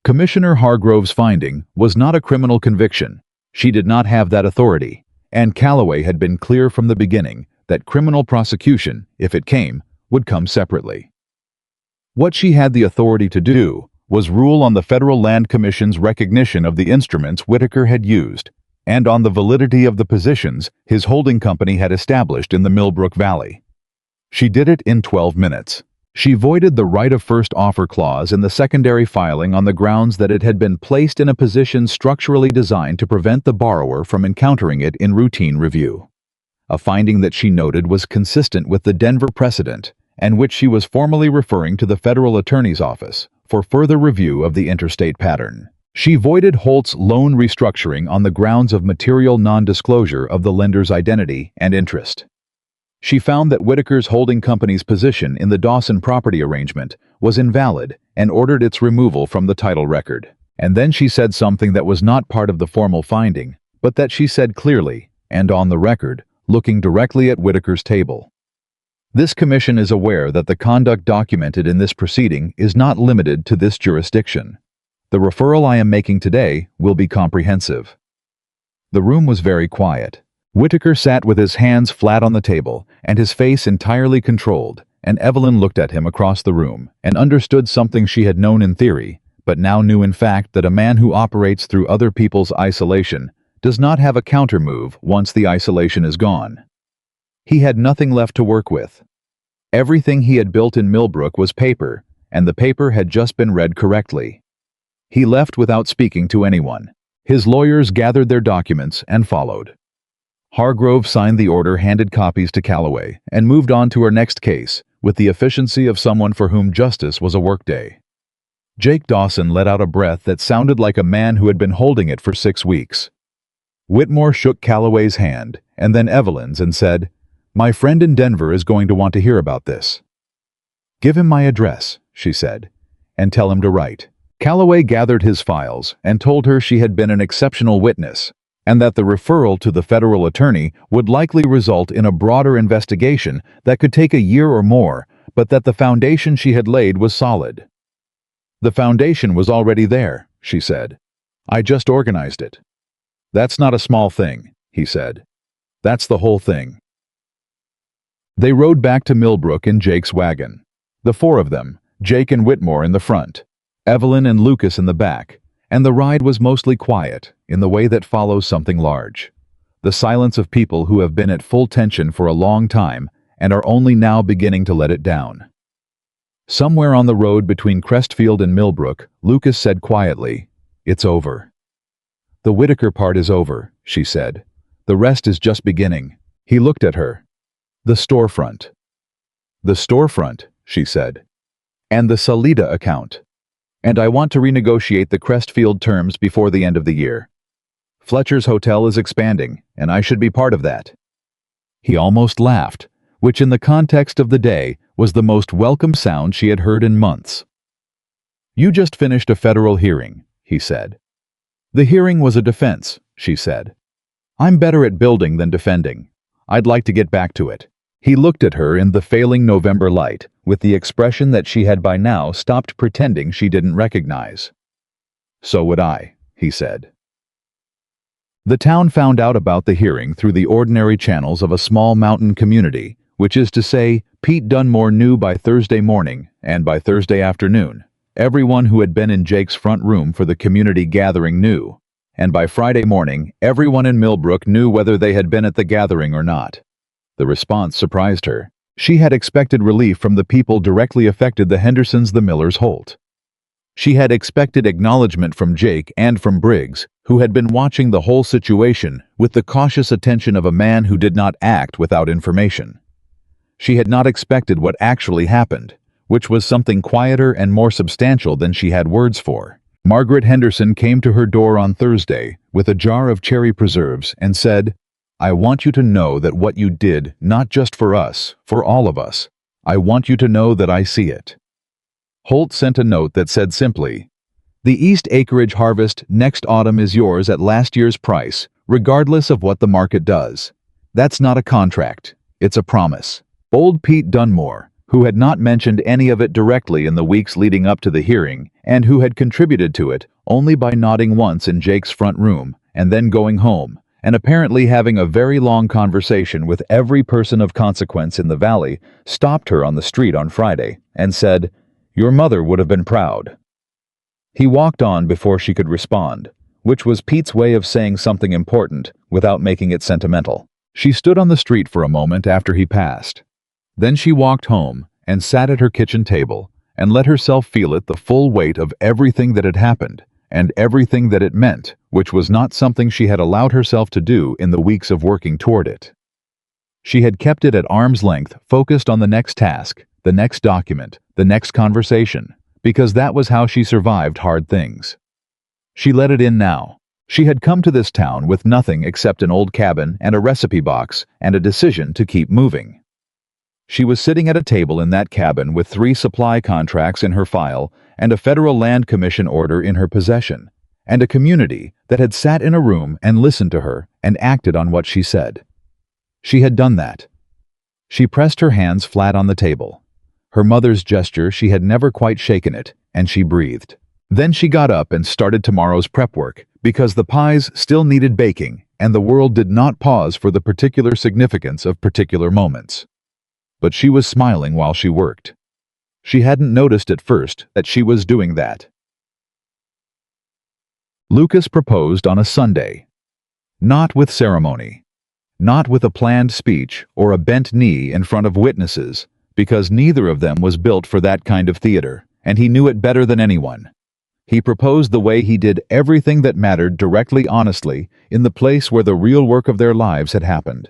Commissioner Hargrove's finding was not a criminal conviction. She did not have that authority, and Calloway had been clear from the beginning that criminal prosecution, if it came, would come separately. What she had the authority to do was rule on the Federal Land Commission's recognition of the instruments Whitaker had used, and on the validity of the positions his holding company had established in the Millbrook Valley. She did it in 12 minutes. She voided the right of first offer clause in the secondary filing on the grounds that it had been placed in a position structurally designed to prevent the borrower from encountering it in routine review. A finding that she noted was consistent with the Denver precedent, and which she was formally referring to the federal attorney's office for further review of the interstate pattern. She voided Holt's loan restructuring on the grounds of material non-disclosure of the lender's identity and interest. She found that Whitaker's holding company's position in the Dawson property arrangement was invalid and ordered its removal from the title record. And then she said something that was not part of the formal finding, but that she said clearly, and on the record, looking directly at Whitaker's table. This commission is aware that the conduct documented in this proceeding is not limited to this jurisdiction. The referral I am making today will be comprehensive. The room was very quiet. Whitaker sat with his hands flat on the table and his face entirely controlled, and Evelyn looked at him across the room and understood something she had known in theory, but now knew in fact, that a man who operates through other people's isolation does not have a counter-move once the isolation is gone. He had nothing left to work with. Everything he had built in Millbrook was paper, and the paper had just been read correctly. He left without speaking to anyone. His lawyers gathered their documents and followed. Hargrove signed the order, handed copies to Calloway, and moved on to her next case, with the efficiency of someone for whom justice was a workday. Jake Dawson let out a breath that sounded like a man who had been holding it for 6 weeks. Whitmore shook Calloway's hand, and then Evelyn's, and said, "My friend in Denver is going to want to hear about this." "Give him my address," she said, "and tell him to write." Calloway gathered his files and told her she had been an exceptional witness, and that the referral to the federal attorney would likely result in a broader investigation that could take a year or more, but that the foundation she had laid was solid. "The foundation was already there," she said. "I just organized it." "That's not a small thing," he said. "That's the whole thing." They rode back to Millbrook in Jake's wagon. The 4 of them, Jake and Whitmore in the front, Evelyn and Lucas in the back, and the ride was mostly quiet, in the way that follows something large. The silence of people who have been at full tension for a long time and are only now beginning to let it down. Somewhere on the road between Crestfield and Millbrook, Lucas said quietly, "It's over." "The Whitaker part is over," she said. "The rest is just beginning." He looked at her. "The storefront." "The storefront," she said. "And the Salida account. And I want to renegotiate the Crestfield terms before the end of the year. Fletcher's Hotel is expanding, and I should be part of that." He almost laughed, which in the context of the day was the most welcome sound she had heard in months. "You just finished a federal hearing," he said. "The hearing was a defense," she said. "I'm better at building than defending. I'd like to get back to it." He looked at her in the failing November light, with the expression that she had by now stopped pretending she didn't recognize. "So would I," he said. The town found out about the hearing through the ordinary channels of a small mountain community, which is to say, Pete Dunmore knew by Thursday morning, and by Thursday afternoon. Everyone who had been in Jake's front room for the community gathering knew, and by Friday morning, everyone in Millbrook knew whether they had been at the gathering or not. The response surprised her. She had expected relief from the people directly affected, the Hendersons, the Millers, Holt. She had expected acknowledgement from Jake and from Briggs, who had been watching the whole situation with the cautious attention of a man who did not act without information. She had not expected what actually happened, which was something quieter and more substantial than she had words for. Margaret Henderson came to her door on Thursday with a jar of cherry preserves and said, "I want you to know that what you did, not just for us, for all of us. I want you to know that I see it." Holt sent a note that said simply, "The East Acreage harvest next autumn is yours at last year's price, regardless of what the market does. That's not a contract, it's a promise." Old Pete Dunmore, who had not mentioned any of it directly in the weeks leading up to the hearing, and who had contributed to it only by nodding once in Jake's front room and then going home, and apparently having a very long conversation with every person of consequence in the valley, stopped her on the street on Friday and said, "Your mother would have been proud." He walked on before she could respond, which was Pete's way of saying something important without making it sentimental. She stood on the street for a moment after he passed. Then she walked home and sat at her kitchen table and let herself feel it, the full weight of everything that had happened and everything that it meant, which was not something she had allowed herself to do in the weeks of working toward it. She had kept it at arm's length, focused on the next task, the next document, the next conversation, because that was how she survived hard things. She let it in now. She had come to this town with nothing except an old cabin and a recipe box and a decision to keep moving. She was sitting at a table in that cabin with 3 supply contracts in her file and a Federal Land Commission order in her possession, and a community that had sat in a room and listened to her and acted on what she said. She had done that. She pressed her hands flat on the table. Her mother's gesture, she had never quite shaken it, and she breathed. Then she got up and started tomorrow's prep work, because the pies still needed baking, and the world did not pause for the particular significance of particular moments. But she was smiling while she worked. She hadn't noticed at first that she was doing that. Lucas proposed on a Sunday. Not with ceremony. Not with a planned speech or a bent knee in front of witnesses, because neither of them was built for that kind of theater, and he knew it better than anyone. He proposed the way he did everything that mattered directly, honestly, in the place where the real work of their lives had happened.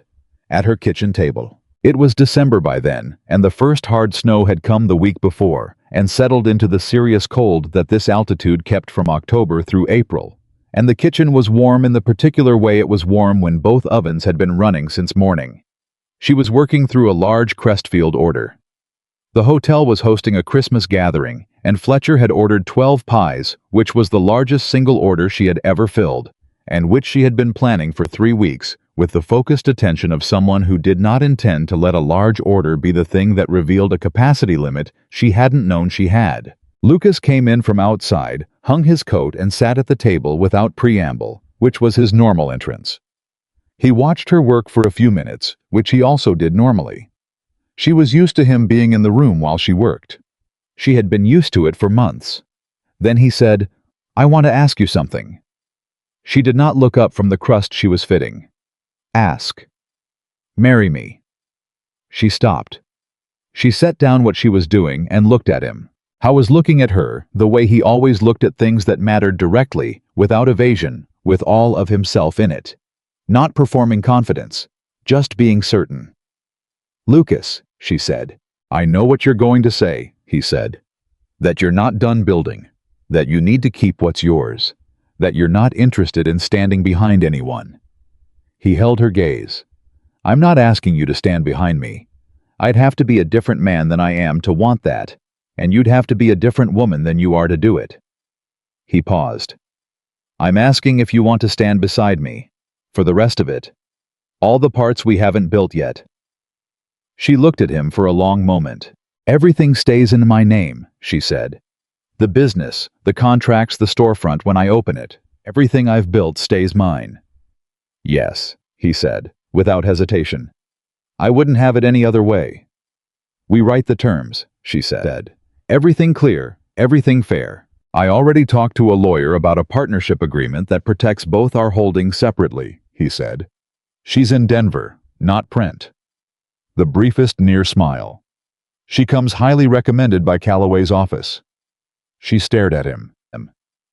At her kitchen table. It was December by then, and the first hard snow had come the week before, and settled into the serious cold that this altitude kept from October through April. And the kitchen was warm in the particular way it was warm when both ovens had been running since morning. She was working through a large Crestfield order. The hotel was hosting a Christmas gathering, and Fletcher had ordered 12 pies, which was the largest single order she had ever filled, and which she had been planning for 3 weeks, with the focused attention of someone who did not intend to let a large order be the thing that revealed a capacity limit she hadn't known she had. Lucas came in from outside, hung his coat and sat at the table without preamble, which was his normal entrance. He watched her work for a few minutes, which he also did normally. She was used to him being in the room while she worked. She had been used to it for months. Then he said, "I want to ask you something." She did not look up from the crust she was fitting. "Ask." "Marry me." She stopped. She set down what she was doing and looked at him. How was looking at her, the way he always looked at things that mattered directly, without evasion, with all of himself in it. Not performing confidence, just being certain. "Lucas," she said. "I know what you're going to say," he said. "That you're not done building. That you need to keep what's yours. That you're not interested in standing behind anyone." He held her gaze. "I'm not asking you to stand behind me. I'd have to be a different man than I am to want that, and you'd have to be a different woman than you are to do it." He paused. "I'm asking if you want to stand beside me. For the rest of it. All the parts we haven't built yet." She looked at him for a long moment. "Everything stays in my name," she said. "The business, the contracts, the storefront when I open it. Everything I've built stays mine." "Yes," he said, without hesitation. "I wouldn't have it any other way." "We write the terms," she said. "Everything clear, everything fair. I already talked to a lawyer about a partnership agreement that protects both our holdings separately," he said. "She's in Denver, not Prent." The briefest near smile. "She comes highly recommended by Calloway's office." She stared at him.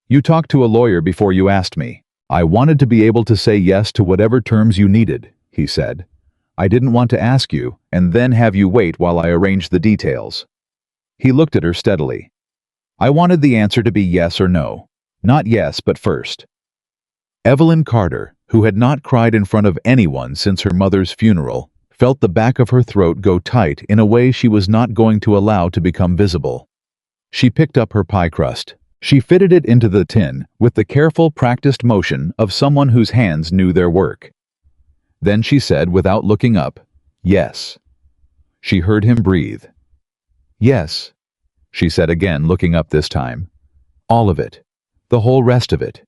"You talked to a lawyer before you asked me. I wanted to be able to say yes to whatever terms you needed," he said. "I didn't want to ask you and then have you wait while I arranged the details." He looked at her steadily. "I wanted the answer to be yes or no. Not yes, but first." Evelyn Carter, who had not cried in front of anyone since her mother's funeral, felt the back of her throat go tight in a way she was not going to allow to become visible. She picked up her pie crust. She fitted it into the tin with the careful, practiced motion of someone whose hands knew their work. Then she said without looking up, "Yes." She heard him breathe. "Yes," she said again, looking up this time. "All of it. The whole rest of it.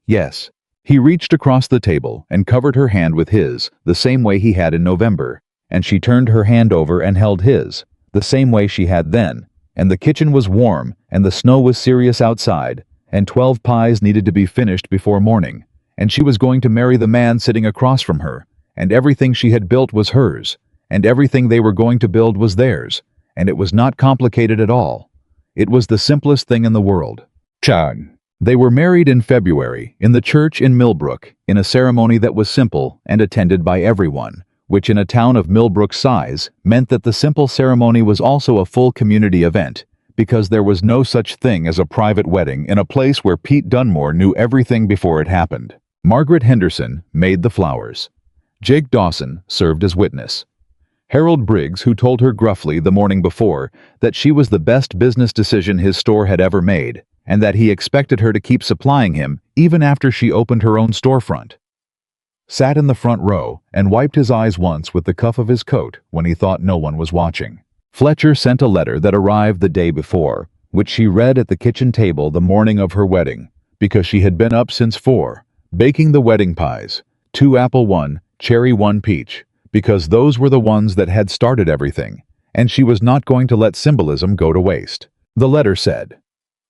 Yes." He reached across the table and covered her hand with his, the same way he had in November, and she turned her hand over and held his, the same way she had then, and the kitchen was warm, and the snow was serious outside, and 12 pies needed to be finished before morning, and she was going to marry the man sitting across from her, and everything she had built was hers, and everything they were going to build was theirs, and it was not complicated at all. It was the simplest thing in the world. Chag. They were married in February, in the church in Millbrook, in a ceremony that was simple and attended by everyone, which in a town of Millbrook's size meant that the simple ceremony was also a full community event, because there was no such thing as a private wedding in a place where Pete Dunmore knew everything before it happened. Margaret Henderson made the flowers. Jake Dawson served as witness. Harold Briggs, who told her gruffly the morning before that she was the best business decision his store had ever made, and that he expected her to keep supplying him even after she opened her own storefront. sat in the front row, and wiped his eyes once with the cuff of his coat when he thought no one was watching. Fletcher sent a letter that arrived the day before, which she read at the kitchen table the morning of her wedding, because she had been up since 4, baking the wedding pies, 2 apple 1, cherry 1 peach, because those were the ones that had started everything, and she was not going to let symbolism go to waste. The letter said,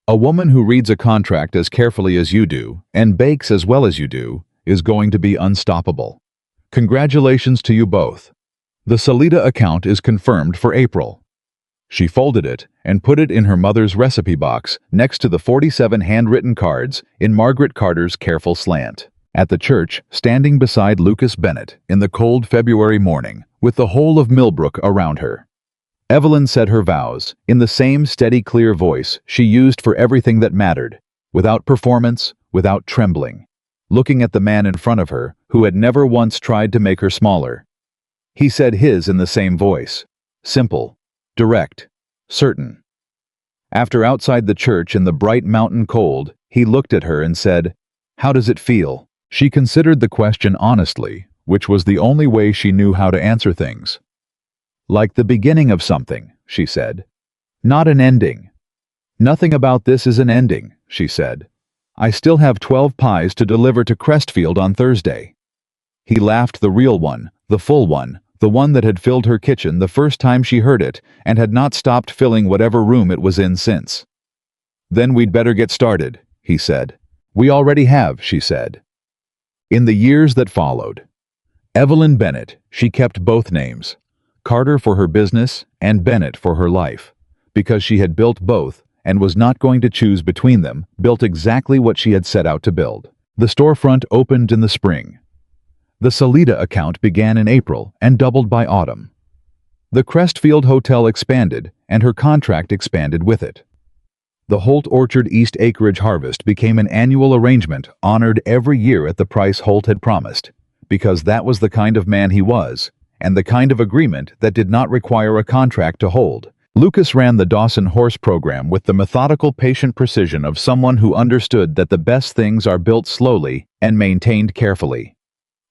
"A woman who reads a contract as carefully as you do, and bakes as well as you do, is going to be unstoppable. Congratulations to you both. The Salida account is confirmed for April." She folded it and put it in her mother's recipe box next to the 47 handwritten cards in Margaret Carter's careful slant. At the church, standing beside Lucas Bennett in the cold February morning, with the whole of Millbrook around her, Evelyn said her vows in the same steady, clear voice she used for everything that mattered, without performance, without trembling, looking at the man in front of her who had never once tried to make her smaller. He said his in the same voice, simple, direct, certain. After outside the church in the bright mountain cold, he looked at her and said, "How does it feel?" She considered the question honestly, which was the only way she knew how to answer things. "Like the beginning of something," she said. "Not an ending." "Nothing about this is an ending," she said. "I still have 12 pies to deliver to Crestfield on Thursday." He laughed, the real one, the full one, the one that had filled her kitchen the first time she heard it and had not stopped filling whatever room it was in since. "Then we'd better get started," he said. "We already have," she said. In the years that followed, Evelyn Bennett, she kept both names, Carter for her business and Bennett for her life, because she had built both and was not going to choose between them, built exactly what she had set out to build. The storefront opened in the spring. The Salida account began in April and doubled by autumn. The Crestfield Hotel expanded, and her contract expanded with it. The Holt Orchard East Acreage Harvest became an annual arrangement honored every year at the price Holt had promised, because that was the kind of man he was, and the kind of agreement that did not require a contract to hold. Lucas ran the Dawson horse program with the methodical, patient precision of someone who understood that the best things are built slowly and maintained carefully.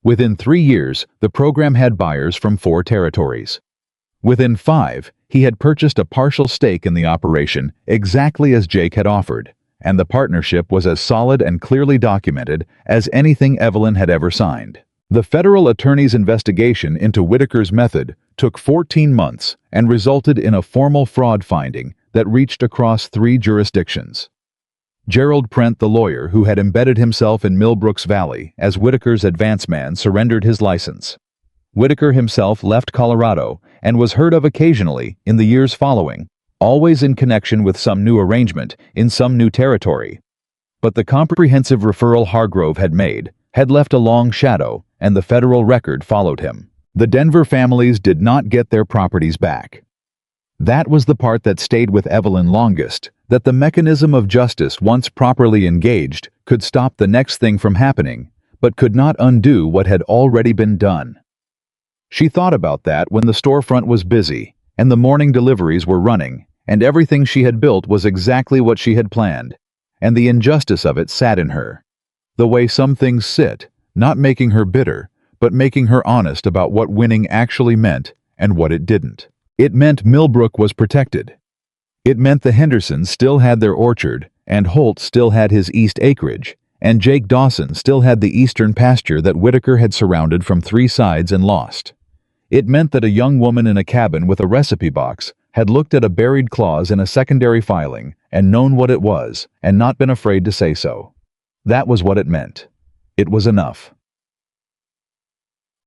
Within 3 years, the program had buyers from 4 territories. Within 5, he had purchased a partial stake in the operation exactly as Jake had offered, and the partnership was as solid and clearly documented as anything Evelyn had ever signed. The federal attorney's investigation into Whitaker's method took 14 months and resulted in a formal fraud finding that reached across 3 jurisdictions. Gerald Prent, the lawyer who had embedded himself in Millbrook's Valley as Whitaker's advance man, surrendered his license. Whitaker himself left Colorado and was heard of occasionally in the years following, always in connection with some new arrangement in some new territory. But the comprehensive referral Hargrove had made had left a long shadow, and the federal record followed him. The Denver families did not get their properties back. That was the part that stayed with Evelyn longest, that the mechanism of justice, once properly engaged, could stop the next thing from happening, but could not undo what had already been done. She thought about that when the storefront was busy, and the morning deliveries were running, and everything she had built was exactly what she had planned, and the injustice of it sat in her. The way some things sit, not making her bitter, but making her honest about what winning actually meant and what it didn't. It meant Millbrook was protected. It meant the Hendersons still had their orchard, and Holt still had his east acreage, and Jake Dawson still had the eastern pasture that Whitaker had surrounded from 3 sides and lost. It meant that a young woman in a cabin with a recipe box had looked at a buried clause in a secondary filing and known what it was and not been afraid to say so. That was what it meant. It was enough.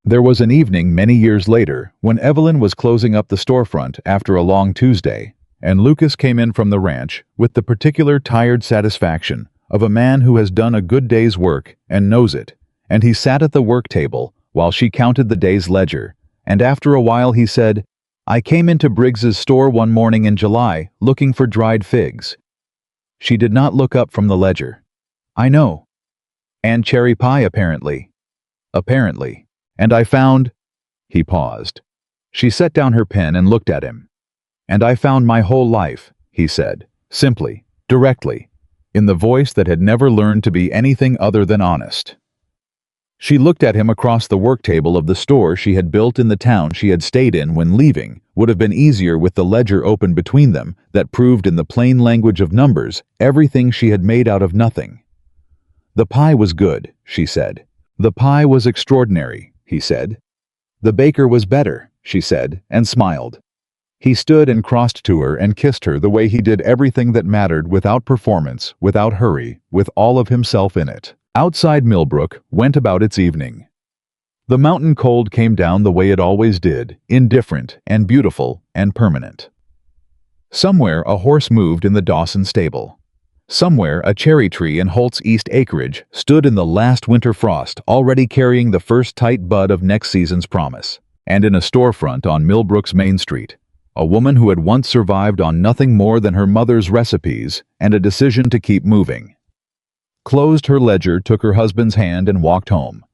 There was an evening many years later when Evelyn was closing up the storefront after a long Tuesday, and Lucas came in from the ranch with the particular tired satisfaction of a man who has done a good day's work and knows it, and he sat at the work table while she counted the day's ledger, and after a while he said, "I came into Briggs's store one morning in July looking for dried figs." She did not look up from the ledger. "I know. And cherry pie, apparently." "Apparently. And I found—" He paused. She set down her pen and looked at him. "And I found my whole life," he said, simply, directly, in the voice that had never learned to be anything other than honest. She looked at him across the work table of the store she had built in the town she had stayed in when leaving. Would have been easier with the ledger open between them that proved in the plain language of numbers everything she had made out of nothing. The pie was good, she said. The pie was extraordinary, he said. The baker was better, she said, and smiled. He stood and crossed to her and kissed her the way he did everything that mattered, without performance, without hurry, with all of himself in it. Outside Millbrook went about its evening. The mountain cold came down the way it always did, indifferent and beautiful and permanent. Somewhere a horse moved in the Dawson stable. Somewhere a cherry tree in Holt's East acreage stood in the last winter frost, already carrying the first tight bud of next season's promise. And in a storefront on Millbrook's Main Street, a woman who had once survived on nothing more than her mother's recipes and a decision to keep moving, closed her ledger, took her husband's hand, and walked home.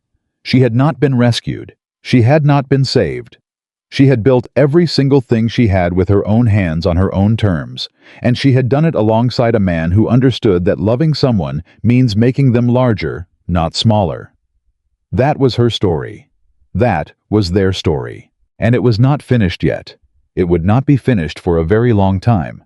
She had not been rescued. She had not been saved. She had built every single thing she had with her own hands on her own terms, and she had done it alongside a man who understood that loving someone means making them larger, not smaller. That was her story. That was their story. And it was not finished yet. It would not be finished for a very long time.